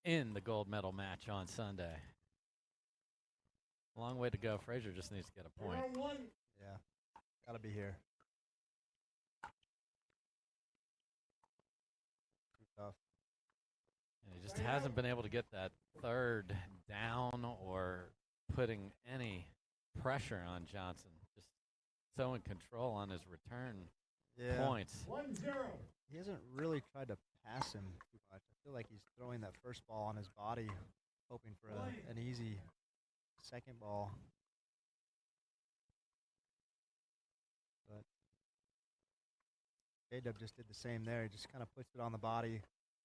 in the gold medal match on Sunday. Long way to go. Frazier just needs to get a point. Yeah, gotta be here. Too tough. And he just hasn't been able to get that third down or putting any pressure on Johnson. Just so in control on his return points. 1-0. He hasn't really tried to pass him too much. I feel like he's throwing that first ball on his body, hoping for an easy second ball. But J-Dub just did the same there. He just kind of puts it on the body.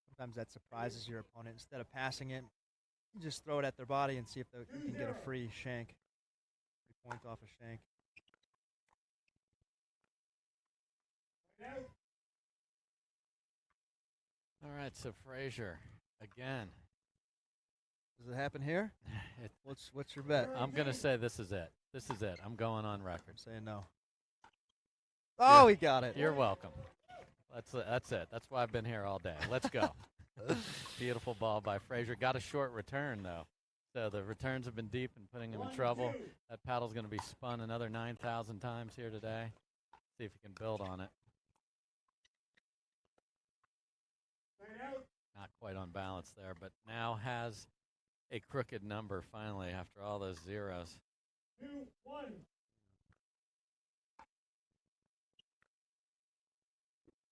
Sometimes that surprises your opponent. Instead of passing it, you just throw it at their body and see if you can get a free shank. 3 points off a shank. All right, so Frazier again. Does it happen here? What's your bet? I'm going to say this is it. This is it. I'm going on record. I'm saying no. Oh, he got it. You're welcome. That's it. That's why I've been here all day. Let's go. Beautiful ball by Frazier. Got a short return, though. So the returns have been deep and putting him in trouble. That paddle's going to be spun another 9,000 times here today. See if he can build on it. Not quite on balance there, but now has a crooked number finally after all those zeros. 2-1.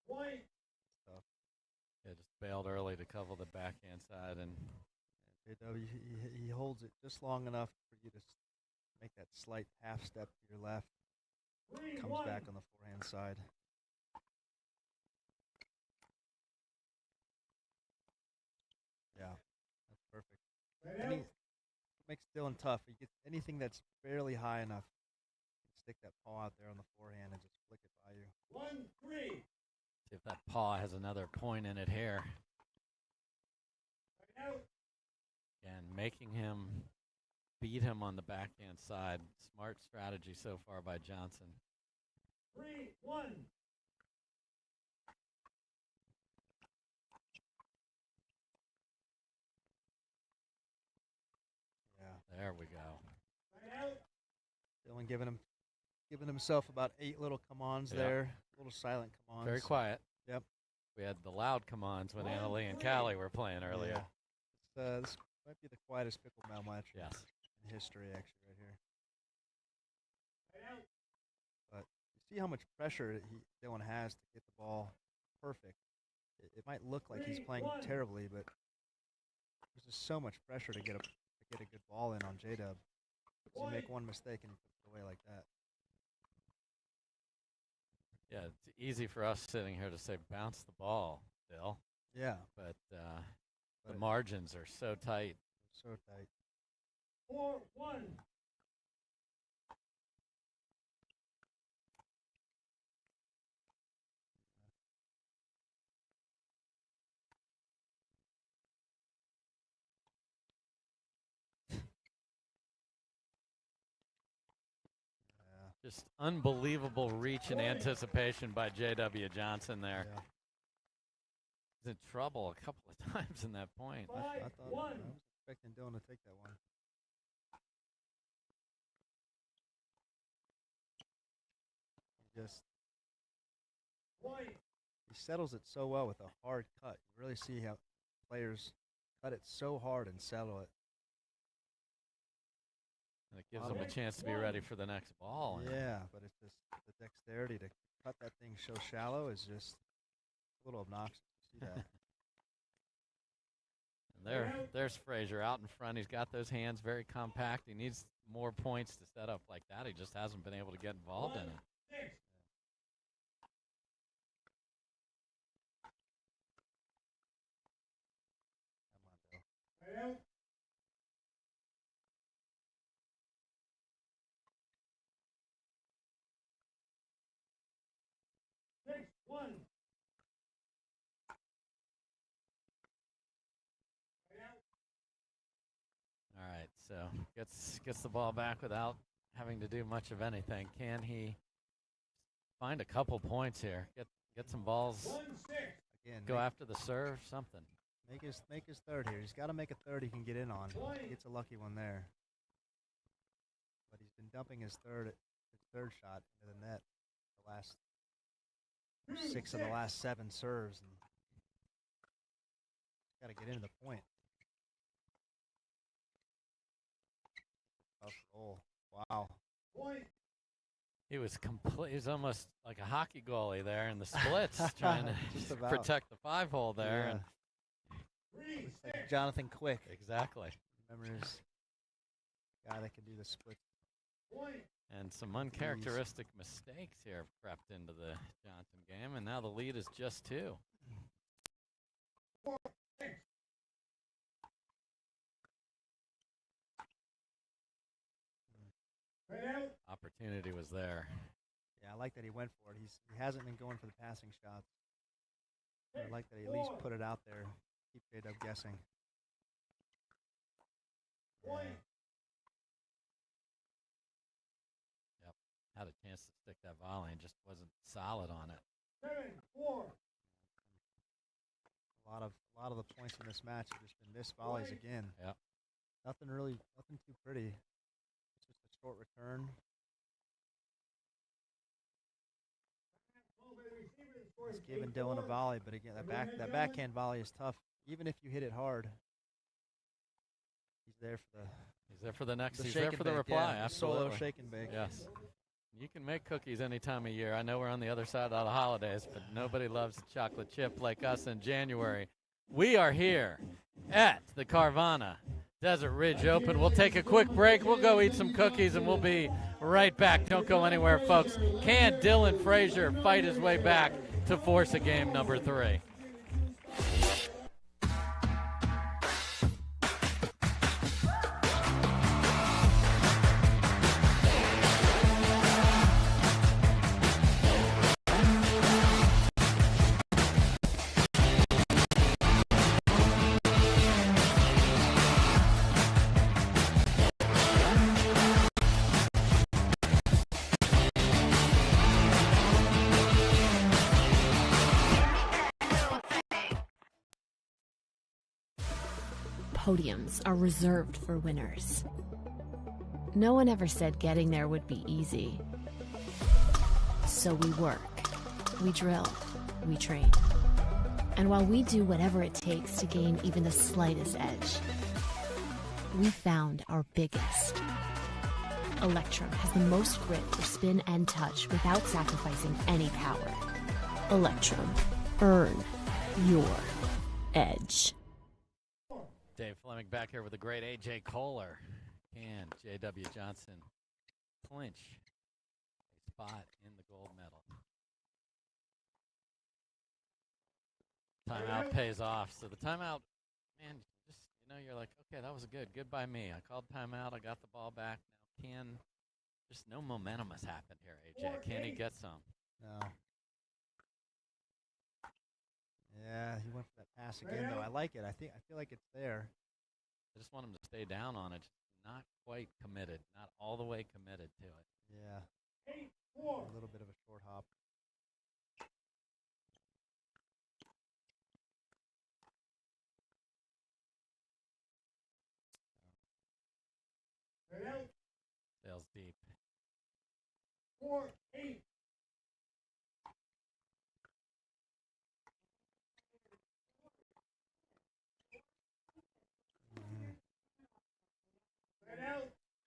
Point. Yeah, just bailed early to cover the backhand side, and JW, he holds it just long enough for you to make that slight half step to your left. Comes back on the forehand side. Yeah, that's perfect. Makes Dylan tough. He gets anything that's fairly high enough. Stick that paw out there on the forehand and just flick it by you. 1-3. see if that paw has another point in it here. And making him beat him on the backhand side. Smart strategy so far by Johnson. 3-1. Yeah. There we go. Dylan giving himself about 8 little come-ons there. Little silent come-ons. Very quiet. Yep. We had the loud come-ons when Annalee and Callie were playing earlier. Yeah. This might be the quietest pickleball match in history, actually, right here. But you see how much pressure Dylan has to get the ball perfect. It might look like he's playing terribly, but there's just so much pressure to get a good ball in on J-Dub. You make one mistake and you put it away like that. Yeah, it's easy for us sitting here to say bounce the ball, Bill. Yeah. But the margins are so tight. So tight. 4-1. Just unbelievable reach and anticipation by J.W. Johnson there. Yeah. He's in trouble a couple of times in that point. I was expecting Dylan to take that one. He settles it so well with a hard cut. You really see how players cut it so hard and settle it. And it gives them a chance to be ready for the next ball. Yeah, but it's just the dexterity to cut that thing so shallow is just a little obnoxious to see that. And there's Frazier out in front. He's got those hands very compact. He needs more points to set up like that. He just hasn't been able to get involved in it. All right, so gets the ball back without having to do much of anything. Can he find a couple points here? Get some balls. Again, go after the serve, something. Make his third here. He's got to make a third he can get in on. He gets a lucky one there. But he's been dumping his third shot into the net the last 6 of the last 7 serves. And he's got to get into the point. Tough roll. Wow. He was almost like a hockey goalie there in the splits, trying to protect the 5-hole there. Yeah. And looks like Jonathan Quick. Exactly. Remember his guy that can do the split. And some uncharacteristic mistakes here have crept into the Johnson game, and now the lead is just 2. Opportunity was there. Yeah, I like that he went for it. He hasn't been going for the passing shots. I like that he at least put it out there. Keep J-Dub guessing. Yeah. Yep, had a chance to stick that volley and just wasn't solid on it. 7-4. A lot of the points in this match have just been missed volleys again. Yep. Nothing too pretty. It's just a short return. He's giving Dylan a volley, but again, that backhand volley is tough. Even if you hit it hard, he's there for the next. He's there for the reply. Yeah, absolutely. Solo shake and bake. Yes. You can make cookies any time of year. I know we're on the other side of the holidays, but nobody loves a chocolate chip like us in January. We are here at the Carvana Desert Ridge Open. We'll take a quick break. We'll go eat some cookies, and we'll be right back. Don't go anywhere, folks. Can Dylan Frazier fight his way back to force a game number 3? Podiums are reserved for winners. No one ever said getting there would be easy. So we work, we drill, we train. And while we do whatever it takes to gain even the slightest edge, we found our biggest. Electrum has the most grip for spin and touch without sacrificing any power. Electrum, earn your edge. Dave Fleming back here with the great A.J. Kohler. Can J.W. Johnson clinch a spot in the gold medal? Timeout pays off. So the timeout, man, just, you're like, okay, that was good by me. I called timeout. I got the ball back. Now just no momentum has happened here, A.J. Can he get some? No. Yeah, he went for that pass again, though. I like it. I feel like it's there. I just want him to stay down on it. Not quite committed. Not all the way committed to it. Yeah. A little bit of a short hop. Sails deep. 4-8.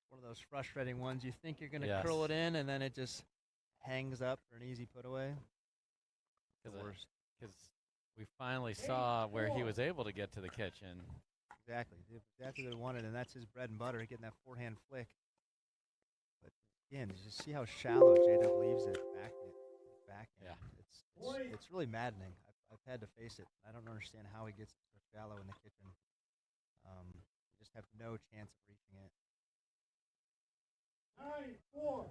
One of those frustrating ones. You think you're going to curl it in, and then it just hangs up for an easy put away. Because we finally saw where he was able to get to the kitchen. Exactly. Exactly what he wanted, and that's his bread and butter, getting that forehand flick. But again, you just see how shallow J-Dub leaves it back. Yeah. It's really maddening. I've had to face it. I don't understand how he gets so shallow in the kitchen. You just have no chance of reaching it. 9-4.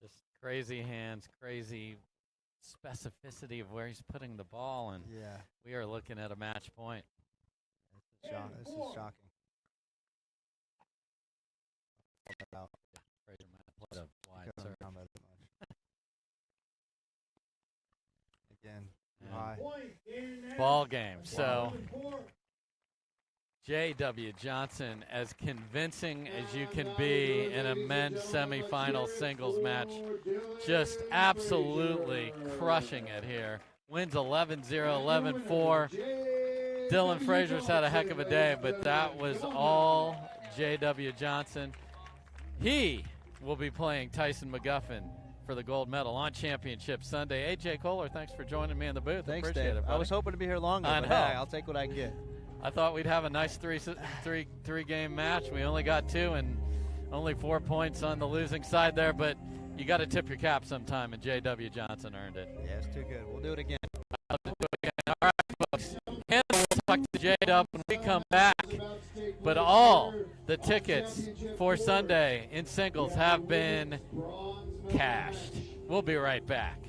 Just crazy hands, crazy specificity of where he's putting the ball, and yeah, we are looking at a match point. This is shocking. Again, high. Ball game. So J.W. Johnson, as convincing as you can be in a men's semifinal singles match, just absolutely crushing it here. Wins 11-0, 11-4. Dylan Frazier's had a heck of a day, but that was all J.W. Johnson. He will be playing Tyson McGuffin for the gold medal on Championship Sunday. A.J. Kohler, thanks for joining me in the booth. Thanks, Appreciate Dave. it, buddy. I was hoping to be here longer, I but know. hey, I'll take what I can get. I thought we'd have a nice three-game match. We only got 2 and only 4 points on the losing side there, but you got to tip your cap sometime, and J.W. Johnson earned it. Yeah, it's too good. We'll do it again. All right, folks. And we'll talk to J-Dub when we come back. But all the tickets for Sunday in singles have been cashed. We'll be right back.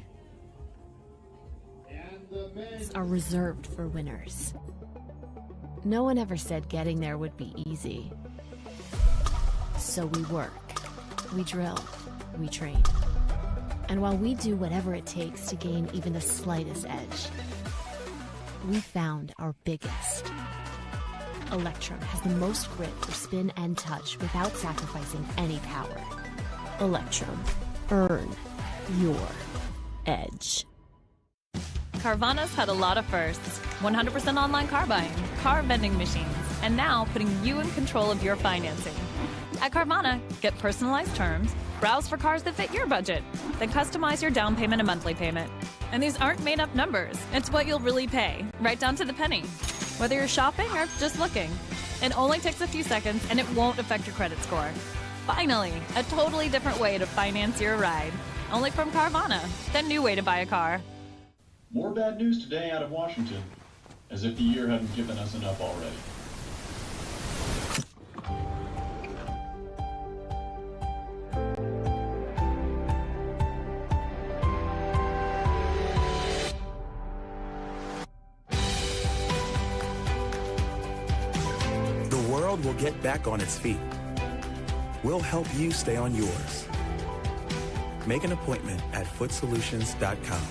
Are reserved for winners. No one ever said getting there would be easy. So we work, we drill, we train. And while we do whatever it takes to gain even the slightest edge, we found our biggest. Electrum has the most grit for spin and touch without sacrificing any power. Electrum. Earn your edge. Carvana's had a lot of firsts. 100% online car buying, car vending machines, and now putting you in control of your financing. At Carvana, get personalized terms, browse for cars that fit your budget, then customize your down payment and monthly payment. And these aren't made-up numbers. It's what you'll really pay, right down to the penny. Whether you're shopping or just looking, it only takes a few seconds and it won't affect your credit score. Finally, a totally different way to finance your ride. Only from Carvana, the new way to buy a car. More bad news today out of Washington, as if the year hadn't given us enough already. The world will get back on its feet. We'll help you stay on yours. Make an appointment at footsolutions.com.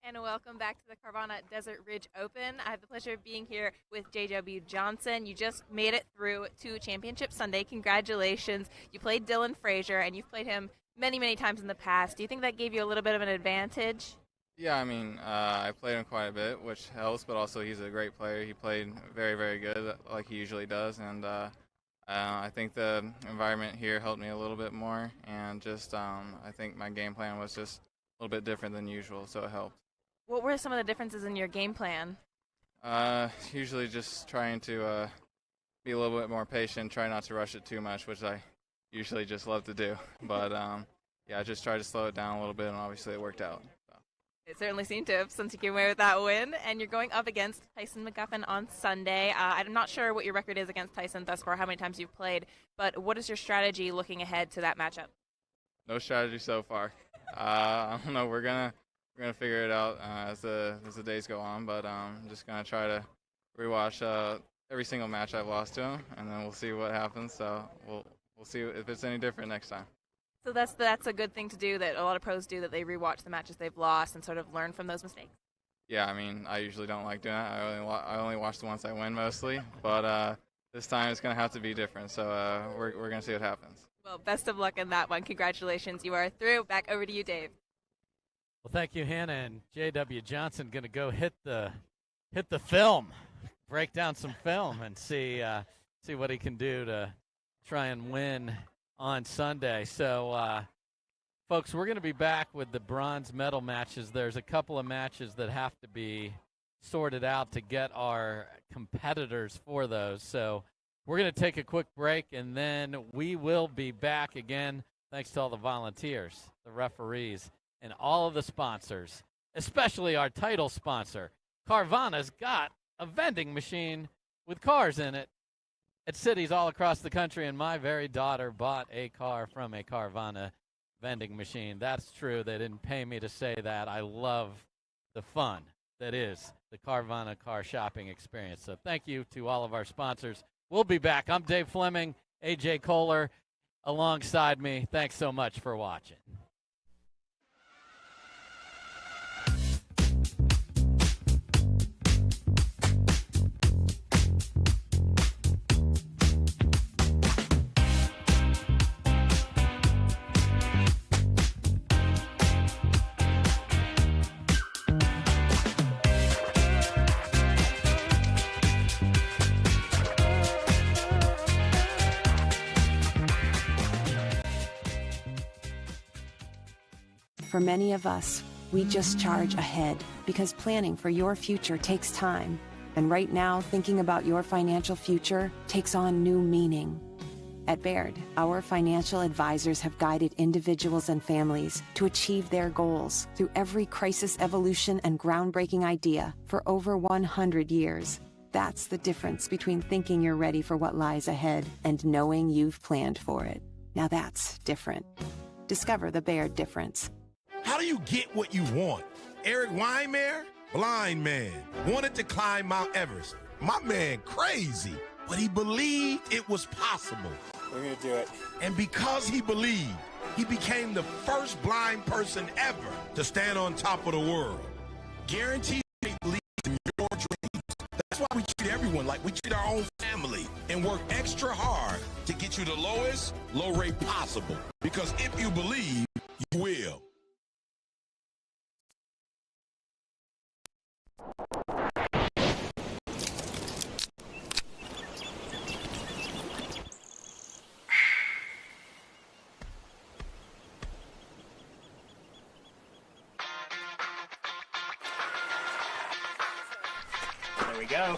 And welcome back to the Carvana Desert Ridge Open. I have the pleasure of being here with J.W. Johnson. You just made it through to Championship Sunday. Congratulations. You played Dylan Frazier, and you've played him many, many times in the past. Do you think that gave you a little bit of an advantage? Yeah, I mean, I played him quite a bit, which helps, but also he's a great player. He played very, very good, like he usually does, and I think the environment here helped me a little bit more, and just I think my game plan was just a little bit different than usual, so it helped. What were some of the differences in your game plan? Usually just trying to be a little bit more patient, try not to rush it too much, which I usually just love to do. But, yeah, I just tried to slow it down a little bit, and obviously it worked out. So. It certainly seemed to have, since you came away with that win. And you're going up against Tyson McGuffin on Sunday. I'm not sure what your record is against Tyson thus far, how many times you've played, but what is your strategy looking ahead to that matchup? No strategy so far. I don't know. We're gonna figure it out as the days go on, but I'm just gonna try to rewatch every single match I've lost to him, and then we'll see what happens. So we'll we'll see if it's any different next time. So that's a good thing to do that a lot of pros do, that they rewatch the matches they've lost and sort of learn from those mistakes. Yeah, I mean, I usually don't like doing that. I only watch the ones I win mostly, but this time it's going to have to be different. So we're going to see what happens. Well, best of luck in that one. Congratulations, you are through. Back over to you, Dave. Well, thank you, Hannah. And J.W. Johnson going to go hit the film, break down some film, and see what he can do to try and win on Sunday. So, folks, we're going to be back with the bronze medal matches. There's a couple of matches that have to be sorted out to get our competitors for those. So we're going to take a quick break, and then we will be back again. Thanks to all the volunteers, the referees, and all of the sponsors, especially our title sponsor. Carvana's got a vending machine with cars in it at cities all across the country, and my very daughter bought a car from a Carvana vending machine. That's true. They didn't pay me to say that. I love the fun that is the Carvana car shopping experience. So thank you to all of our sponsors. We'll be back. I'm Dave Fleming, AJ Kohler alongside me. Thanks so much for watching. For many of us, we just charge ahead because planning for your future takes time. And right now, thinking about your financial future takes on new meaning. At Baird, our financial advisors have guided individuals and families to achieve their goals through every crisis evolution and groundbreaking idea for over 100 years. That's the difference between thinking you're ready for what lies ahead and knowing you've planned for it. Now that's different. Discover the Baird difference. How do you get what you want? Eric Weimer, blind man, wanted to climb Mount Everest. My man crazy, but he believed it was possible. We're gonna do it. And because he believed, he became the first blind person ever to stand on top of the world. Guaranteed leads in your dreams. That's why we treat everyone like we treat our own family and work extra hard to get you the lowest low rate possible. Because if you believe, you will. There we go.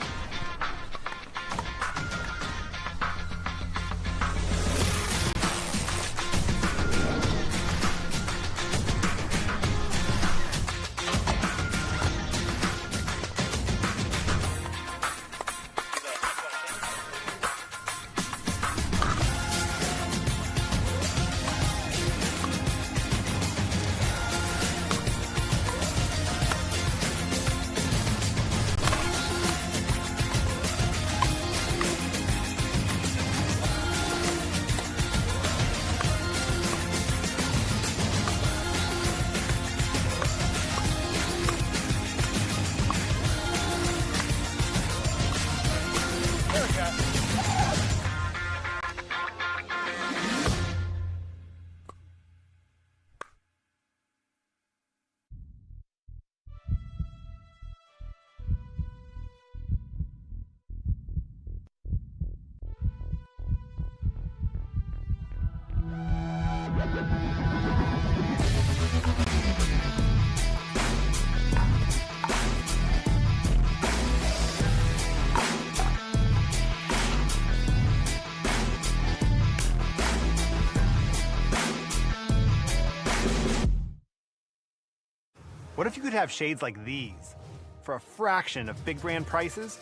What if you could have shades like these for a fraction of big brand prices?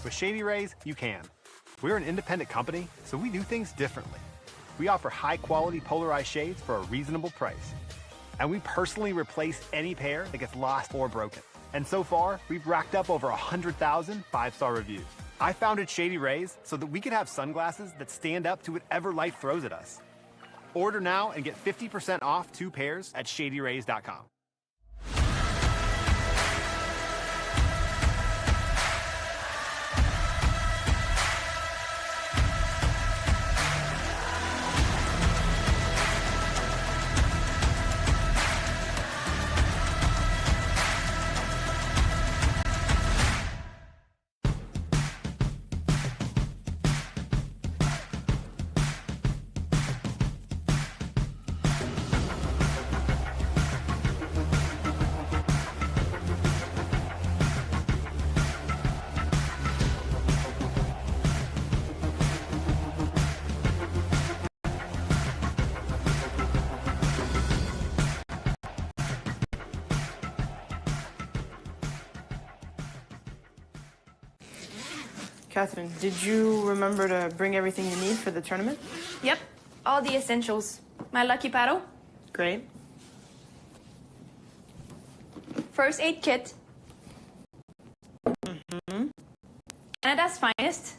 With Shady Rays, you can. We're an independent company, so we do things differently. We offer high-quality polarized shades for a reasonable price. And we personally replace any pair that gets lost or broken. And so far, we've racked up over 100,000 5-star reviews. I founded Shady Rays so that we could have sunglasses that stand up to whatever life throws at us. Order now and get 50% off 2 pairs at shadyrays.com. Catherine, did you remember to bring everything you need for the tournament? Yep, all the essentials. My lucky paddle. Great. First aid kit. Canada's finest.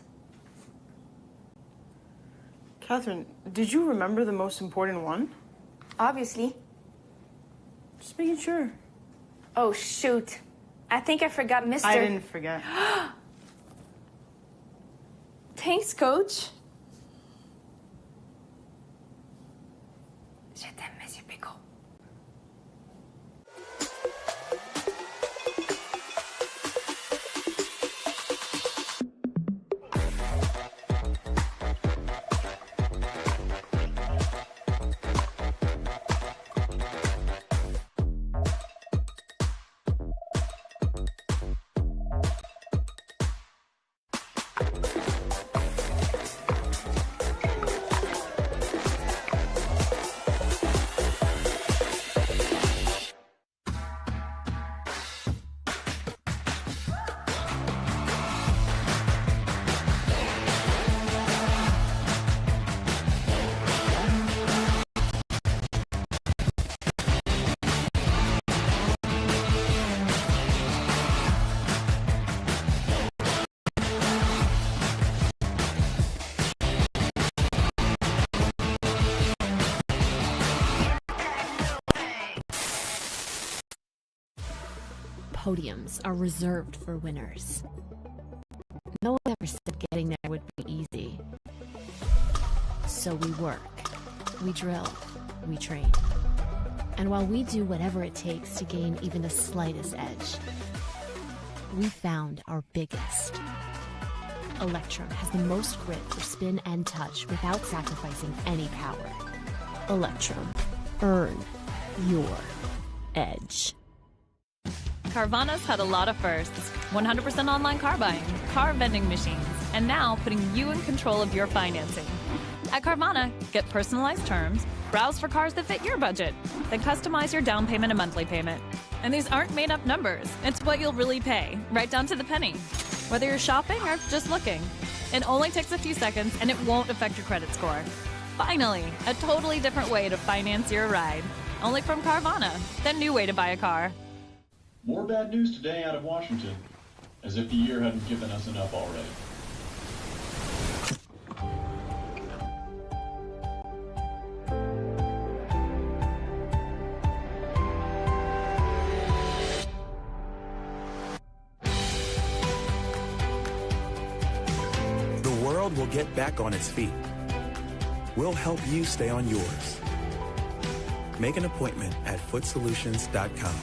Catherine, did you remember the most important one? Obviously. Just making sure. Oh, shoot. I think I forgot Mr. I didn't forget. Thanks, Coach. Je t'aime, Monsieur Pickle. Podiums are reserved for winners. No one ever said getting there would be easy. So we work, we drill, we train. And while we do whatever it takes to gain even the slightest edge, we found our biggest. Electrum has the most grip for spin and touch without sacrificing any power. Electrum. Earn your edge. Carvana's had a lot of firsts. 100% online car buying, car vending machines, and now putting you in control of your financing. At Carvana, get personalized terms, browse for cars that fit your budget, then customize your down payment and monthly payment. And these aren't made-up numbers. It's what you'll really pay, right down to the penny. Whether you're shopping or just looking. It only takes a few seconds, and it won't affect your credit score. Finally, a totally different way to finance your ride. Only from Carvana, the new way to buy a car. More bad news today out of Washington, as if the year hadn't given us enough already. The world will get back on its feet. We'll help you stay on yours. Make an appointment at footsolutions.com.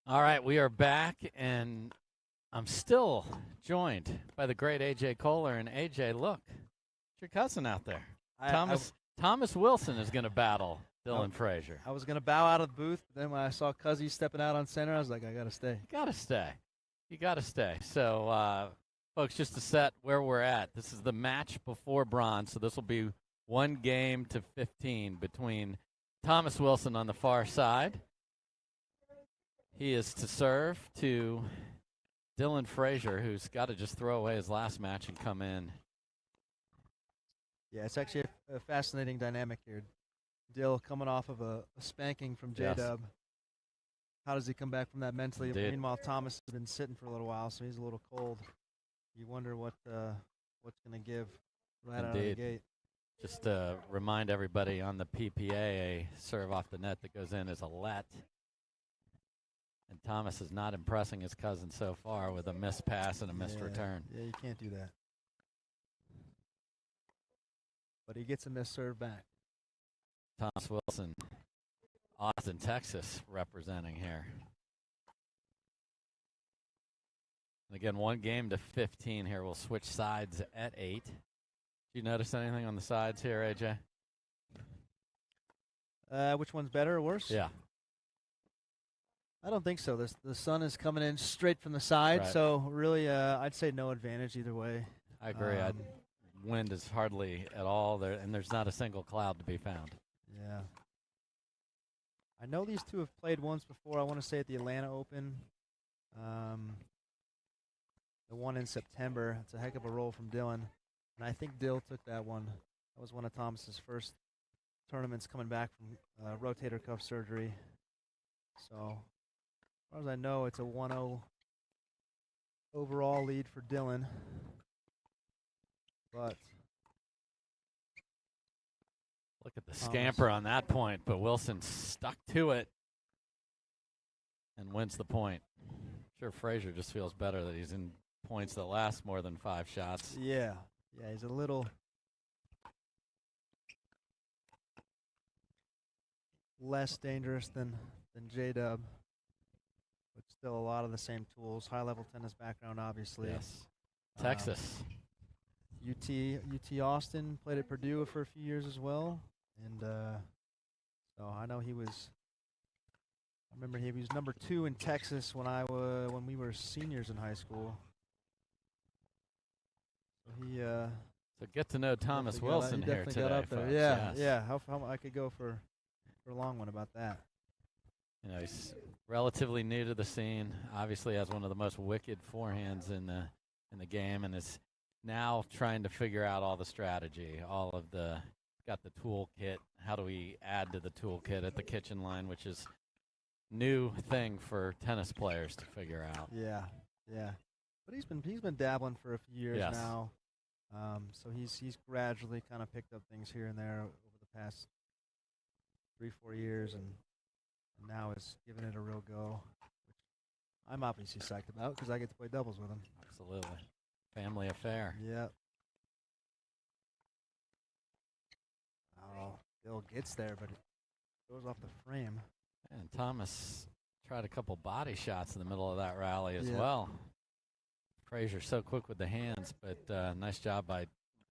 All right, we are back, and I'm still joined by the great AJ Kohler. And AJ, look, it's your cousin out there. Thomas Wilson is going to battle Dylan Frazier. I was going to bow out of the booth, but then when I saw Cuzzy stepping out on center, I was like, I got to stay. You got to stay. So, folks, just to set where we're at, this is the match before bronze. So this will be 1 game to 15 between Thomas Wilson on the far side. He is to serve to Dylan Frazier, who's got to just throw away his last match and come in. Yeah, it's actually a fascinating dynamic here. Dill coming off of a spanking from J-Dub. Yes. How does he come back from that mentally? Indeed. Meanwhile, Thomas has been sitting for a little while, so he's a little cold. You wonder what's going to give right out of the gate. Just to remind everybody on the PPA, a serve off the net that goes in is a let. And Thomas is not impressing his cousin so far with a missed pass and a missed return. Yeah, you can't do that. But he gets a missed serve back. Thomas Wilson, Austin, Texas, representing here. And again, 1 game to 15 here. We'll switch sides at 8. Did you notice anything on the sides here, AJ? Which one's better or worse? Yeah. I don't think so. The sun is coming in straight from the side, so really I'd say no advantage either way. I agree. Wind is hardly at all there, and there's not a single cloud to be found. Yeah. I know these two have played once before. I want to say at the Atlanta Open. The one in September. It's a heck of a roll from Dylan. And I think Dill took that one. That was one of Thomas's first tournaments coming back from rotator cuff surgery. So, as far as I know, it's a 1-0 overall lead for Dylan. But look at the scamper on that point, but Wilson stuck to it and wins the point. I'm sure Frazier just feels better that he's in points that last more than 5 shots. Yeah, he's a little less dangerous than J-Dub, but still a lot of the same tools. High-level tennis background, obviously. Yes. Texas. UT Austin, played at Purdue for a few years as well. And so I know I remember he was number 2 in Texas when we were seniors in high school. So so get to know Thomas Wilson here today, got up there. folks. Yeah, yes. yeah. How I could go for a long one about that. You know, he's relatively new to the scene. Obviously has one of the most wicked forehands in the game, and is now trying to figure out all the strategy, got the toolkit. How do we add to the toolkit at the kitchen line, which is new thing for tennis players to figure out. Yeah. But he's been dabbling for a few years now. So he's gradually kind of picked up things here and there over the past 3-4 years, and now is giving it a real go, which I'm obviously psyched about because I get to play doubles with him. Absolutely. Family affair. Yep. Oh, Bill gets there, but it goes off the frame. And Thomas tried a couple body shots in the middle of that rally as well. Frazier so quick with the hands, but nice job by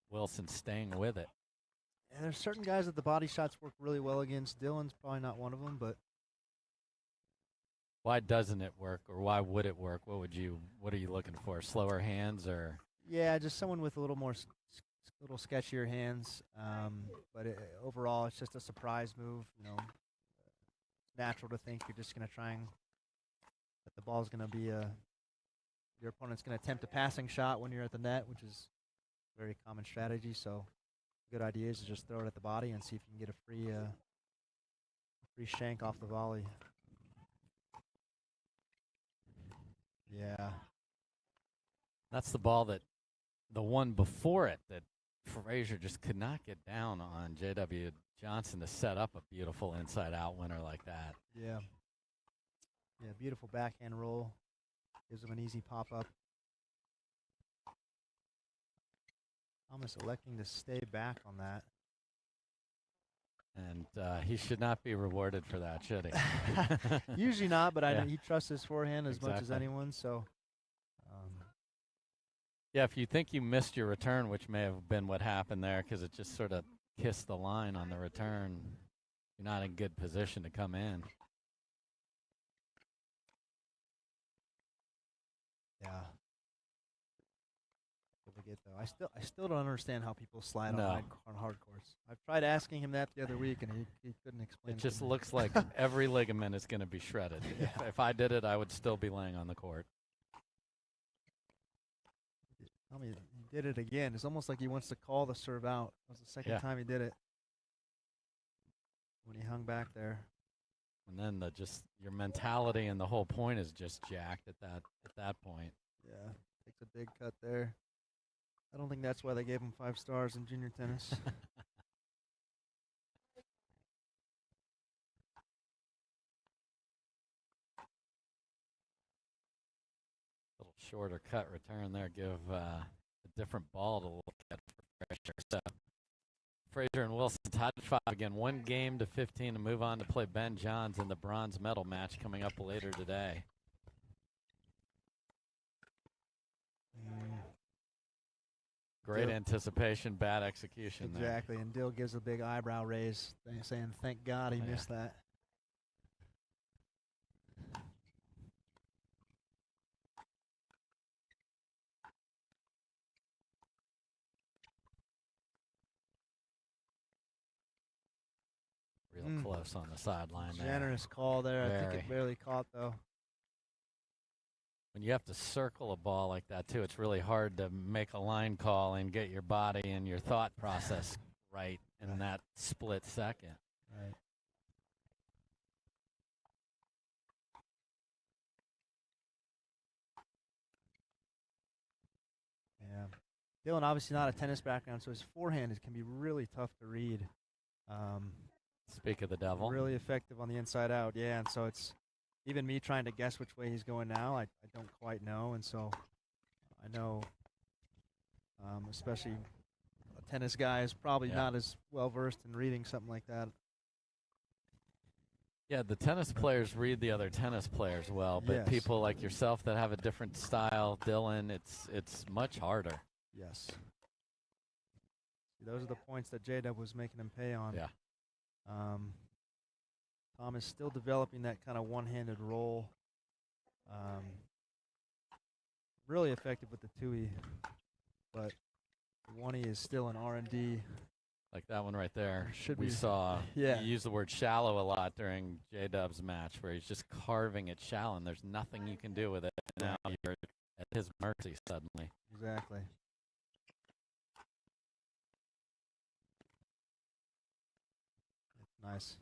Wilson staying with it. Yeah, there's certain guys that the body shots work really well against. Dylan's probably not one of them, but why doesn't it work, or why would it work? What are you looking for? Slower hands, or? Yeah, just someone with a little sketchier hands. But overall, it's just a surprise move. You know, it's natural to think you're just going to try and that the ball's going to be your opponent's going to attempt a passing shot when you're at the net, which is a very common strategy. So, good idea is to just throw it at the body and see if you can get a free shank off the volley. Yeah. That's the ball the one before it that Frazier just could not get down on J.W. Johnson to set up a beautiful inside-out winner like that. Yeah. Yeah, beautiful backhand roll. Gives him an easy pop-up. Thomas electing to stay back on that. And he should not be rewarded for that, should he? Usually not, but I know he trusts his forehand as much as anyone. So, Yeah, if you think you missed your return, which may have been what happened there because it just sort of kissed the line on the return, you're not in good position to come in. Yeah. Though. I still don't understand how people slide No. on hard courts. I've tried asking him that the other week, and he couldn't explain It to just me. looks like every ligament is going to be shredded. Yeah. If I did it, I would still be laying on the court. I mean, he did it again. It's almost like he wants to call the serve out. That was the second time he did it. When he hung back there. And then your mentality and the whole point is just jacked at that point. Yeah, takes a big cut there. I don't think that's why they gave him 5 stars in junior tennis. Little shorter cut return there. Give a different ball to look at for Frazier. So Frazier and Wilson tied at 5 again. 1 game to 15 to move on to play Ben Johns in the bronze medal match coming up later today. Great anticipation, bad execution there. Exactly, and Dill gives a big eyebrow raise, saying, thank God he missed that. Real close on the sideline there. Generous call there. I think it barely caught, though. When you have to circle a ball like that, too, it's really hard to make a line call and get your body and your thought process right in that split second. Right. Yeah. Dylan, obviously not a tennis background, so his forehand can be really tough to read. Speak of the devil. Really effective on the inside out, yeah, and so it's even me trying to guess which way he's going now, I don't quite know, and so I know especially a tennis guy is probably not as well-versed in reading something like that. Yeah, the tennis players read the other tennis players well, but people like yourself that have a different style, Dylan, it's much harder. Yes. Those are the points that J-Dub was making him pay on. Yeah. Tom is still developing that kind of one-handed roll. Really effective with the 2E, but the 1E is still an R&D. Like that one right there. We saw yeah. you use the word shallow a lot during J-Dub's match where he's just carving it shallow and there's nothing you can do with it. Now you're at his mercy suddenly. Exactly. Nice.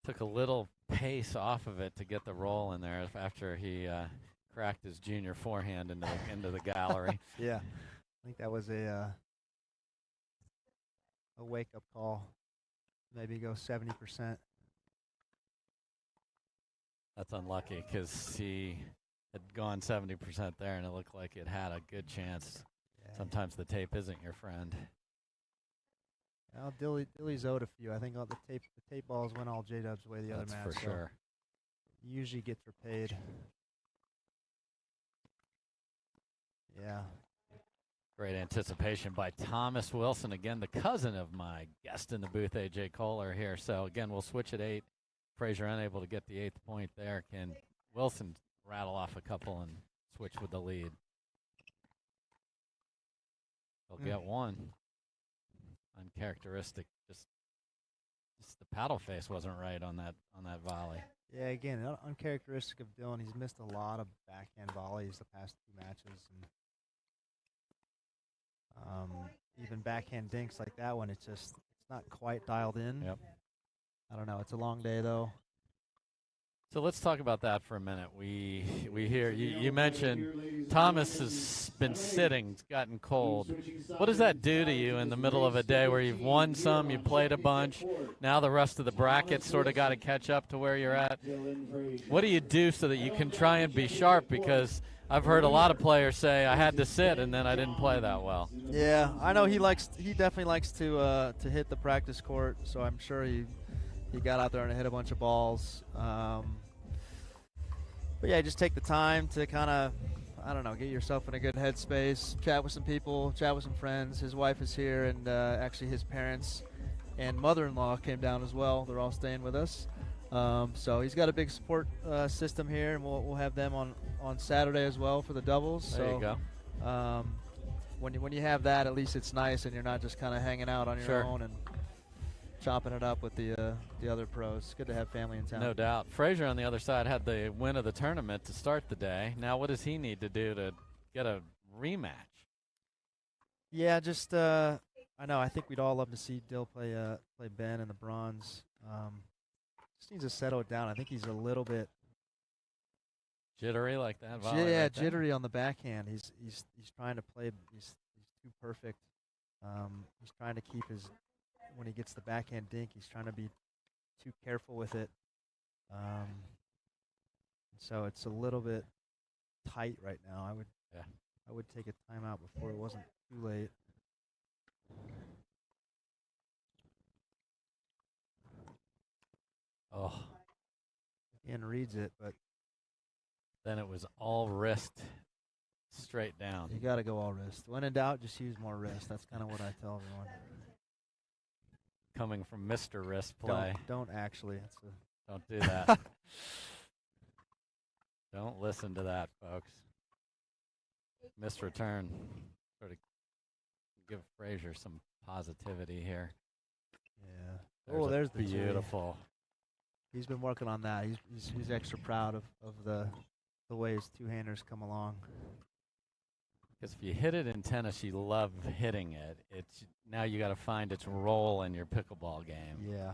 Took a little pace off of it to get the roll in there after he cracked his junior forehand into the gallery. Yeah, I think that was a wake-up call. Maybe go 70%. That's unlucky because he had gone 70% there, and it looked like it had a good chance. Yeah. Sometimes the tape isn't your friend. Well, Dilly's owed a few. I think all the tape balls went all J-Dub's way the other match. That's for sure. He usually gets repaid. Yeah. Great anticipation by Thomas Wilson. Again, the cousin of my guest in the booth, A.J. Kohler here. So, again, we'll switch at 8. Frazier unable to get the 8th point there. Can Wilson rattle off a couple and switch with the lead? He'll get one. Uncharacteristic. Just the paddle face wasn't right on that volley. Yeah, again, uncharacteristic of Dylan. He's missed a lot of backhand volleys the past 2 matches, and even backhand dinks like that one. It's not quite dialed in. Yep. I don't know. It's a long day though. So let's talk about that for a minute. We hear you mentioned Thomas has been sitting, it's gotten cold. What does that do to you in the middle of a day where you've won some, you played a bunch, now the rest of the bracket sort of got to catch up to where you're at? What do you do so that you can try and be sharp? Because I've heard a lot of players say I had to sit and then I didn't play that well. Yeah, I know he definitely likes to hit the practice court, so I'm sure he got out there and hit a bunch of balls. But yeah, just take the time to kind of, I don't know, get yourself in a good headspace, chat with some people, chat with some friends. His wife is here, and actually his parents and mother-in-law came down as well. They're all staying with us. So he's got a big support system here, and we'll have them on Saturday as well for the doubles. There you go. When you have that, at least it's nice, and you're not just kind of hanging out on your own and chopping it up with the other pros. It's good to have family in town. No doubt. Frazier on the other side had the win of the tournament to start the day. Now what does he need to do to get a rematch? Yeah, just I know. I think we'd all love to see Dill play Ben in the bronze. Just needs to settle it down. I think he's a little bit jittery like that. Yeah, jittery on the backhand. He's trying to play. He's too perfect. He's trying to keep his. When he gets the backhand dink, he's trying to be too careful with it. So it's a little bit tight right now. I would take a timeout before it wasn't too late. Oh. Ian reads it, but then it was all wrist straight down. You got to go all wrist. When in doubt, just use more wrist. That's kind of what I tell everyone. Coming from Mr. Wrist Play. Don't actually. Don't do that. Don't listen to that, folks. Missed return. Sort of give Frazier some positivity here. Yeah. There's the beautiful. He's been working on that. He's extra proud of the way his two-handers come along. Because if you hit it in tennis, you love hitting it. It's now you got to find its role in your pickleball game. Yeah.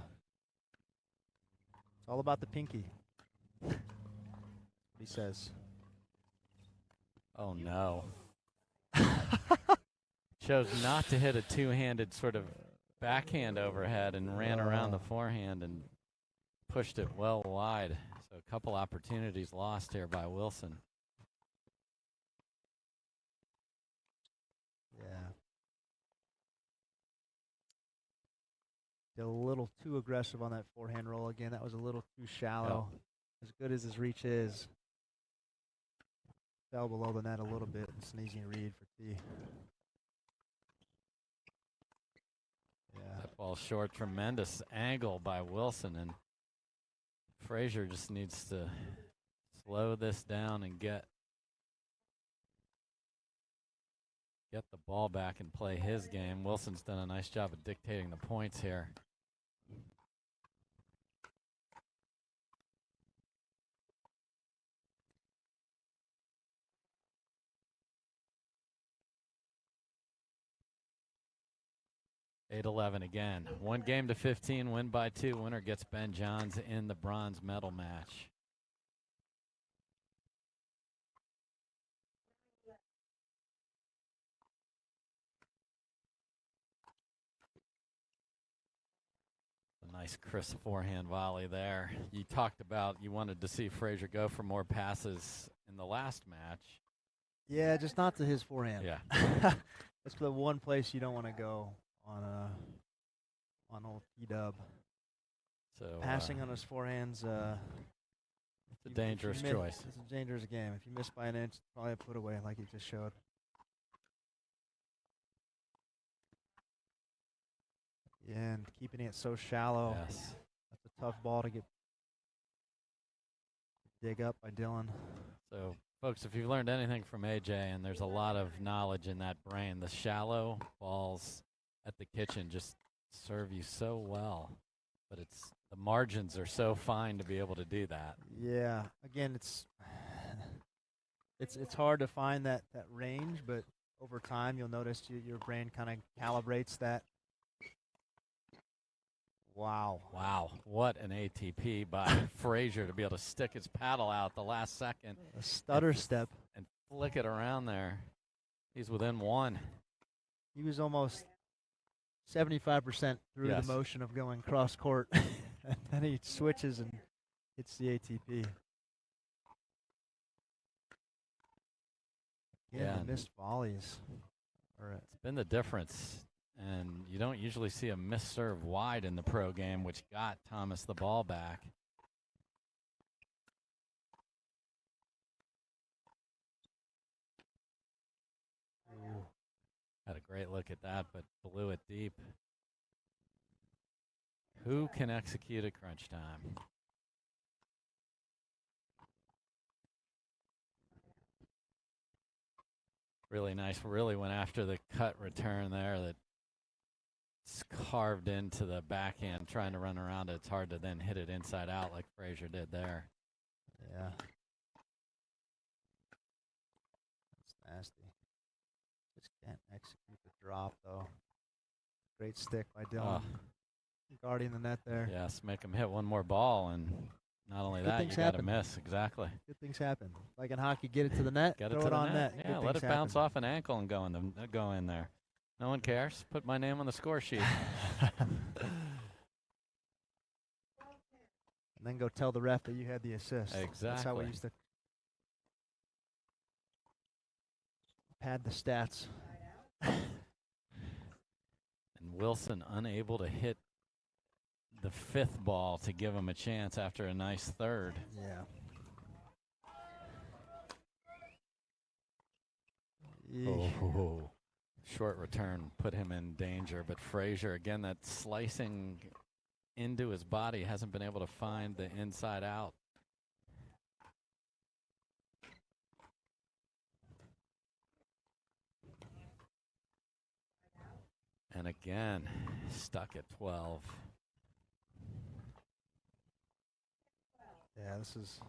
It's all about the pinky. What he says. Oh no. Chose not to hit a two-handed sort of backhand overhead and ran around the forehand and pushed it well wide. So a couple opportunities lost here by Wilson. Yeah. Did a little too aggressive on that forehand roll again. That was a little too shallow. Yep. As good as his reach is. Fell below the net a little bit. It's an easy read for T. Yeah. That ball short. Tremendous angle by Wilson, and Frazier just needs to slow this down and get the ball back and play his game. Wilson's done a nice job of dictating the points here. Eight 11 again. 1 game to 15, win by 2. Winner gets Ben Johns in the bronze medal match. A nice crisp forehand volley there. You talked about you wanted to see Frazier go for more passes in the last match. Yeah, just not to his forehand. Yeah. That's the one place you don't want to go on old P-Dub. So passing on his forehands. It's a dangerous choice. It's a dangerous game. If you miss by an inch, it's probably a put away like he just showed. Yeah, and keeping it so shallow. Yes. That's a tough ball to dig up by Dylan. So, folks, if you've learned anything from AJ, and there's a lot of knowledge in that brain, the shallow balls at the kitchen just serve you so well. But the margins are so fine to be able to do that. Yeah. Again, it's hard to find that range, but over time you'll notice your brain kind of calibrates that. Wow. Wow. What an ATP by Frazier to be able to stick his paddle out the last second. A stutter step. And flick it around there. He's within 1. He was almost 75% through Yes. the motion of going cross court. And then he switches and hits the ATP. Yeah, the missed volleys. It's been the difference. And you don't usually see a missed serve wide in the pro game, which got Thomas the ball back. Had a great look at that, but blew it deep. Who can execute at crunch time? Really nice. Really went after the cut return there that's carved into the backhand, trying to run around it. It's hard to then hit it inside out like Frazier did there. Yeah. That's nasty. Just can't execute the drop, though. Great stick by Dylan. Guarding the net there. Yes, make him hit one more ball, and not only that, you got to miss. Exactly. Good things happen. Like in hockey, get it to the net, Get throw it to it the on net. Yeah, let it bounce off an ankle and go in there. No one cares. Put my name on the score sheet. And then go tell the ref that you had the assist. Exactly. That's how we used to pad the stats. And Wilson unable to hit the fifth ball to give him a chance after a nice third. Yeah. Oh, short return put him in danger, but Frazier, again, that slicing into his body, hasn't been able to find the inside out. And again, stuck at 12. Yeah, this is...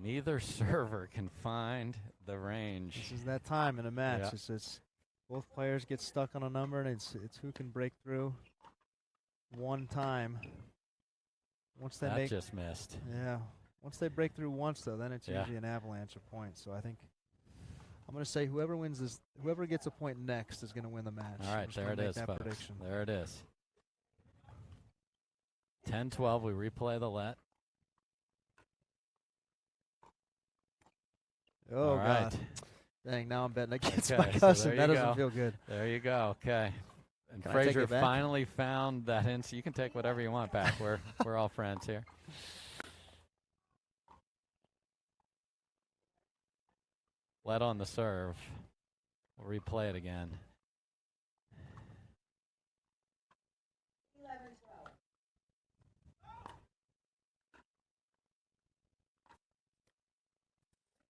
Neither server can find the range. This is that time in a match. Yeah. It's both players get stuck on a number, and it's who can break through one time. Once they That just missed. Yeah. Once they break through once, though, then it's Yeah. usually an avalanche of points. So I think I'm going to say whoever wins this, whoever gets a point next is going to win the match. All right, there it is, folks. Prediction. There it is. 10-12, we replay the let. Oh, All right. God. Dang, now I'm betting against Okay, my so cousin. there That you doesn't go. feel good. There you go. Okay. And Can I take Frazier it back? finally found that You can take whatever you want back. We're all friends here. Let on the serve. We'll replay it again.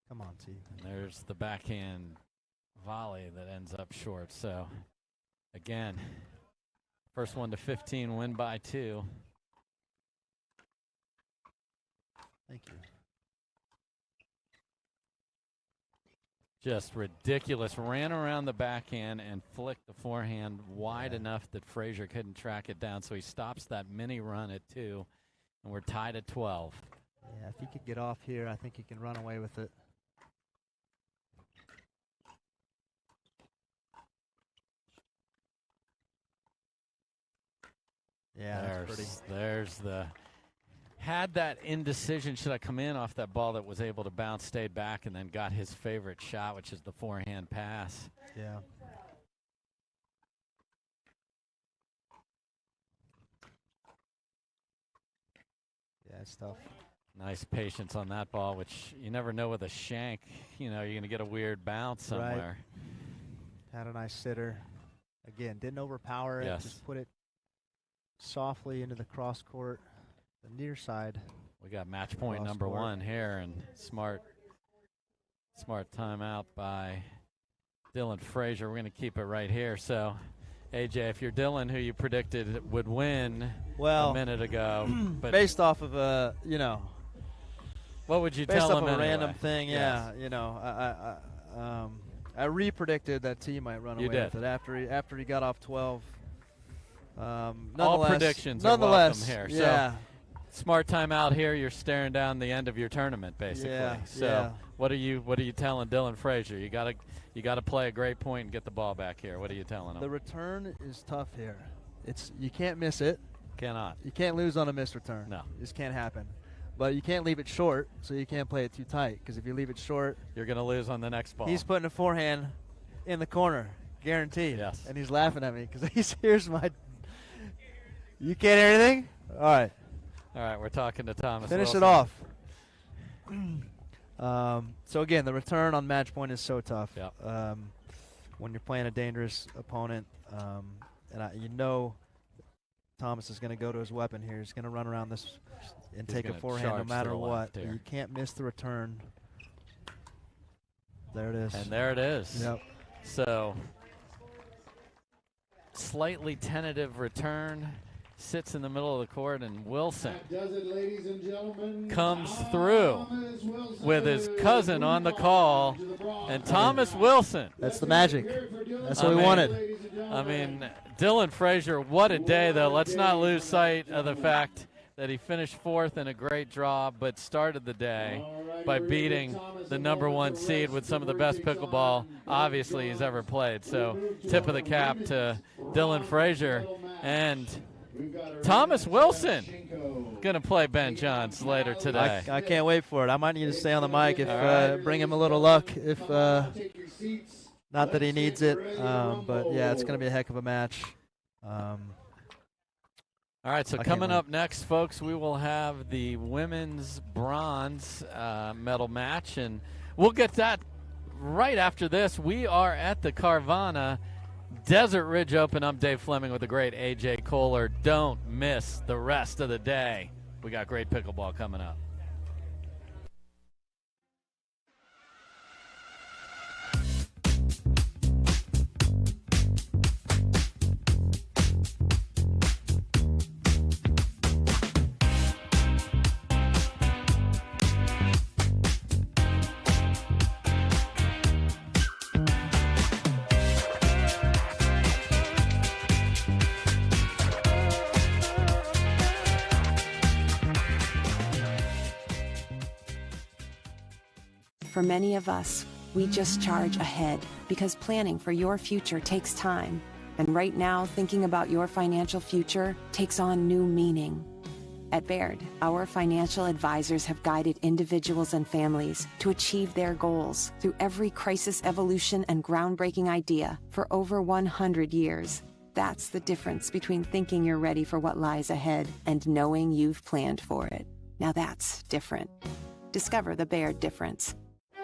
Come on, T. And there's the backhand volley that ends up short. So, again, first one to 15, win by 2. Thank you. Just ridiculous. Ran around the backhand and flicked the forehand wide enough that Frazier couldn't track it down. So he stops that mini run at 2, and we're tied at 12. Yeah, if he could get off here, I think he can run away with it. Yeah, that's pretty. There's the... Had that indecision, should I come in off that ball that was able to bounce, stayed back, and then got his favorite shot, which is the forehand pass. Yeah. Yeah, it's tough. Nice patience on that ball, which you never know with a shank. You know, you're going to get a weird bounce somewhere. Right. Had a nice sitter. Again, didn't overpower it. Yes. Just put it softly into the cross court, the near side. We got match point number 1 here, and smart timeout by Dylan Frazier. We're going to keep it right here. So, AJ, if you're Dylan, who you predicted would win a minute ago, but based off of what would you based tell off him of a anyway? random thing? Yes. Yeah, I re-predicted that T might run You away did. with it after he got off 12. All predictions are welcome here. Yeah. So, smart timeout here. You're staring down the end of your tournament, basically. Yeah, So, yeah. what are you telling Dylan Frazier? You gotta play a great point and get the ball back here. What are you telling him? The return is tough here. You can't miss it. Cannot. You can't lose on a missed return. No. This can't happen. But you can't leave it short, so you can't play it too tight. Because if you leave it short, you're going to lose on the next ball. He's putting a forehand in the corner, guaranteed. Yes. And he's laughing at me because he hears my. You can't hear anything? All right. All right, we're talking to Thomas Finish Wilson. it off. So again, the return on match point is so tough. Yeah. When you're playing a dangerous opponent, and Thomas is going to go to his weapon here. He's going to run around this and take a forehand no matter what. You can't miss the return. There it is. And there it is. Yep. So, slightly tentative return. Sits in the middle of the court, and Wilson Does it, ladies and gentlemen. comes through with his cousin on the call. And Thomas Wilson. That's the magic. That's what we wanted. I mean, Dylan Frazier, what a day, though. Let's not lose sight of the fact that he finished fourth in a great draw, but started the day by beating the #1 seed with some of the best pickleball, obviously, he's ever played. So tip of the cap to Dylan Frazier. And Thomas Wilson going to play Ben Johns later today. I can't wait for it. I might need to stay on the mic if bring him a little luck. If not that he needs it, but yeah, it's going to be a heck of a match. All right, so coming up next, folks, we will have the women's bronze medal match, and we'll get that right after this. We are at the Carvana Desert Ridge Open. I'm Dave Fleming with the great AJ Kohler. Don't miss the rest of the day. We got great pickleball coming up. For many of us, we just charge ahead because planning for your future takes time. And right now, thinking about your financial future takes on new meaning. At Baird, our financial advisors have guided individuals and families to achieve their goals through every crisis evolution and groundbreaking idea for over 100 years. That's the difference between thinking you're ready for what lies ahead and knowing you've planned for it. Now that's different. Discover the Baird difference.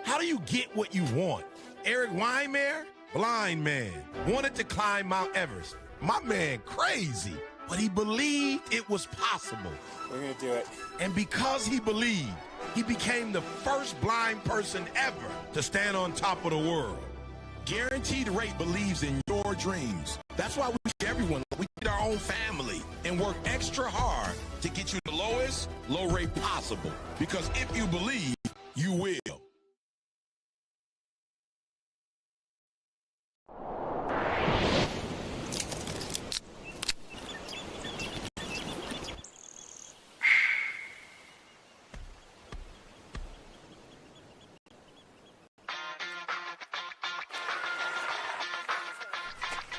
How do you get what you want? Eric Weimer, blind man, wanted to climb Mount Everest. My man crazy, but he believed it was possible. We're going to do it. And because he believed, he became the first blind person ever to stand on top of the world. Guaranteed Rate believes in your dreams. That's why we treat everyone like we treat our own family and work extra hard to get you the lowest low rate possible. Because if you believe, you will.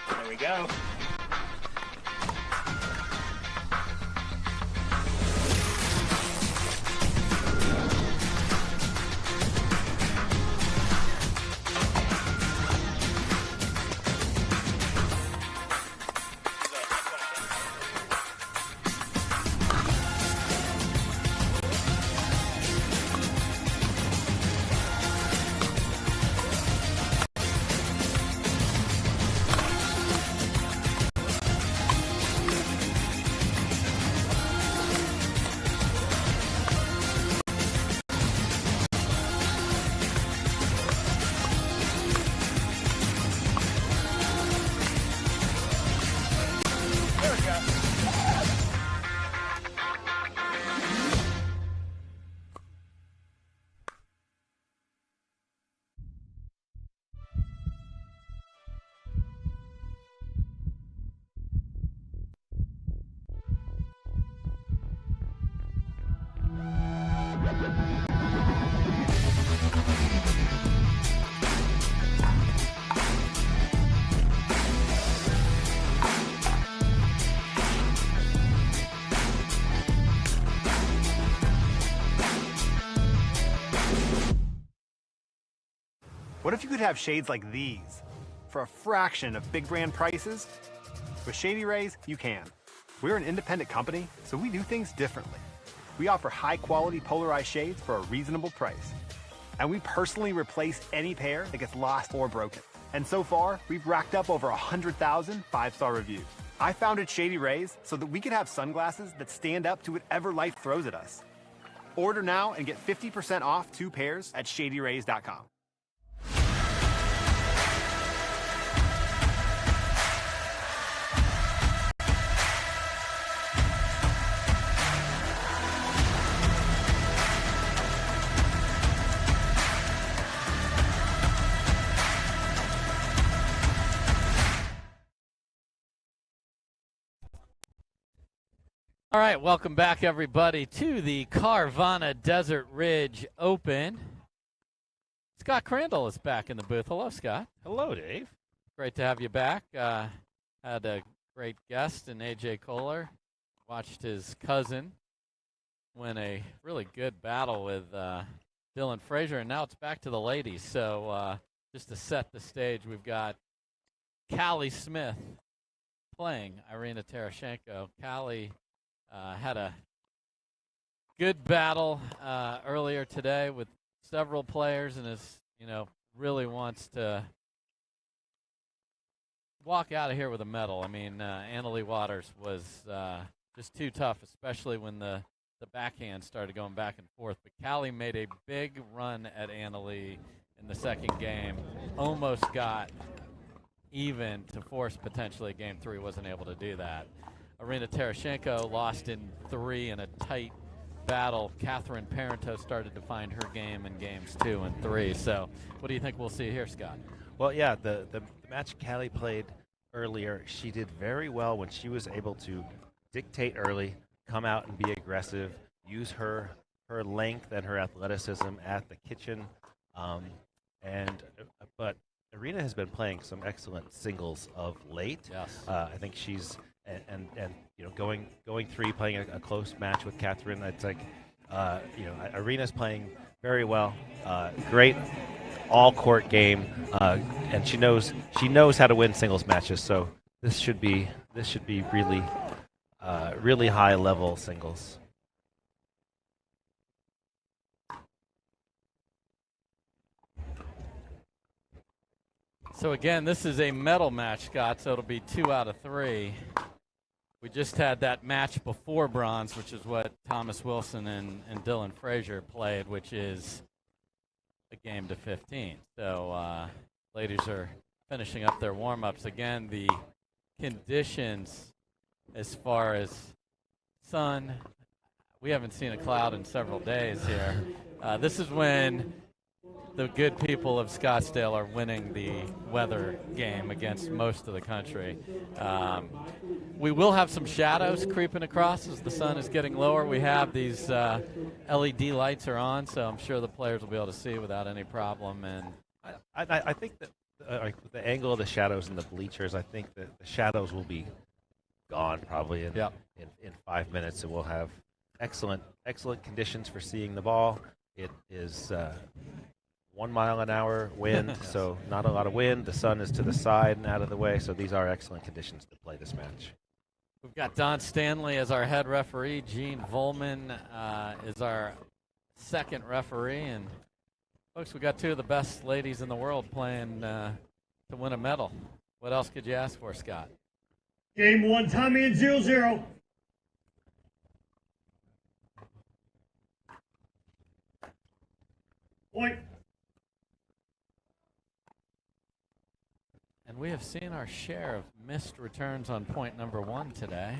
There we go. What if you could have shades like these for a fraction of big brand prices? With Shady Rays, you can. We're an independent company, so we do things differently. We offer high-quality polarized shades for a reasonable price. And we personally replace any pair that gets lost or broken. And so far, we've racked up over 100,000 5-star reviews. I founded Shady Rays so that we could have sunglasses that stand up to whatever life throws at us. Order now and get 50% off 2 pairs at shadyrays.com. All right, welcome back, everybody, to the Carvana Desert Ridge Open. Scott Crandall is back in the booth. Hello, Scott. Hello, Dave. Great to have you back. Had a great guest in A.J. Kohler. Watched his cousin win a really good battle with Dylan Frazier, and now it's back to the ladies. So just to set the stage, we've got Callie Smith playing Irina Terashenko. Callie had a good battle earlier today with several players, and is, really wants to walk out of here with a medal. I mean, Annalie Waters was just too tough, especially when the backhand started going back and forth. But Callie made a big run at Annalie in the second game, almost got even to force potentially Game 3, wasn't able to do that. Irina Terashenko lost in 3 in a tight battle. Catherine Parento started to find her game in games 2 and 3. So what do you think we'll see here, Scott? Well, yeah, the match Callie played earlier, she did very well when she was able to dictate early, come out and be aggressive, use her length and her athleticism at the kitchen. But Irina has been playing some excellent singles of late. Yes. I think she's and going 3, playing a close match with Catherine. It's like Irina's playing very well. Great all court game, and she knows how to win singles matches. So this should be really really high level singles. So again, this is a medal match, Scott, so it'll be 2 out of 3. We just had that match before bronze, which is what Thomas Wilson and Dylan Frazier played, which is a game to 15. So ladies are finishing up their warm-ups. Again, the conditions as far as sun, we haven't seen a cloud in several days here. This is when the good people of Scottsdale are winning the weather game against most of the country. We will have some shadows creeping across as the sun is getting lower. We have these LED lights are on, so I'm sure the players will be able to see without any problem. And I think that the angle of the shadows in the bleachers, I think that the shadows will be gone probably in 5 minutes, and we'll have excellent conditions for seeing the ball. It is 1 mile an hour wind, so not a lot of wind. The sun is to the side and out of the way, so these are excellent conditions to play this match. We've got Don Stanley as our head referee. Gene Volman is our second referee. And, folks, we got 2 of the best ladies in the world playing to win a medal. What else could you ask for, Scott? Game 1, Tommy and 0-0. Point. And we have seen our share of missed returns on point number 1 today.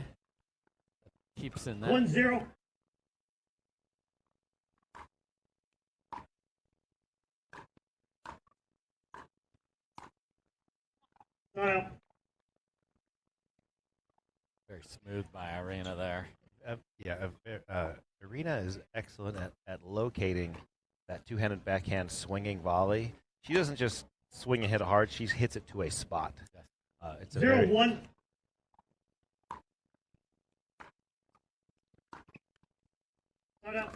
Keeps in that. 1-0. Very smooth by Irina there. Irina is excellent at locating that two-handed backhand swinging volley. She doesn't just swing and hit it hard; she hits it to a spot. It's a 0-1. Out.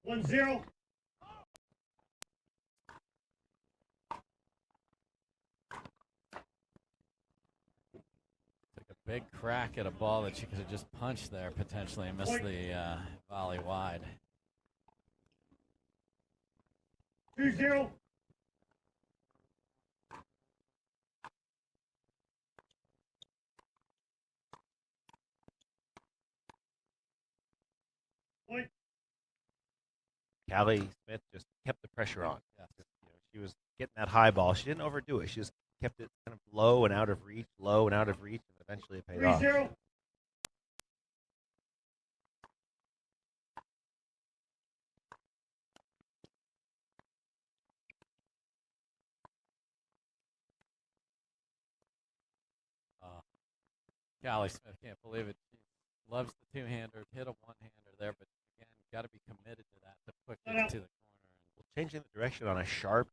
1-0. Take a Big crack at a ball that she could have just punched there potentially and missed the volley wide. 2-0. Point. Callie Smith just kept the pressure on. Yeah. She was getting that high ball. She didn't overdo it. She just kept it kind of low and out of reach, low and out of reach, and eventually it paid 3-0. off. Callie Smith can't believe it. She loves the two-hander, hit a one-hander there, but again, got to be committed to that to push it to the corner. Well, changing the direction on a sharp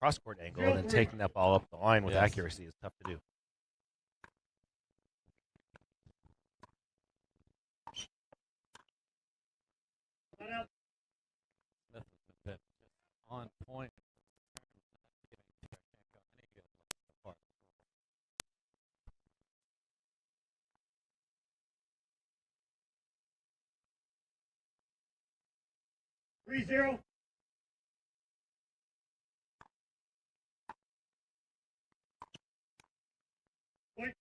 cross-court angle and then taking that ball up the line with accuracy is tough to do. Smith has been just on point. 3-0. Point.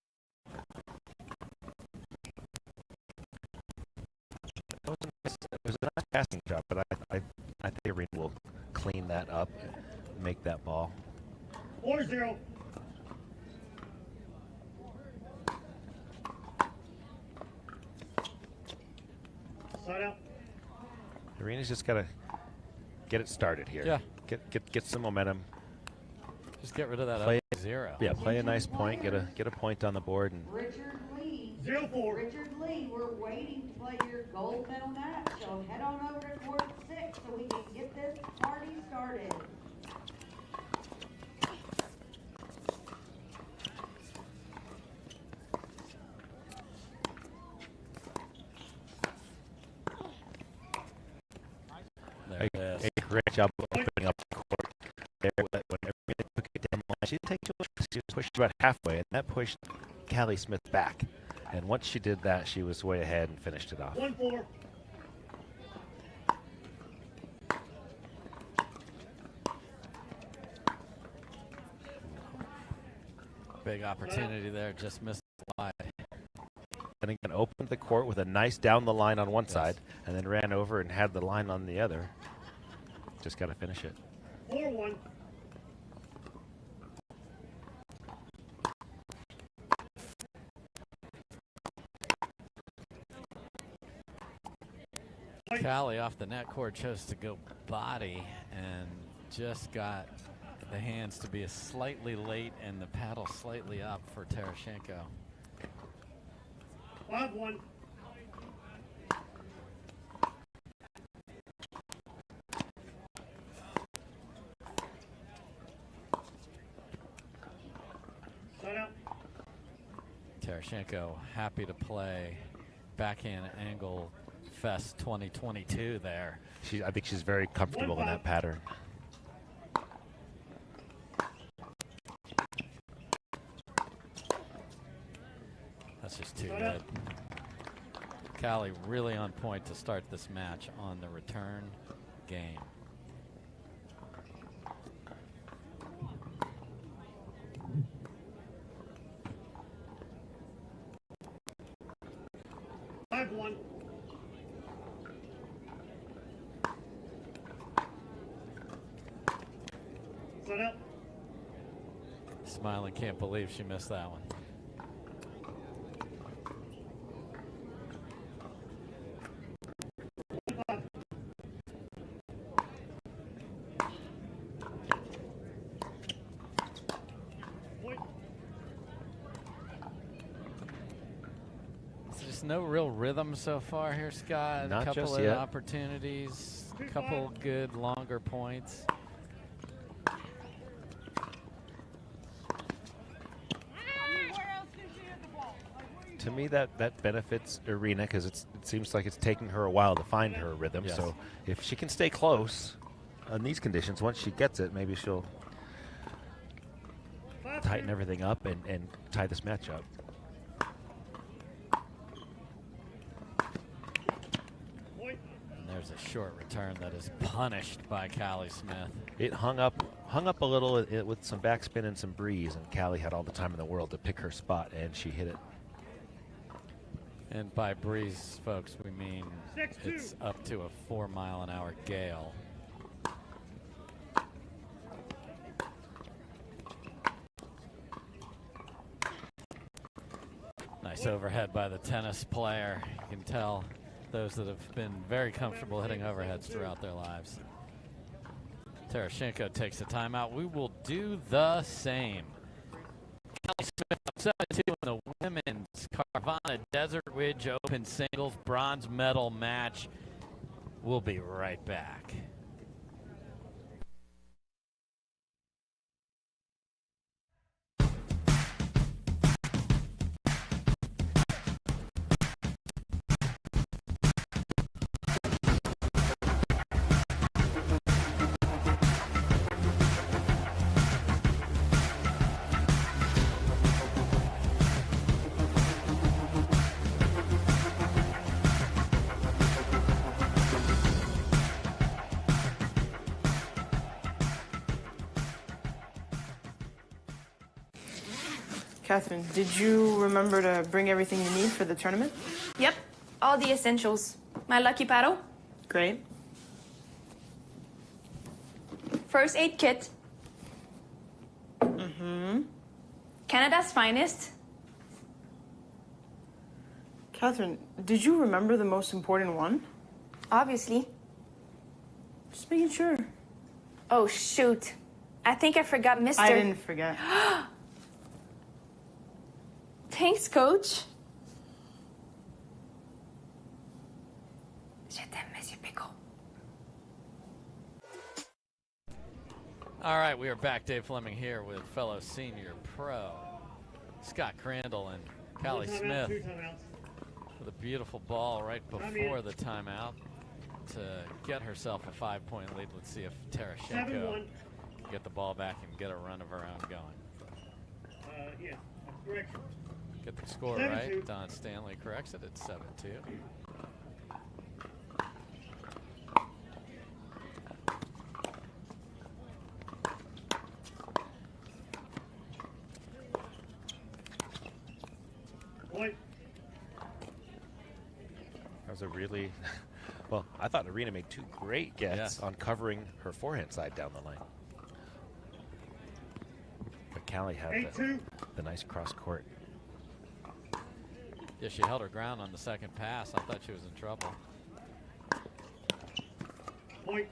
It was a nice passing shot, but I think Irene will clean that up and make that ball. 4-0. Side out. Irene's just got to get it started here. Yeah. Get some momentum. Just get rid of that Play, 0. Yeah, play a nice point. Get a point on the board. And Richard Lee. 0-4. Richard Lee, we're waiting to play your gold medal match, so head on over to court 6 so we can get this party started. A great job of opening up the court there. Whenever they took it down the line, she didn't take too much. She was pushed about halfway, and that pushed Callie Smith back. And once she did that, she was way ahead and finished it off. 1-4. Big opportunity there, just missed wide. And again, opened the court with a nice down the line on one side, and then ran over and had the line on the other. Just got to finish it. 4-1. Callie off the net court chose to go body and just got the hands to be slightly late and the paddle slightly up for Tarashenko. 5-1. Side out. Tarashenko happy to play backhand angle Fest 2022 there. I think she's very comfortable in that pattern. That's just too good. Callie really on point to start this match on the return game. Smiling, can't believe she missed that one. There's no real rhythm so far here, Scott. Not a couple just of yet. opportunities, a couple good longer points. To me, that benefits Irina because it seems like it's taking her a while to find her rhythm. Yes. So if she can stay close on these conditions, once she gets it, maybe she'll tighten everything up and tie this match up. short return that is punished by Callie Smith. It hung up a little with some backspin and some breeze, and Callie had all the time in the world to pick her spot, and she hit it. And by breeze, folks, we mean it's up to a 4-mile-an-hour gale. Nice overhead by the tennis player. You can tell those that have been very comfortable hitting overheads throughout their lives. Terashenko takes a timeout. We will do the same. Callie Smith 7-2 in the women's Carvana Desert Ridge Open Singles Bronze Medal match. We'll be right back. Catherine, did you remember to bring everything you need for the tournament? Yep, all the essentials. My lucky paddle. Great. First aid kit. Mm-hmm. Canada's finest. Catherine, did you remember the most important one? Obviously. Just making sure. Oh, shoot. I think I forgot Mr. I didn't forget. Thanks, Coach. Je t'aime, Monsieur Pickle. All right, we are back. Dave Fleming here with fellow senior pro Scott Crandall and Callie Smith with a beautiful ball right before the timeout to get herself a 5-point lead. Let's see if Terashenko can get the ball back and get a run of her own going. Yeah, correction. Get the score 7-2. right. Don Stanley corrects it at 7-2. Point. That was a really, well, I thought Arena made two great gets on covering her forehand side down the line. But Callie had the nice cross court. Yeah, she held her ground on the second pass. I thought she was in trouble. Point.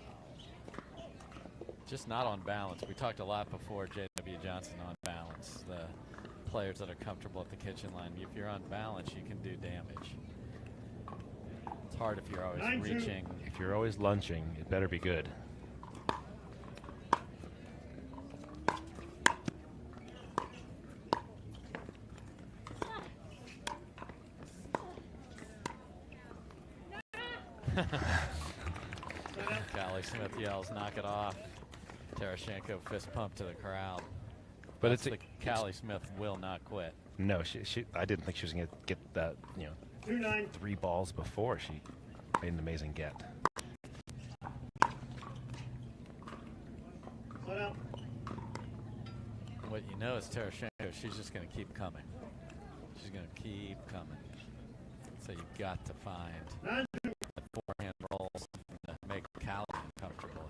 Just not on balance. We talked a lot before J.W. Johnson on balance. The players that are comfortable at the kitchen line. If you're on balance, you can do damage. It's hard if you're always reaching. If you're always lunging, it better be good. Callie Smith yells, "Knock it off!" Terashenko fist pump to the crowd. But That's Callie Smith will not quit. No, I didn't think she was going to get that. 3 balls before she made an amazing get. What you know is Terashenko, she's just going to keep coming. She's going to keep coming. So you've got to find that forehand rolls and make Callie comfortable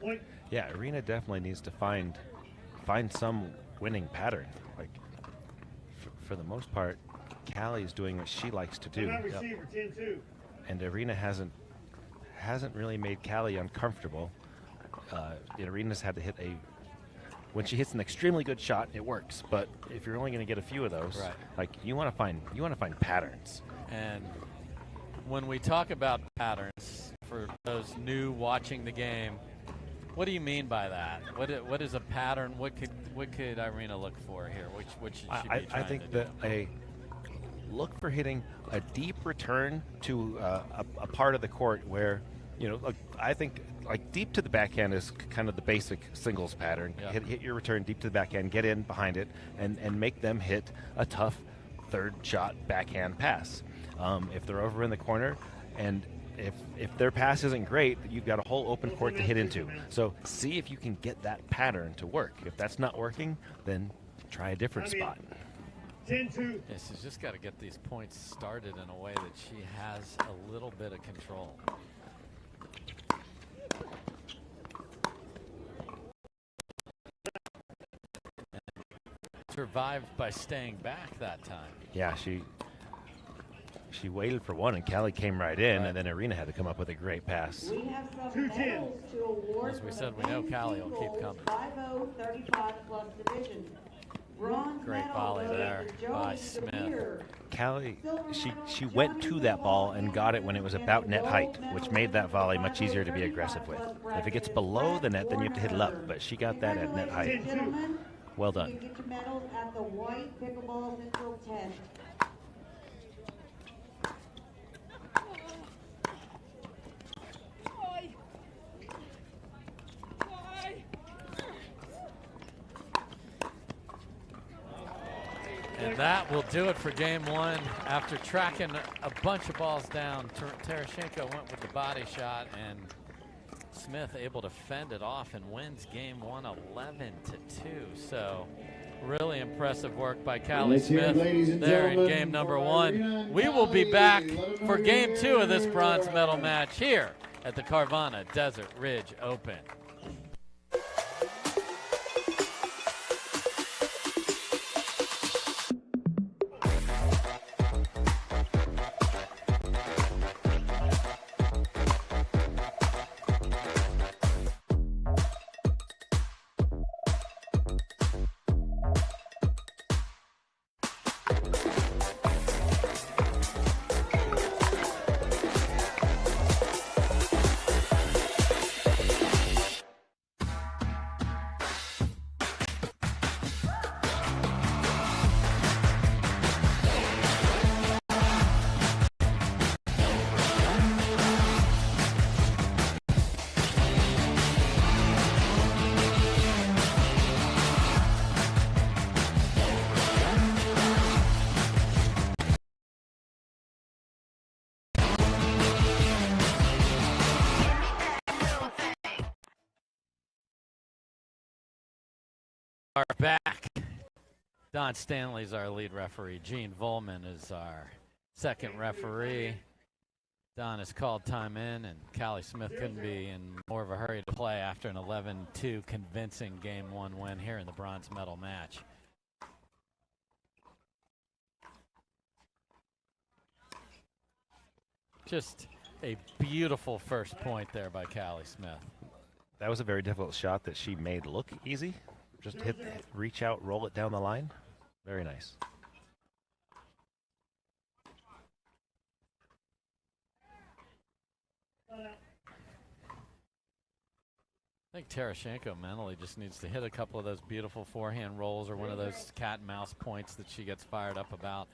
here. Yeah, Arena definitely needs to find some winning pattern. Like for the most part, Callie's doing what she likes to do. Receiver, 10-2. And Arena hasn't really made Callie uncomfortable. Arena's had to hit when she hits an extremely good shot, it works. But if you're only going to get a few of those, like you want to find patterns. And when we talk about patterns, for those new watching the game, what do you mean by that? What is a pattern? What could Irina look for here? Which should she be trying I think to that do? Look for hitting a deep return to a part of the court where, I think like deep to the backhand is kind of the basic singles pattern. Yeah. Hit your return deep to the backhand, get in behind it, and make them hit a tough third shot backhand pass. if they're over in the corner, and if their pass isn't great, you've got a whole open court to hit into. So see if you can get that pattern to work. If that's not working, then try a different spot. 10-2. Yeah, she's just got to get these points started in a way that she has a little bit of control. Survived by staying back that time. Yeah, she waited for one, and Callie came right in, and then Irina had to come up with a great pass. We have some medals to award. As we said, we know Callie will keep coming. 5-0, 35 plus division. Bronze Great medal volley goes there to by Joey Smith. Demir. Callie, she went to that ball and got it when it was about net height, which made that volley much easier to be aggressive with. If it gets below the net, then you have to hit it up, but she got that at net height. Well done. You can get your medals at the white pickleball central tent. And that will do it for game one. After tracking a bunch of balls down, Tereshchenko went with the body shot, and Smith able to fend it off and wins game one 11-2. So really impressive work by Callie Smith there in game number one. We will be back for game two of this bronze medal match here at the Carvana Desert Ridge Open. Are back. Don Stanley's our lead referee. Gene Volman is our second referee. Don has called time in, and Callie Smith couldn't be in more of a hurry to play after an 11-2 convincing game one win here in the bronze medal match. Just a beautiful first point there by Callie Smith. That was a very difficult shot that she made look easy. Just reach out, roll it down the line. Very nice. I think Tereshchenko mentally just needs to hit a couple of those beautiful forehand rolls or one of those cat and mouse points that she gets fired up about,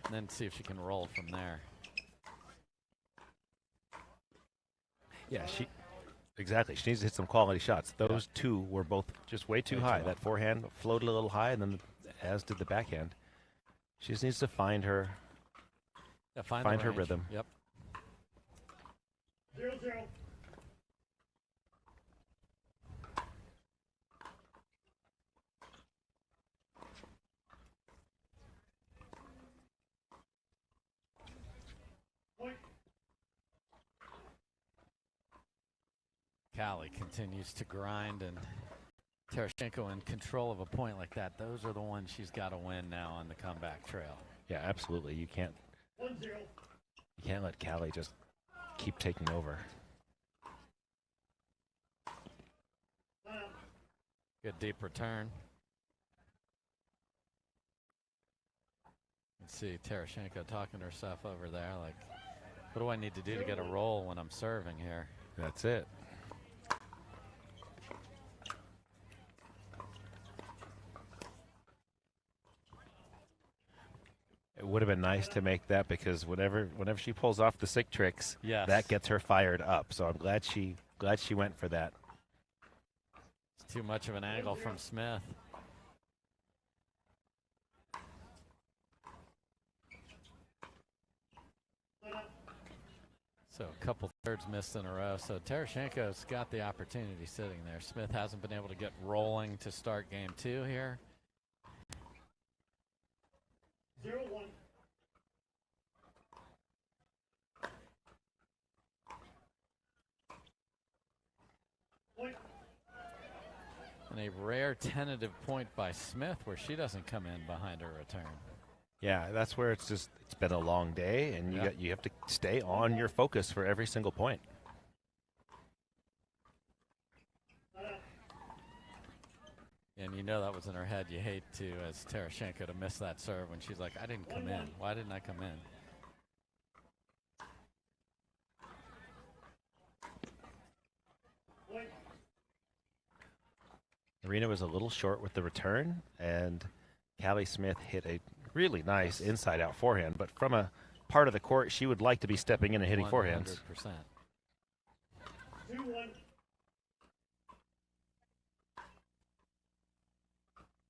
and then see if she can roll from there. Yeah, exactly. She needs to hit some quality shots. Those two were both just way too high. That forehand floated a little high, and then as did the backhand. She just needs to find her, find her rhythm. Yep. 0-0. Callie continues to grind, and Tereshchenko in control of a point like that. Those are the ones she's got to win now on the comeback trail. Yeah, absolutely. You can't let Callie just keep taking over. Good deep return. Let's see Tereshchenko talking to herself over there like, what do I need to do to get a roll when I'm serving here? That's it. It would have been nice to make that, because whenever she pulls off the sick tricks, that gets her fired up. So I'm glad she went for that. It's too much of an angle from Smith. So a couple thirds missed in a row. So Tarashenko's got the opportunity sitting there. Smith hasn't been able to get rolling to start game 2 here. 0-1. And a rare tentative point by Smith where she doesn't come in behind her return. Yeah, that's where it's been a long day, and you have to stay on your focus for every single point. And you know that was in her head. You hate to, as Tarashenko, to miss that serve when she's like, I didn't come in. Why didn't I come in? Arena was a little short with the return, and Callie Smith hit a really nice inside-out forehand, but from a part of the court she would like to be stepping in and hitting forehands. 100%. 2-1.